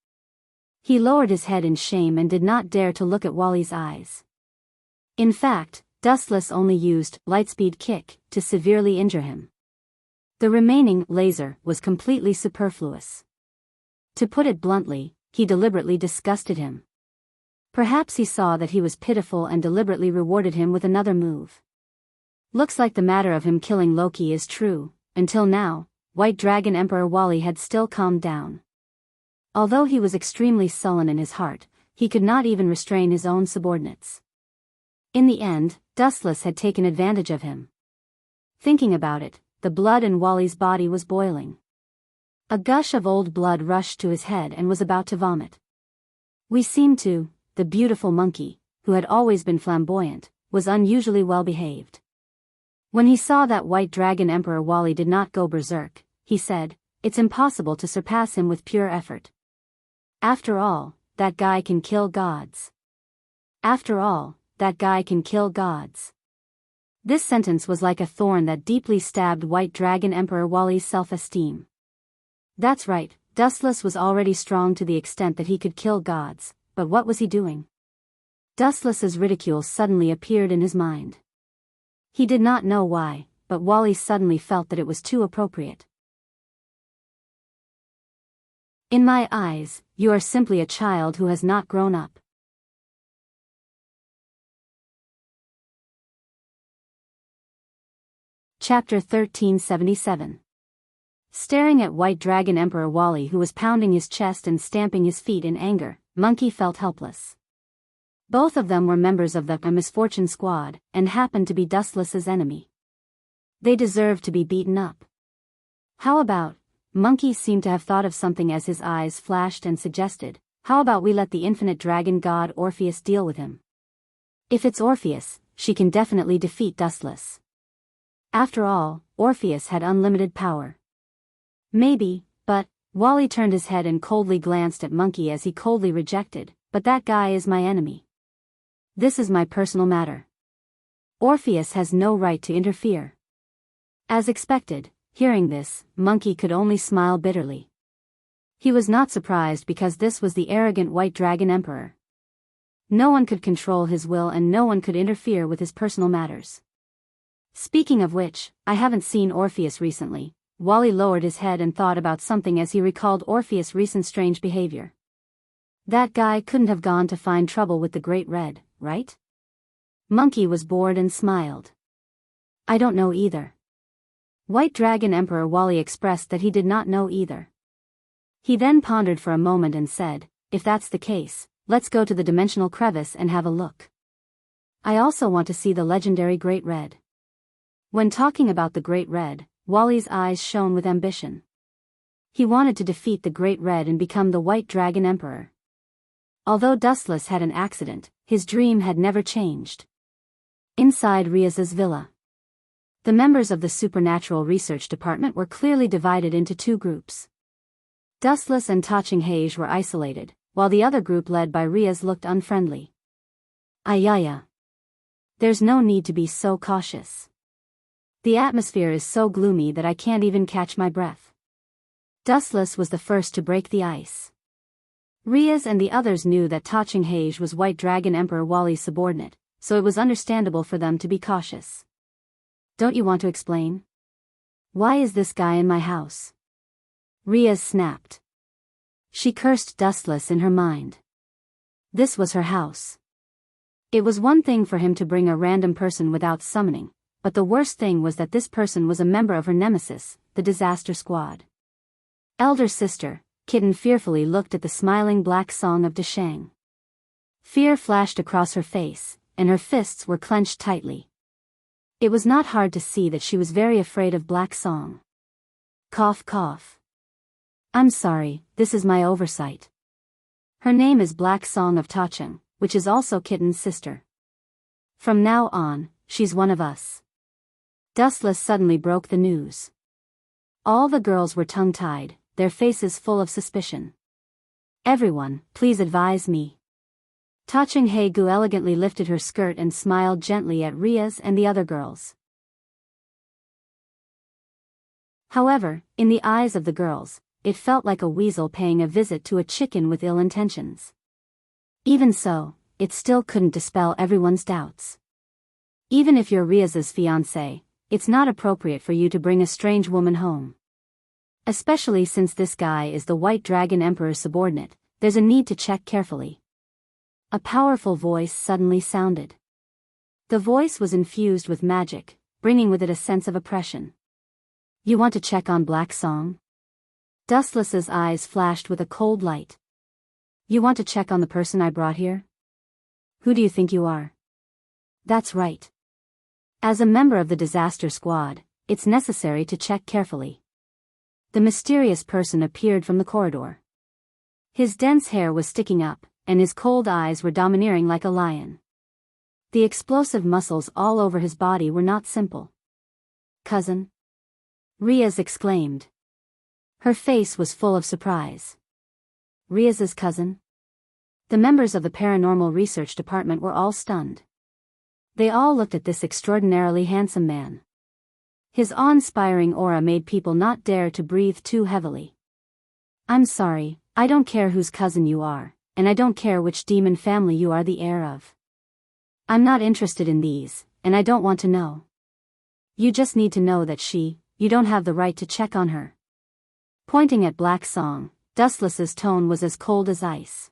He lowered his head in shame and did not dare to look at Wally's eyes. In fact, Dustless only used Lightspeed Kick to severely injure him. The remaining laser was completely superfluous. To put it bluntly, he deliberately disgusted him. Perhaps he saw that he was pitiful and deliberately rewarded him with another move. Looks like the matter of him killing Loki is true. Until now, White Dragon Emperor Wally had still calmed down. Although he was extremely sullen in his heart, he could not even restrain his own subordinates. In the end, Dustless had taken advantage of him. Thinking about it, the blood in Wally's body was boiling. A gush of old blood rushed to his head and was about to vomit. The beautiful monkey, who had always been flamboyant, was unusually well behaved. When he saw that White Dragon Emperor Wally did not go berserk, he said, "It's impossible to surpass him with pure effort. After all, that guy can kill gods. After all, that guy can kill gods." This sentence was like a thorn that deeply stabbed White Dragon Emperor Wally's self-esteem. That's right, Dustless was already strong to the extent that he could kill gods, but what was he doing? Dustless's ridicule suddenly appeared in his mind. He did not know why, but Wally suddenly felt that it was too appropriate. "In my eyes, you are simply a child who has not grown up." Chapter 1377. Staring at White Dragon Emperor Wally, who was pounding his chest and stamping his feet in anger, Monkey felt helpless. Both of them were members of the Misfortune Squad, and happened to be Dustless's enemy. They deserved to be beaten up. "How about," Monkey seemed to have thought of something as his eyes flashed and suggested, "how about we let the infinite dragon god Orpheus deal with him? If it's Orpheus, she can definitely defeat Dustless. After all, Orpheus had unlimited power." "Maybe, but," Wally turned his head and coldly glanced at Monkey as he coldly rejected, "but that guy is my enemy. This is my personal matter. Orpheus has no right to interfere." As expected, hearing this, Monkey could only smile bitterly. He was not surprised because this was the arrogant White Dragon Emperor. No one could control his will and no one could interfere with his personal matters. "Speaking of which, I haven't seen Orpheus recently." Wally lowered his head and thought about something as he recalled Orpheus' recent strange behavior. "That guy couldn't have gone to find trouble with the Great Red, right?" Monkey was bored and smiled. "I don't know either." White Dragon Emperor Wally expressed that he did not know either. He then pondered for a moment and said, "If that's the case, let's go to the Dimensional Crevice and have a look. I also want to see the legendary Great Red." When talking about the Great Red, Wally's eyes shone with ambition. He wanted to defeat the Great Red and become the White Dragon Emperor. Although Dustless had an accident, his dream had never changed. Inside Riaz's villa, the members of the Supernatural Research Department were clearly divided into two groups. Dustless and Touching Heir were isolated, while the other group led by Riaz looked unfriendly. Ayaya. There's no need to be so cautious. The atmosphere is so gloomy that I can't even catch my breath. Dustless was the first to break the ice. Riaz and the others knew that Touching Heir was White Dragon Emperor Wally's subordinate, so it was understandable for them to be cautious. Don't you want to explain? Why is this guy in my house? Riaz snapped. She cursed Dustless in her mind. This was her house. It was one thing for him to bring a random person without summoning, but the worst thing was that this person was a member of her nemesis, the Disaster Squad. Elder sister, Kitten fearfully looked at the smiling black song of Deshang. Fear flashed across her face, and her fists were clenched tightly. It was not hard to see that she was very afraid of Black Song. Cough cough. I'm sorry, this is my oversight. Her name is Black Song of Tacheng, which is also Kitten's sister. From now on, she's one of us. Dustless suddenly broke the news. All the girls were tongue-tied, their faces full of suspicion. Everyone, please advise me. Touching Heir elegantly lifted her skirt and smiled gently at Riaz and the other girls. However, in the eyes of the girls, it felt like a weasel paying a visit to a chicken with ill intentions. Even so, it still couldn't dispel everyone's doubts. Even if you're Riaz's fiancé, it's not appropriate for you to bring a strange woman home. Especially since this guy is the White Dragon Emperor's subordinate, there's a need to check carefully. A powerful voice suddenly sounded. The voice was infused with magic, bringing with it a sense of oppression. You want to check on Black Song? Dustless's eyes flashed with a cold light. You want to check on the person I brought here? Who do you think you are? That's right. As a member of the Disaster Squad, it's necessary to check carefully. The mysterious person appeared from the corridor. His dense hair was sticking up, and his cold eyes were domineering like a lion. The explosive muscles all over his body were not simple. Cousin? Riaz exclaimed. Her face was full of surprise. Riaz's cousin? The members of the Paranormal Research Department were all stunned. They all looked at this extraordinarily handsome man. His awe-inspiring aura made people not dare to breathe too heavily. I'm sorry, I don't care whose cousin you are, and I don't care which demon family you are the heir of. I'm not interested in these, and I don't want to know. You just need to know that you don't have the right to check on her. Pointing at Black Song, Dustless's tone was as cold as ice.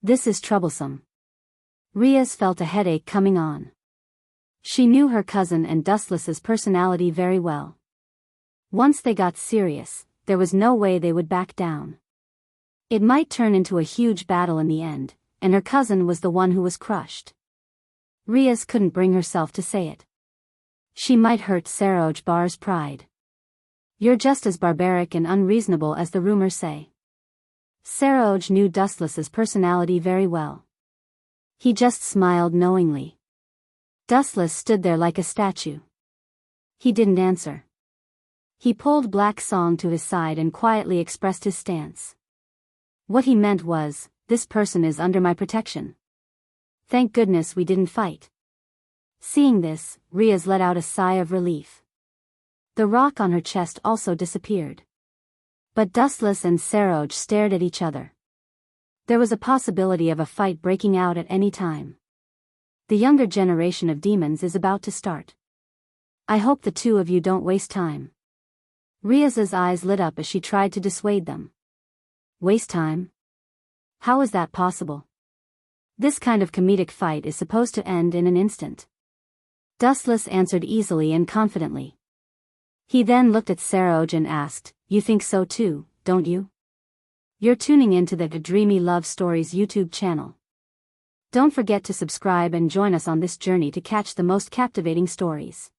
This is troublesome. Riaz felt a headache coming on. She knew her cousin and Dustless's personality very well. Once they got serious, there was no way they would back down. It might turn into a huge battle in the end, and her cousin was the one who was crushed. Riaz couldn't bring herself to say it. She might hurt Saroj Bar's pride. You're just as barbaric and unreasonable as the rumors say. Saroj knew Dustless's personality very well. He just smiled knowingly. Dustless stood there like a statue. He didn't answer. He pulled Black Song to his side and quietly expressed his stance. What he meant was, this person is under my protection. Thank goodness we didn't fight. Seeing this, Riaz let out a sigh of relief. The rock on her chest also disappeared. But Dustless and Saroj stared at each other. There was a possibility of a fight breaking out at any time. The younger generation of demons is about to start. I hope the two of you don't waste time. Riaz's eyes lit up as she tried to dissuade them. Waste time? How is that possible? This kind of comedic fight is supposed to end in an instant. Dustless answered easily and confidently. He then looked at Saroj and asked, You think so too, don't you? You're tuning into the Dreamy Love Stories YouTube channel. Don't forget to subscribe and join us on this journey to catch the most captivating stories.